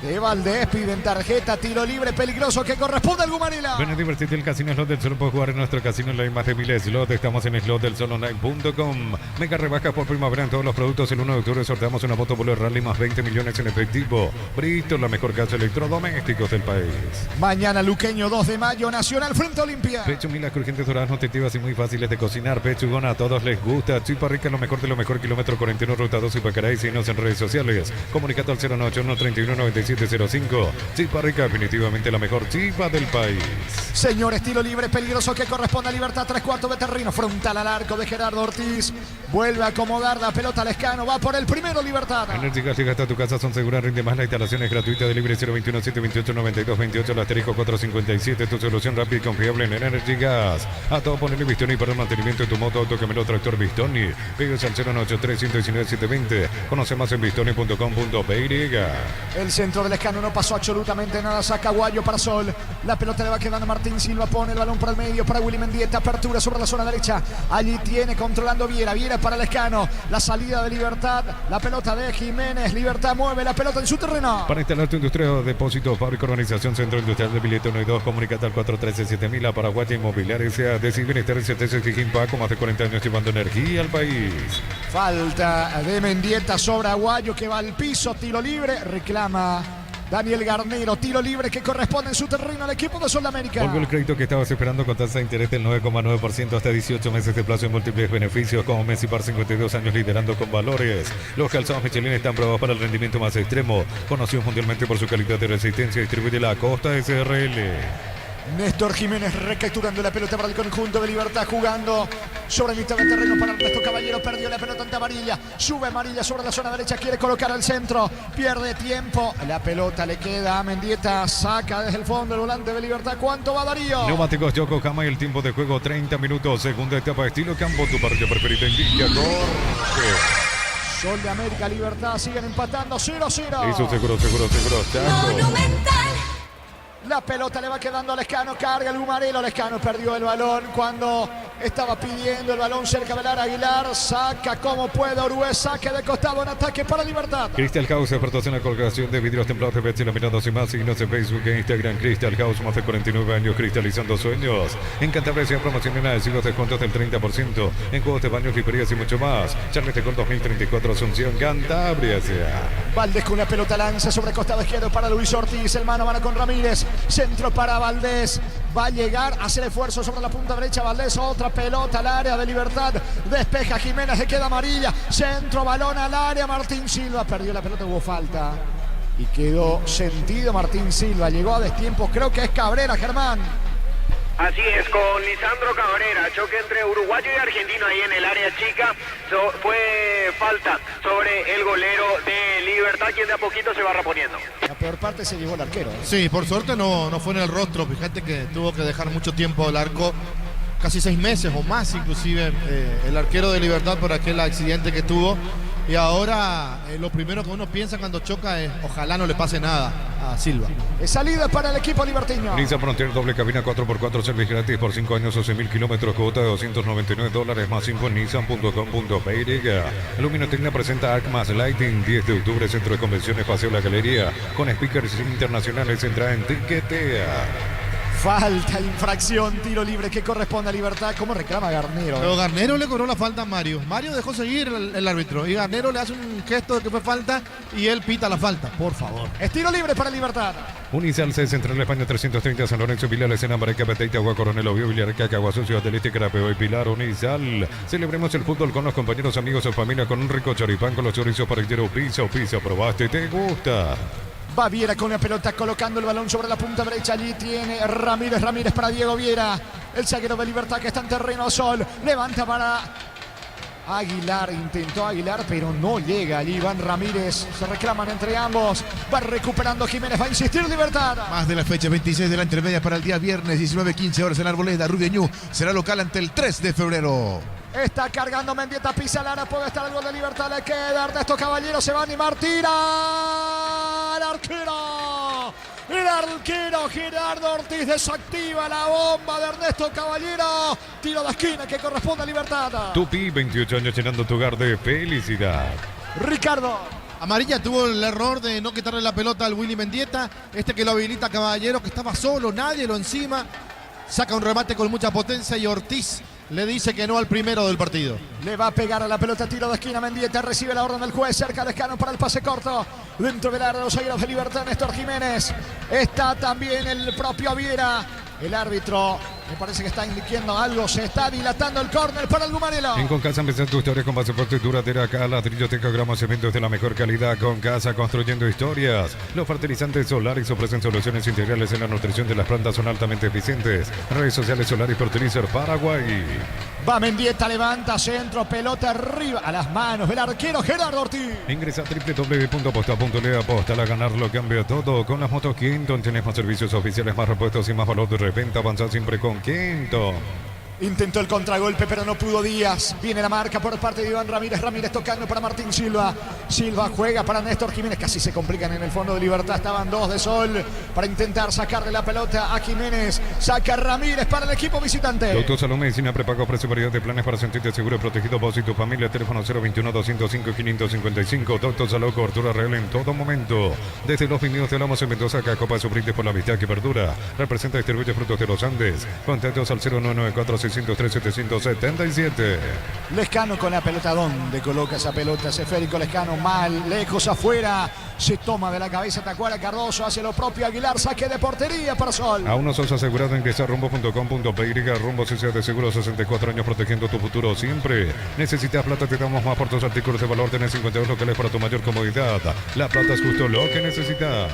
de Valdés, piden tarjeta, tiro libre peligroso que corresponde al Gumarela. Ven a divertirte el Casino Slot del Sol. Puedes jugar en nuestro casino en la más de 1000 slot. Estamos en slotdelsononline.com. Mega rebaja por primavera en todos los productos. El 1 de octubre sorteamos una moto Bullet Rally más 20 millones en efectivo. Bristol, la mejor casa electrodomésticos del país. Mañana Luqueño, 2 de mayo, Nacional frente a Olimpia. Pechumilas crujientes, doradas, nutritivas y muy fáciles de cocinar. Pechugona, a todos les gusta. Chipa rica, lo mejor de lo mejor. Kilómetro 41, ruta 2 y Pacaray. Síguenos en redes sociales. Comunicate al 098-131-95. 3705. Chipa Rica, definitivamente la mejor chipa del país. Señor, estilo libre peligroso que corresponde a Libertad. 3/4 de terreno. Frontal al arco de Gerardo Ortiz. Vuelve a acomodar la pelota al Lescano. Va por el primero Libertad. Energy Gas llega hasta tu casa. Son seguras, rinde más. La instalación es gratuita. Delivery 021 728 92 28. El asterisco 457. Tu solución rápida y confiable en Energy Gas. A todo ponerle Bistoni para el mantenimiento de tu moto, auto, camioneta, tractor Bistoni. Pedidos al 093 119 720. Conoce más en bistoni.com.py. El centro del Lescano no pasó absolutamente nada. Saca Guayo para Sol. La pelota le va quedando a Martín Silva. Pone el balón para el medio para Willy Mendieta. Apertura sobre la zona derecha. Allí tiene controlando Viera. Viera para Lescano. La salida de Libertad. La pelota de Jiménez. Libertad mueve la pelota en su terreno. Para instalar tu industria de depósito, fábrica, organización, centro industrial de billete 1 y 2, comunicate al 413-7000 a Paraguaya Inmobiliaria sea de Bienestar y CTC Jiquilpaco, más de 40 años llevando energía al país. Falta de Mendieta sobre Aguayo que va al piso. Tiro libre. Reclama Daniel Garnero. Tiro libre que corresponde en su terreno al equipo de Sudamérica. Volvió el crédito que estabas esperando con tasa de interés del 9,9% hasta 18 meses de plazo y múltiples beneficios, como Messi por 52 años liderando con valores. Los calzados Michelin están probados para el rendimiento más extremo, conocidos mundialmente por su calidad de resistencia. Distribuye la Costa SRL. Néstor Jiménez recapturando la pelota para el conjunto de Libertad, jugando sobre mitad del terreno para Ernesto Caballero. Perdió la pelota ante Amarilla. Sube Amarilla sobre la zona derecha. Quiere colocar al centro. Pierde tiempo. La pelota le queda a Mendieta. Saca desde el fondo el volante de Libertad. ¿Cuánto va Darío? Neumáticos Yokohama y el tiempo de juego 30 minutos. Segunda etapa de estilo campo. Tu parrilla preferida en Villa Corte. Sol de América, Libertad. Siguen empatando 0-0. Eso seguro. Chaco. La pelota le va quedando a Lescano, carga el Gumarelo. Lescano perdió el balón cuando estaba pidiendo el balón cerca del área. Aguilar saca como puede Orué, saque de costado, un ataque para Libertad. Crystal House, expertos en la colocación de vidrios templados de vecinos mirando sin más. Síguenos en Facebook e Instagram. Crystal House, más de 49 años cristalizando sueños. En Cantabria se promocionan adhesivos descuentos del 30% en juegos de baños, griperías y mucho más. Charles de Gol 2034, Asunción, Cantabria. Valdés con una pelota lanza sobre costado izquierdo para Luis Ortiz. El mano a mano con Ramírez. Centro para Valdés. Va a llegar a hacer esfuerzo sobre la punta derecha. Valdés, otra pelota al área de Libertad. Despeja Jiménez, le queda Amarilla. Centro, balón al área. Martín Silva perdió la pelota, hubo falta. Y quedó sentido Martín Silva. Llegó a destiempo, creo que es Cabrera, Germán. Así es, con Lisandro Cabrera, choque entre uruguayo y argentino ahí en el área chica. Fue falta sobre el golero de Libertad, quien de a poquito se va reponiendo. La peor parte se llevó el arquero. Sí, por suerte no fue en el rostro. Fíjate que tuvo que dejar mucho tiempo el arco, casi 6 meses o más inclusive, el arquero de Libertad por aquel accidente que tuvo. Y ahora lo primero que uno piensa cuando choca es ojalá no le pase nada a Silva. Es salida para el equipo liberteño. Nissan Frontier doble cabina 4x4, servicio gratis por 5 años o 100.000 kilómetros, cuota de $299 más 5 en nissan.com.py. Luminotecnia presenta Arcmas Lighting, 10 de octubre, Centro de Convenciones, Paseo La Galería, con speakers internacionales, entrada en Tiquetea. Falta, infracción, tiro libre que corresponde a Libertad. ¿Cómo reclama Garnero? Pero Garnero le cobró la falta a Mario. Mario dejó seguir el árbitro y Garnero le hace un gesto de que fue falta y él pita la falta. Por favor. Es tiro libre para Libertad. Unicel C, Central España 330, San Lorenzo, Pilar, Escena, Mareca, Peteita, Agua, Coronel, Obvio, Villarreca, Caguazú, Ciudad del Este, Carapeo y Pilar. Unicel. Celebremos el fútbol con los compañeros, amigos o familia con un rico choripán con los chorizos parrilleros. Pizza, probaste, te gusta. Va Viera con la pelota colocando el balón sobre la punta derecha. Allí tiene Ramírez para Diego Viera. El zaguero de Libertad que está en terreno Sol. Levanta para Aguilar. Intentó Aguilar pero no llega. Allí Iván Ramírez. Se reclaman entre ambos. Va recuperando Jiménez. Va a insistir Libertad. Más de la fecha 26 de la intermedia para el día viernes. 19:15 horas en Arboleda. Rubio será local ante el 3 de febrero. Está cargando Mendieta, pisa Lara, puede estar el gol de Libertad, le queda Ernesto Caballero, se va a animar, tira el arquero Gerardo Ortiz desactiva la bomba de Ernesto Caballero, tiro de esquina que corresponde a Libertad. Tupi, 28 años llenando tu hogar de felicidad. Ricardo. Amarilla tuvo el error de no quitarle la pelota al Willy Mendieta, que lo habilita Caballero, que estaba solo, nadie lo encima, saca un remate con mucha potencia y Ortiz le dice que no al primero del partido. Le va a pegar a la pelota, tiro de esquina, Mendieta recibe la orden del juez, cerca de Escano para el pase corto. Dentro del área de los zagueros de Libertad, Néstor Jiménez. Está también el propio Viera. El árbitro Me parece que está indicando algo. Se está dilatando el córner para el Gumarelo. En Concasa empieza tu historia con base fuerte y duradera. Acá ladrillo, tecagramos, cementos de la mejor calidad. Concasa, construyendo historias. Los fertilizantes Solaris ofrecen soluciones integrales en la nutrición de las plantas. Son altamente eficientes. Redes sociales Solaris Fertilizer Paraguay. Va Mendieta, levanta, centro, pelota arriba. A las manos del arquero Gerardo Ortiz. Ingresa a www.aposta.le. Aposta a ganar lo cambia todo. Con las motos Quinton tenés más servicios oficiales, más repuestos y más valor de reventa. Avanza siempre con Quinton. Intentó el contragolpe, pero no pudo Díaz. Viene la marca por parte de Iván Ramírez. Ramírez tocando para Martín Silva. Silva juega para Néstor Jiménez. Casi se complican en el fondo de Libertad. Estaban 2 de Sol para intentar sacarle la pelota a Jiménez. Saca Ramírez para el equipo visitante. Doctor Salud Medicina Prepago ofrece variedad de planes para sentirte seguro y protegido vos y tu familia. Teléfono 021-205-555. Doctor Salud, cobertura real en todo momento. Desde los Pininos te hablamos en Mendoza. Acá Copa Subrite por la amistad que perdura. Representa distribuye frutos de los Andes. Contactos al 0994 603-777. Lescano con la pelota. ¿Dónde coloca esa pelota? Ese esférico Lescano mal, lejos afuera. Se toma de la cabeza Tacuara Cardoso. Hace lo propio Aguilar. Saque de portería para Sol. Aún no sos asegurado. Ingresa a rumbo.com.py. Rumbo CCA de Seguro, 64 años protegiendo tu futuro siempre. Necesitas plata, te damos más por tus artículos de valor. Tenés 52 locales para tu mayor comodidad. La plata es justo lo que necesitas.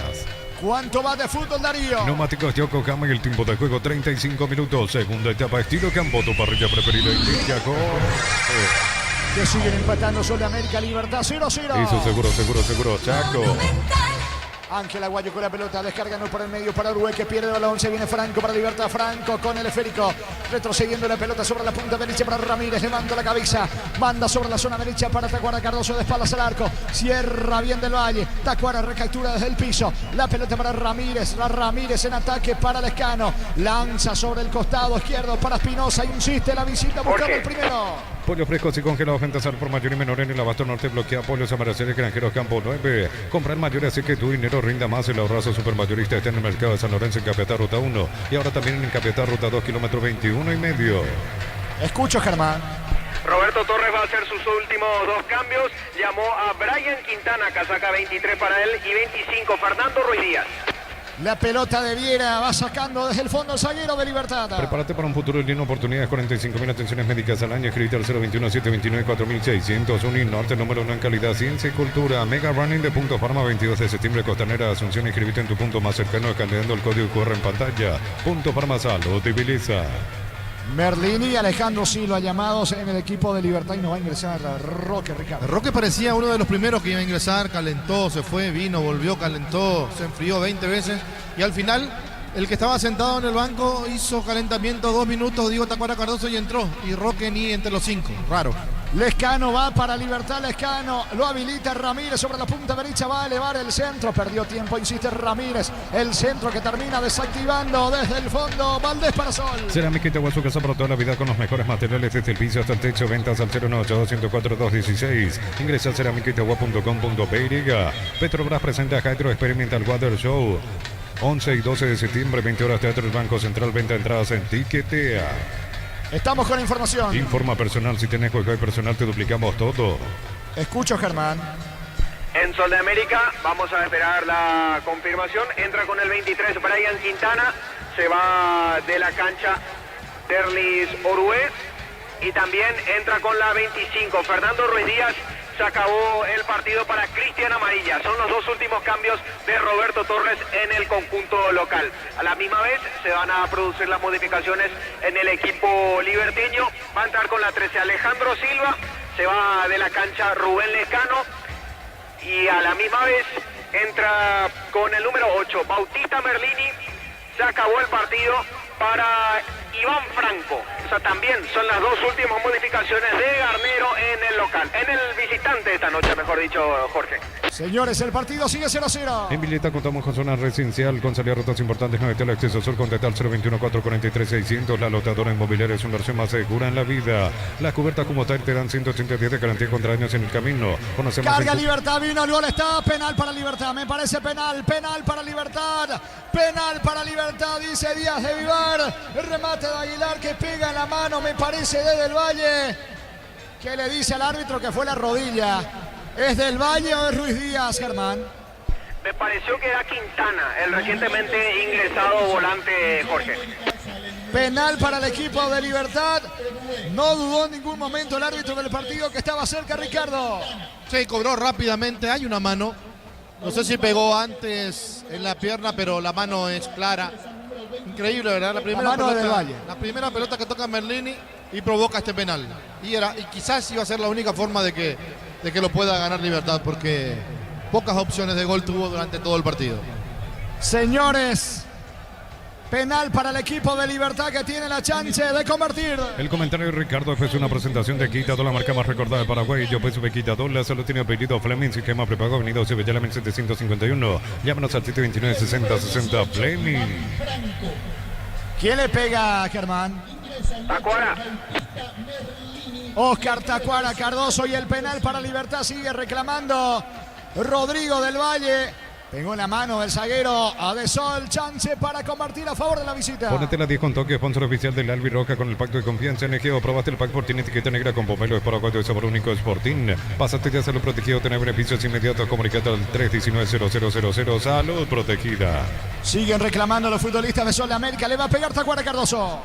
¿Cuánto va de fútbol, Darío? Neumáticos Yokohama y el tiempo de juego 35 minutos. Segunda etapa, estilo campo, tu parrilla preferida. Inicia con... Que siguen empatando Sol de América, Libertad 0-0. Eso seguro, Chaco. Ángel Aguayo con la pelota, descargando por el medio para Uruguay que pierde la 11, viene Franco para Libertad, Franco con el esférico, retrocediendo la pelota sobre la punta derecha para Ramírez, levanta la cabeza, manda sobre la zona derecha para Tacuara Cardoso, de espaldas al arco, cierra bien del Valle, Tacuara recaptura desde el piso, la pelota para Ramírez, Ramírez en ataque para Lescano, lanza sobre el costado izquierdo para Espinosa, insiste la visita buscando el primero. Pollos frescos y congelados, ventas al por mayor y menor en el Abasto Norte. Bloquea Pollos Amaracel, Granjeros Campo 9. Comprar mayor, así que tu dinero rinda más. El ahorrazo supermayorista está en el mercado de San Lorenzo, en Capiatá, Ruta 1. Y ahora también en Capiatá, Ruta 2, kilómetro 21 y medio. Escucho, Germán. Roberto Torres va a hacer sus últimos 2 cambios. Llamó a Brian Quintana, casaca 23 para él y 25 Fernando Ruiz Díaz. La pelota de Viera va sacando desde el fondo el zaguero de Libertad. Prepárate para un futuro lleno de oportunidades. 45.000 atenciones médicas al año. Escribite al 021-729-4600. Uninorte, número 1 en calidad, ciencia y cultura. Mega Running de Punto Farma, 22 de septiembre, Costanera, Asunción. Inscribite en tu punto más cercano escaneando el código QR en pantalla. Punto Farma Salud, utiliza. Merlini y Alejandro Silva llamados en el equipo de Libertad y no va a ingresar Roque, Ricardo. Roque parecía uno de los primeros que iba a ingresar, calentó, se fue, vino, volvió, calentó, se enfrió 20 veces y al final el que estaba sentado en el banco hizo calentamiento 2 minutos, Diego Tacuara Cardoso y entró y Roque ni entre los 5, raro. Lescano va para Libertad, Lescano lo habilita Ramírez sobre la punta derecha, va a elevar el centro, perdió tiempo, insiste Ramírez, el centro que termina desactivando desde el fondo, Valdés para Sol. Cerámica Itagua, su casa para toda la vida con los mejores materiales desde el piso hasta el techo, ventas al 098-204-216, ingresa a cerámicaitagua.com.py. Petrobras presenta Hydro Experimental Water Show, 11 y 12 de septiembre, 20 horas, Teatro del Banco Central, venta de entradas en Tiquetea. Estamos con información. Informa personal, si tenés juego de personal te duplicamos todo. Escucho, Germán. En Sol de América vamos a esperar la confirmación. Entra con el 23 Brian Quintana, se va de la cancha Derlis Orué y también entra con la 25 Fernando Ruiz Díaz. Se acabó el partido para Cristian Amarilla. Son los 2 últimos cambios de Roberto Torres en el conjunto local. A la misma vez se van a producir las modificaciones en el equipo liberteño. Va a entrar con la 13 Alejandro Silva. Se va de la cancha Rubén Lescano. Y a la misma vez entra con el número 8 Bautista Merlini. Se acabó el partido para Iván Franco. O sea, también son las 2 últimas modificaciones de Garnero en el local. En el visitante esta noche, mejor dicho, Jorge. Señores, el partido sigue 0-0. En Vileta contamos con zona residencial, con salidas rutas importantes, 9 tela, acceso sur, contactar 021-443-600. La lotadora inmobiliaria es una versión más segura en la vida. Las cubiertas como tal te dan 180 días de garantía contra daños en el camino. Conocemos Carga Libertad, vino el gol, está penal para Libertad. Me parece penal para Libertad. Penal para Libertad, dice Díaz de Vivar. El remate de Aguilar que pega en la mano, me parece, de Del Valle. ¿Qué le dice al árbitro que fue la rodilla? ¿Es Del Valle o es Ruiz Díaz, Germán? Me pareció que era Quintana, el recientemente ingresado volante, Jorge. Penal para el equipo de Libertad. No dudó en ningún momento el árbitro del partido que estaba cerca, Ricardo. Sí, cobró rápidamente. Hay una mano. No sé si pegó antes en la pierna, pero la mano es clara. Increíble, ¿verdad? La primera pelota que toca Merlini y provoca este penal. Y quizás iba a ser la única forma de que lo pueda ganar Libertad, porque pocas opciones de gol tuvo durante todo el partido. Señores, penal para el equipo de Libertad que tiene la chance de convertir. El comentario de Ricardo es una presentación de Quitador, la marca más recordada de Paraguay. Yo pues Quitador, la solo tiene apellido Fleming, sistema prepago, avenida Cebellala 1751. Llámanos al 729-6060 Fleming. ¿Quién le pega, Germán? Tacuara. Oscar Tacuara Cardoso, y el penal para Libertad sigue reclamando Rodrigo del Valle. Pegó en la mano del zaguero a De Sol. Chance para convertir a favor de la visita. Ponete la 10 con toque, sponsor oficial del Albi Roca con el pacto de confianza. NG, probaste el pack Sporting etiqueta negra con pomelo de Paraguay de sabor único Sporting. Pásate ya a Salud Protegido, tener beneficios inmediatos. Comunicate al 319-0000. Salud Protegida. Siguen reclamando los futbolistas de Sol de América. Le va a pegar Tacuara Cardoso.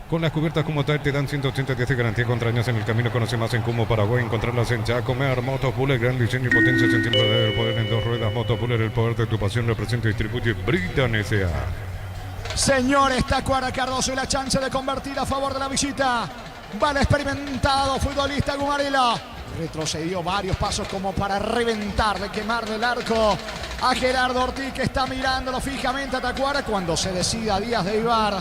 Con las cubiertas como tal te dan 180 días de garantía contra años en el camino. Conoce más en Cumo Paraguay. Encontrarlas en Chacomer. Motopuller, gran diseño y potencia. Sentir el verdadero poder en dos ruedas. Motopuller, el poder de tu pasión. Representa y distribuye Britan S.A. Señores, Tacuara Cardoso y la chance de convertir a favor de la visita. Va el experimentado futbolista Gumarela. Retrocedió varios pasos como para reventar, de quemar del arco a Gerardo Ortiz, que está mirándolo fijamente a Tacuara cuando se decida Díaz de Ibar.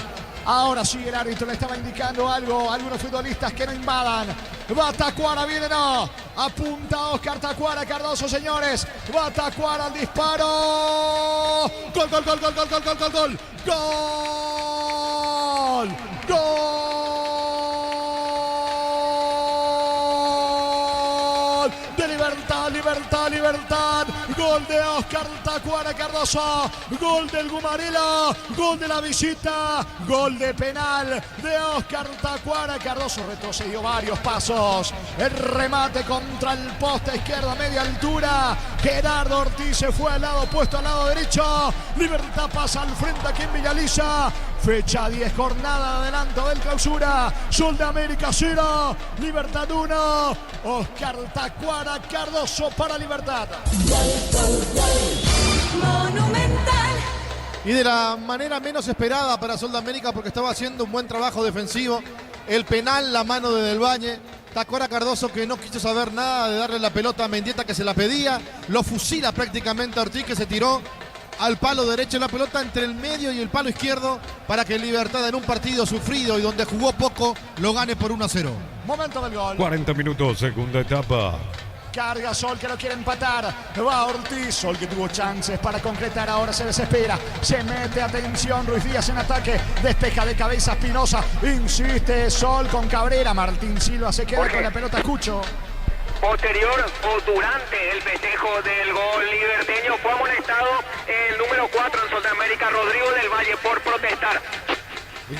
Ahora sí el árbitro le estaba indicando algo a algunos futbolistas que no invadan. Va Tacuara, viene no. Apunta Oscar Tacuara Cardoso, señores. Va Tacuara al disparo. Gol, gol, gol, gol, gol, gol, gol, gol, gol. Gol. Gol. De Libertad, Libertad, Libertad. Gol de Oscar Tacuara Cardoso. Gol del Gumarela. Gol de la visita. Gol de penal de Oscar Tacuara Cardoso. Retrocedió varios pasos. El remate contra el poste izquierdo a media altura. Gerardo Ortiz se fue al lado opuesto, al lado derecho. Libertad pasa al frente aquí en Villaliza. Fecha 10, jornada de adelanto del clausura. Sol de América 0, Libertad 1. Oscar Tacuara Cardoso para Libertad. Monumental. Y de la manera menos esperada para Sol de América, porque estaba haciendo un buen trabajo defensivo. El penal, la mano de Del Valle. Tacuara Cardoso, que no quiso saber nada de darle la pelota a Mendieta, que se la pedía. Lo fusila prácticamente a Ortiz, que se tiró al palo derecho, la pelota entre el medio y el palo izquierdo, para que Libertad, en un partido sufrido y donde jugó poco, lo gane por 1-0. Momento del gol. 40 minutos, segunda etapa. Carga Sol, que lo quiere empatar. Va Ortiz. Sol, que tuvo chances para concretar. Ahora se desespera. Se mete, atención, Ruiz Díaz en ataque. Despeja de cabeza Espinosa. Insiste Sol con Cabrera. Martín Silva se queda con la pelota. Escucho. Posterior o durante el festejo del gol liberteño fue amonestado el número 4 en Sol de América, Rodrigo del Valle, por protestar.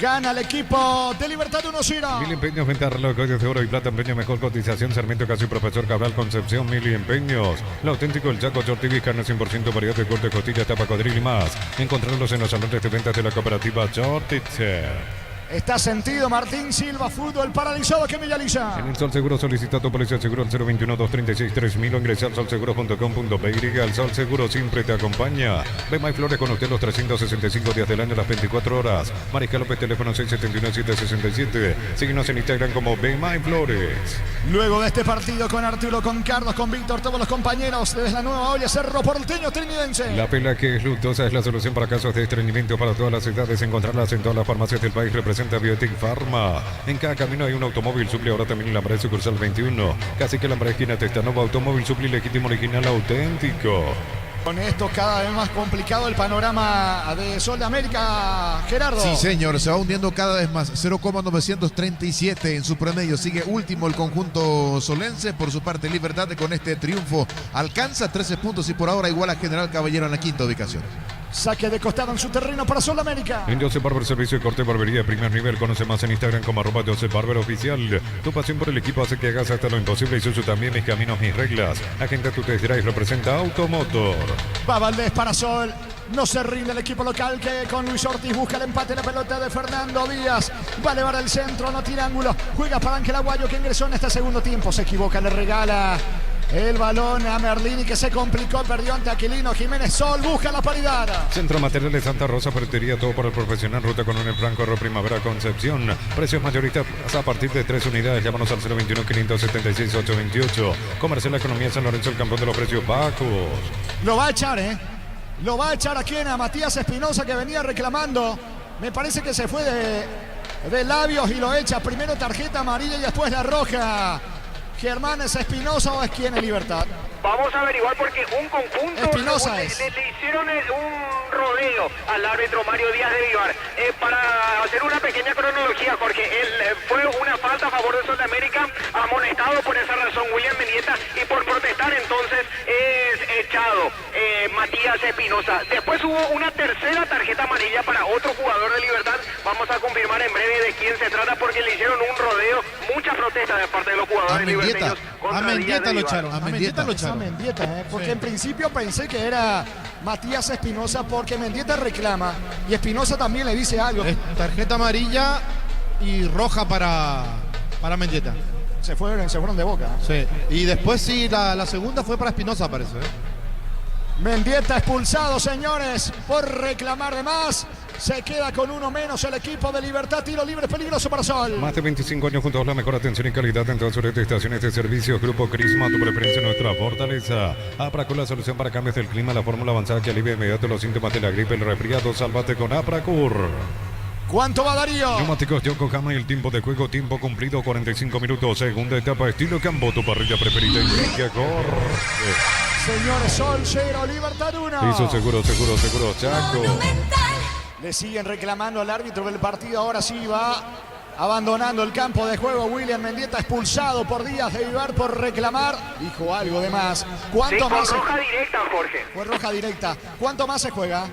Gana el equipo de Libertad 1-0. Mil Empeños, venta de relojes de oro y plata, empeño, mejor cotización. Sarmiento Casi, Profesor Cabral, Concepción. Mil Empeños. Lo auténtico, el Chaco, Chortivis, carne 100%, variedad de corte, costilla, tapa, cuadril y más. Encontrarlos en los salones de ventas de la cooperativa Chortitzer. Está sentido Martín Silva, fútbol paralizado que Villaliza. En el Sol Seguro solicita tu póliza de seguro al 021-236-3000 o ingresa al solseguro.com.py. El Sol Seguro siempre te acompaña. Ve My Flores con usted los 365 días del año, las 24 horas. Mariscal López, teléfono 679-767. Síguenos en Instagram como Ve My Flores. Luego de este partido con Arturo, con Carlos, con Víctor, todos los compañeros desde la nueva olla Cerro Porteño Trinidense. La pela que es luctuosa es la solución para casos de estreñimiento para todas las edades. Encontrarlas en todas las farmacias del país. Presenta Biotic Pharma. En cada camino hay un automóvil Supli, ahora también en la Lambaré sucursal 21. Casi que la Lambaré esquina Testanova, automóvil Supli legítimo, original, auténtico. Con esto cada vez más complicado el panorama de Sol de América, Gerardo. Sí, señor, se va hundiendo cada vez más. 0,937 en su promedio. Sigue último el conjunto solense. Por su parte, Libertad con este triunfo alcanza 13 puntos y por ahora igual a General Caballero en la quinta ubicación. Saque de costado en su terreno para Sol América. En Joseph Barber, servicio de corte y barbería de primer nivel. Conoce más en Instagram como @Joseph Barber Oficial. Tu pasión por el equipo hace que hagas hasta lo imposible. Isuzu también, mis caminos, mis reglas. Agenda tu test drive, representa Automotor. Va Valdés para Sol. No se rinde el equipo local que con Luis Ortiz busca el empate. La pelota de Fernando Díaz. Va a elevar el centro, no tira ángulo. Juega para Ángel Aguayo que ingresó en este segundo tiempo. Se equivoca, le regala el balón a Merlini que se complicó, perdió ante Aquilino Jiménez. Sol busca la paridad. Centro Materiales Santa Rosa, ferretería, todo para el profesional. Ruta con un Franco, Primavera, Concepción. Precios mayoristas a partir de 3 unidades. Llámanos al 021-576-828. Comercial La Economía San Lorenzo, el campeón de los precios bajos. Lo va a echar, Lo va a echar a quien, a Matías Espinosa que venía reclamando. Me parece que se fue de labios y lo echa. Primero tarjeta amarilla y después la roja. Germán, ¿es Espinosa o es quien en Libertad? Vamos a averiguar porque un conjunto Espinosa le hicieron un rodeo al árbitro Mario Díaz de Vivar. Para hacer una pequeña cronología, Jorge, fue una falta a favor de Sol de América, amonestado por esa razón William Mendieta y por protestar entonces es echado Matías Espinosa. Después hubo una tercera tarjeta amarilla para otro jugador de Libertad. Vamos a confirmar en breve de quién se trata porque le hicieron un rodeo, muchas protestas de parte de los jugadores liberteños contra Díaz de Mendieta lo Vivar. echaron. A Mendieta lo echaron. Mendieta, porque Sí. en principio pensé que era Matías Espinosa porque Mendieta reclama y Espinosa también le dice algo. Es tarjeta amarilla y roja para Mendieta. Se fueron de boca. Sí. Y después sí, la segunda fue para Espinosa, parece. Mendieta expulsado, señores, por reclamar de más. Se queda con uno menos el equipo de Libertad. Tiro libre peligroso para Sol. Más de 25 años juntos, la mejor atención y calidad en todas sus estaciones de servicio. Grupo Crisma, tu preferencia, nuestra fortaleza. Apracur, la solución para cambios del clima, la fórmula avanzada que alivia inmediato los síntomas de la gripe, el resfriado. Sálvate con Apracur. ¿Cuánto va Darío? Neumáticos Yokohama y el tiempo de juego, tiempo cumplido, 45 minutos. Segunda etapa, estilo Cambo, tu parrilla preferida y que corre. Señores, Sol 0, Libertad 1. Hizo seguro, Chaco. Le siguen reclamando al árbitro del partido. Ahora sí va abandonando el campo de juego. William Mendieta expulsado por Díaz de Vivar por reclamar. Dijo algo de más. ¿Cuánto más? Roja directa, Jorge. Fue roja directa. ¿Cuánto más se juega?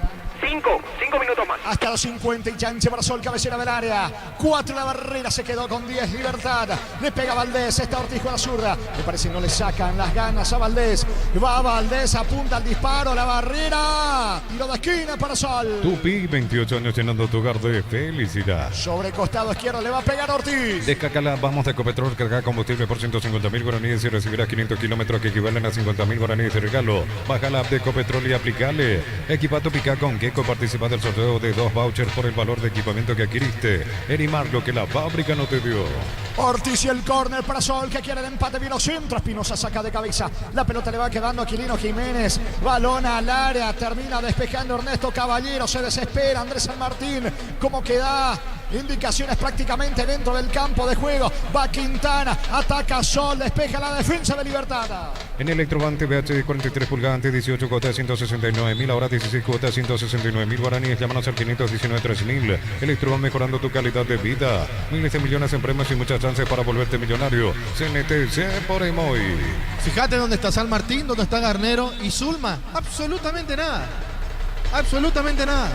5 minutos más. Hasta los 50 y chance para Sol, cabecera del área. 4 la barrera, se quedó con 10 Libertad. Le pega Valdés, está Ortiz con la zurda. Me parece que no le sacan las ganas a Valdés. Va Valdés, apunta al disparo, la barrera. Tiro de esquina para Sol. Tupi, 28 años llenando tu hogar de felicidad. Sobre costado izquierdo le va a pegar Ortiz. Descácala, vamos de Ecopetrol, carga combustible por 150.000 guaraníes y recibirás 500 kilómetros que equivalen a 50.000 guaraníes de regalo. Baja la app de Ecopetrol y aplicale. Equipa tu pica con Gecko, participa del sorteo de 2 vouchers por el valor de equipamiento que adquiriste. Erimar, lo que la fábrica no te dio. Ortiz y el córner para Sol que quiere el empate. Vino centro, Espinosa saca de cabeza. La pelota le va quedando a Aquilino Jiménez. Balón al área, termina despejando Ernesto Caballero. Se desespera Andrés San Martín. Como que da indicaciones prácticamente dentro del campo de juego. Va Quintana, ataca Sol, despeja la defensa de Libertad. En Electrobante VH 43 pulgadas, 18 cuotas 169.000, ahora 16 cuotas 169.000 guaraníes. Llámanos al 519-3000. Electroban, mejorando tu calidad de vida. Miles de millones en premios y muchas chances para volverte millonario. CNTC por Emoy. Fíjate dónde está San Martín, dónde está Garnero y Zulma. Absolutamente nada. Absolutamente nada.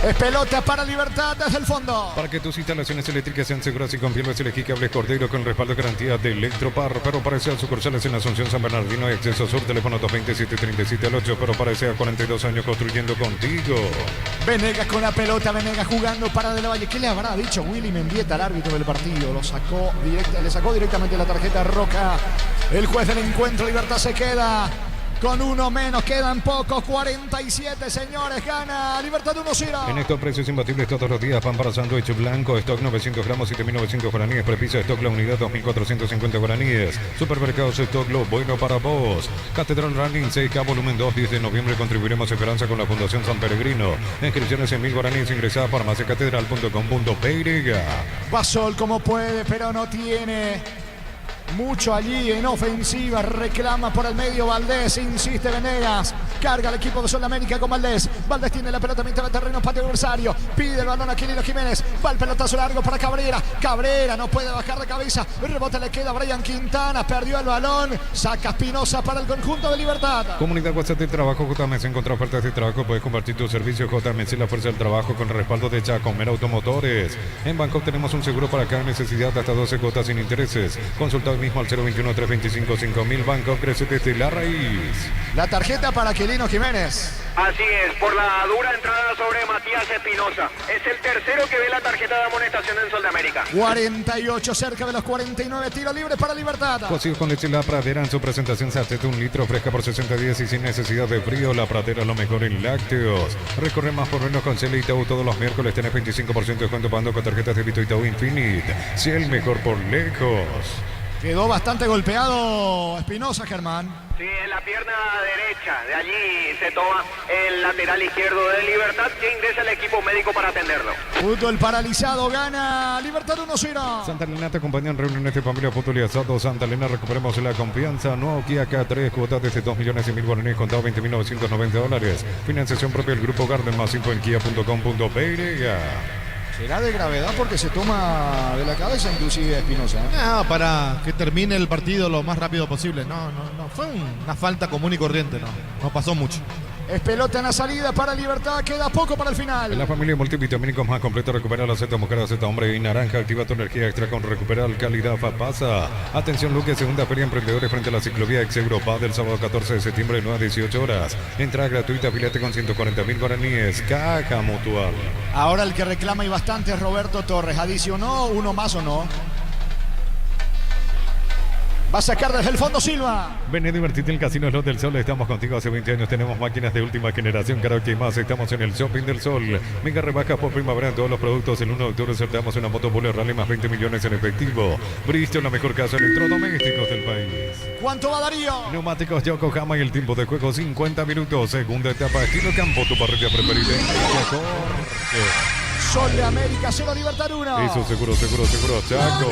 Es pelota para Libertad desde el fondo. Para que tus instalaciones eléctricas sean seguras y confiables, elegí cables Cordero con respaldo de garantía de Electropar. Pero para eso sucursales en Asunción, San Bernardino y Acceso Sur, teléfono 227-37-8. Pero para ese a 42 años construyendo contigo. Venegas con la pelota, Venegas jugando para De la Valle. ¿Qué le habrá dicho Willy Mendieta al árbitro del partido? Le sacó directamente la tarjeta roja. El juez del encuentro, Libertad se queda con uno menos, quedan pocos, 47, señores, gana Libertad 1-0. En estos precios imbatibles todos los días, pan para sándwich blanco, stock 900 gramos, 7.900 guaraníes, prepisa stock la unidad, 2.450 guaraníes. Supermercados stock, lo bueno para vos. Catedral Running 6K volumen 2, 10 de noviembre, contribuiremos a Esperanza con la Fundación San Peregrino. Inscripciones en 1.000 guaraníes, ingresa a farmaciacatedral.com.py. Va Sol como puede, pero no tiene Mucho allí en ofensiva, reclama por el medio Valdés, insiste Venegas, carga el equipo de Sudamérica con Valdés. Valdés tiene la pelota mitad de terreno, patio adversario, pide el balón a Quilino Jiménez, va el pelotazo largo para Cabrera. Cabrera no puede bajar de cabeza, el rebote le queda a Brian Quintana, perdió el balón, saca Espinosa para el conjunto de Libertad. Comunidad WhatsApp del Trabajo JMC, encontrar ofertas de trabajo, puedes compartir tu servicio JMC, la fuerza del trabajo con el respaldo de Chacomer Automotores. En Bangkok tenemos un seguro para cada necesidad hasta 12 cuotas sin intereses. Consulta hoy mismo al 021-325-5000. Bangkok crece desde la raíz. La tarjeta para Quilino Jiménez. Así es, por la dura entrada sobre Matías Espinosa. Es el tercero que ve la tarjeta de amonestación en Sudamérica. 48, cerca de los 49, tiro libre para Libertad. Cocido con leche La Pradera en su presentación sachet de 1 litro, fresca por 60 días y sin necesidad de frío. La Pradera es lo mejor en lácteos. Recorre más por menos con Cel Itaú todos los miércoles. Tenés 25% de descuento pagando con tarjetas de débito Itaú Infinite. Sea el mejor por lejos. Quedó bastante golpeado Espinosa, Germán. Sí, en la pierna derecha. De allí se toma el lateral izquierdo de Libertad, que ingresa el equipo médico para atenderlo. Fútbol paralizado, gana Libertad 1-0. Santa Elena te acompaña en reuniones de familia, fútbol y asado. Santa Elena, recuperemos la confianza. Nuevo Kia K3, cuotas desde 2.100.000 guaraníes, contado $20.990. Financiación propia del Grupo Garden, más info en kia.com.py. Será de gravedad porque se toma de la cabeza inclusive Espinosa. No, para que termine el partido lo más rápido posible. No. Fue una falta común y corriente, no pasó mucho. Es pelota en la salida para Libertad, queda poco para el final. La familia multivitamínicos más completa, recupera la Z mujer, Z hombre y naranja, activa tu energía extra con recuperar calidad FAPASA. Atención Luque, segunda feria emprendedores frente a la ciclovía Ex Europa del sábado 14 de septiembre de 9 a 18 horas. Entrada gratuita, afiliate con 140.000 guaraníes, Caja Mutual. Ahora el que reclama y bastante es Roberto Torres. ¿Adicionó uno más o no? Va a sacar desde el fondo Silva. Ven a divertirte en el Casino Slot del Sol. Estamos contigo hace 20 años. Tenemos máquinas de última generación. Karaoke y más. Estamos en el Shopping del Sol. Mega rebajas por primavera en todos los productos. El 1 de octubre sorteamos una moto Bullet Rally más 20 millones en efectivo. Bristol, la mejor casa de electrodomésticos del país. ¿Cuánto va Darío? Neumáticos Yokohama y el tiempo de juego 50 minutos. Segunda etapa. Estilo campo, tu parrilla preferida. Sol de América, 0 Libertad 1. Eso seguro, Chaco.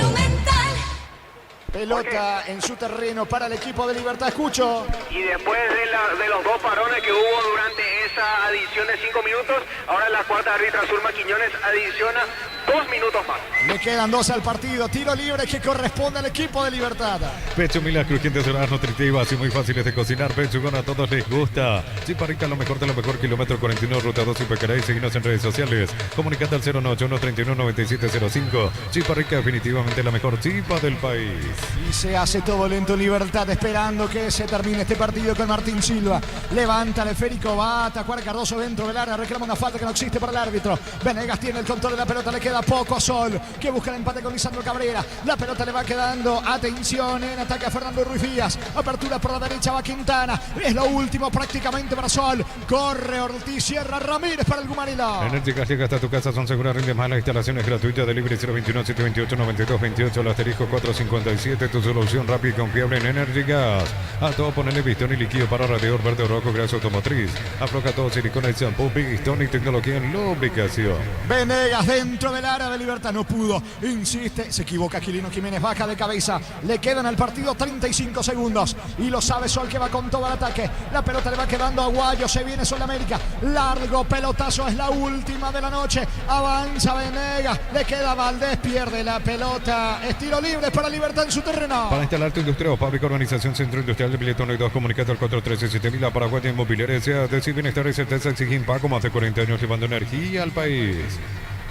Pelota en su terreno para el equipo de Libertad, escucho. Y después de los dos parones que hubo durante esa adición de 5 minutos, ahora la cuarta árbitra Zulma Quiñones adiciona 2 minutos más. Le quedan 2 al partido, tiro libre que corresponde al equipo de Libertad. Pecho Milas, crujientes, doradas, nutritivas y muy fáciles de cocinar. Pechugón, a todos les gusta. Chiparrica, lo mejor de lo mejor, kilómetro 41, ruta 2 y Pecaray. Seguinos en redes sociales. Comunicate al 091-31-9705. Chiparrica, definitivamente la mejor chipa del país. Y se hace todo lento Libertad, esperando que se termine este partido con Martín Silva. Levanta el esférico, va a atacar Cardoso dentro del área, reclama una falta que no existe para el árbitro. Venegas tiene el control de la pelota, le queda poco a Sol, que busca el empate con Lisandro Cabrera. La pelota le va quedando, atención, en ataque a Fernando Ruiz Díaz. Apertura por la derecha, va Quintana. Es lo último prácticamente para Sol. Corre Ortiz, cierra Ramírez para el Gumarilo. Enérgicas llega hasta tu casa, son seguras, rinde más. Las instalaciones gratuitas, delivery 021-728-9228, el asterisco 457. Tu solución rápida y confiable en Enérgicas. A todo ponerle pistón y líquido para radiador verde o rojo, grasa automotriz. Afloja todo silicona y shampoo, pistón y tecnología en lubricación. Venegas dentro del área de Libertad, no pudo, insiste, se equivoca Quilino Jiménez, baja de cabeza, le quedan al partido 35 segundos y lo sabe Sol, que va con todo el ataque. La pelota le va quedando a Guayo, se viene Sol América, largo pelotazo, es la última de la noche, avanza Venegas, le queda Valdés, pierde la pelota, es tiro libre para Libertad en su terreno. Para instalar tu industria o fábrica, organización Centro Industrial de Billetón y 2, comunicate al 413-7000. La Paraguaya Inmobiliaria sea decir bienestar y certeza, exigen pago, más de 40 años llevando energía al país.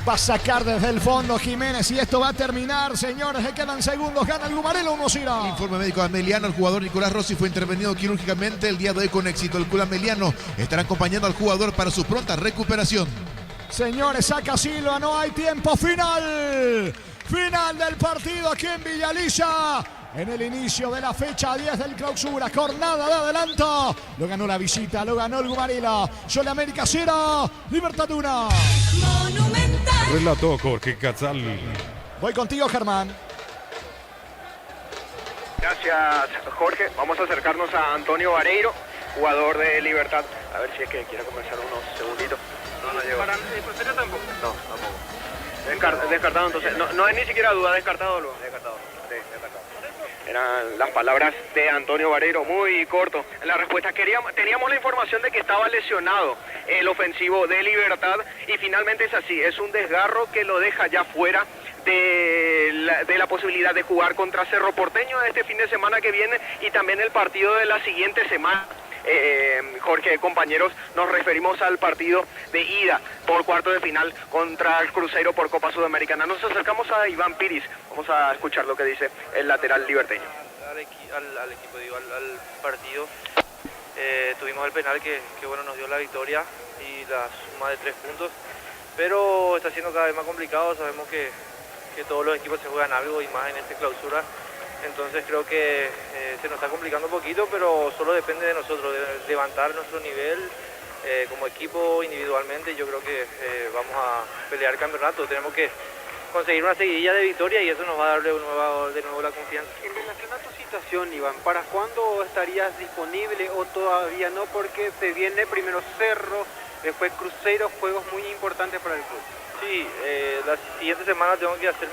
Va a sacar desde el fondo Jiménez y esto va a terminar, señores. Le quedan segundos, gana el Gumarelo 1-0. Informe médico de Ameliano, el jugador Nicolás Rossi fue intervenido quirúrgicamente el día de hoy con éxito. El club Ameliano estará acompañando al jugador para su pronta recuperación. Señores, saca Silva, no hay tiempo, final del partido aquí en Villalilla. En el inicio de la fecha 10 del clausura, jornada de adelanto. Lo ganó la visita, lo ganó el Gumarelo. Sol América 0, Libertad 1. Monumental. Relató Jorge Cazal. Voy contigo, Germán. Gracias, Jorge. Vamos a acercarnos a Antonio Vareiro, jugador de Libertad. A ver si es que quiere conversar unos segunditos. No llegó. ¿Pero tampoco? No, tampoco. Descartado entonces. No es ni siquiera duda, descartado luego. Descartado. Sí, descartado. Eran las palabras de Antonio Barreiro, muy corto en la respuesta. Teníamos la información de que estaba lesionado el ofensivo de Libertad y finalmente es así, es un desgarro que lo deja ya fuera de la posibilidad de jugar contra Cerro Porteño este fin de semana que viene y también el partido de la siguiente semana. Jorge, compañeros, nos referimos al partido de ida por cuarto de final contra el Cruzeiro por Copa Sudamericana. Nos acercamos a Iván Piris, vamos a escuchar lo que dice el lateral liberteño. Al equipo, digo, al partido, tuvimos el penal que bueno, nos dio la victoria y la suma de 3 puntos, pero está siendo cada vez más complicado. Sabemos que todos los equipos se juegan algo y más en esta clausura. Entonces creo que se nos está complicando un poquito, pero solo depende de nosotros, de levantar nuestro nivel como equipo individualmente. Yo creo que vamos a pelear el campeonato, tenemos que conseguir una seguidilla de victoria y eso nos va a dar de nuevo la confianza. En relación a tu situación, Iván, ¿para cuándo estarías disponible o todavía no? Porque se viene primero Cerro, después Cruzeiro, juegos muy importantes para el club. Sí, la siguiente semana tengo que hacerme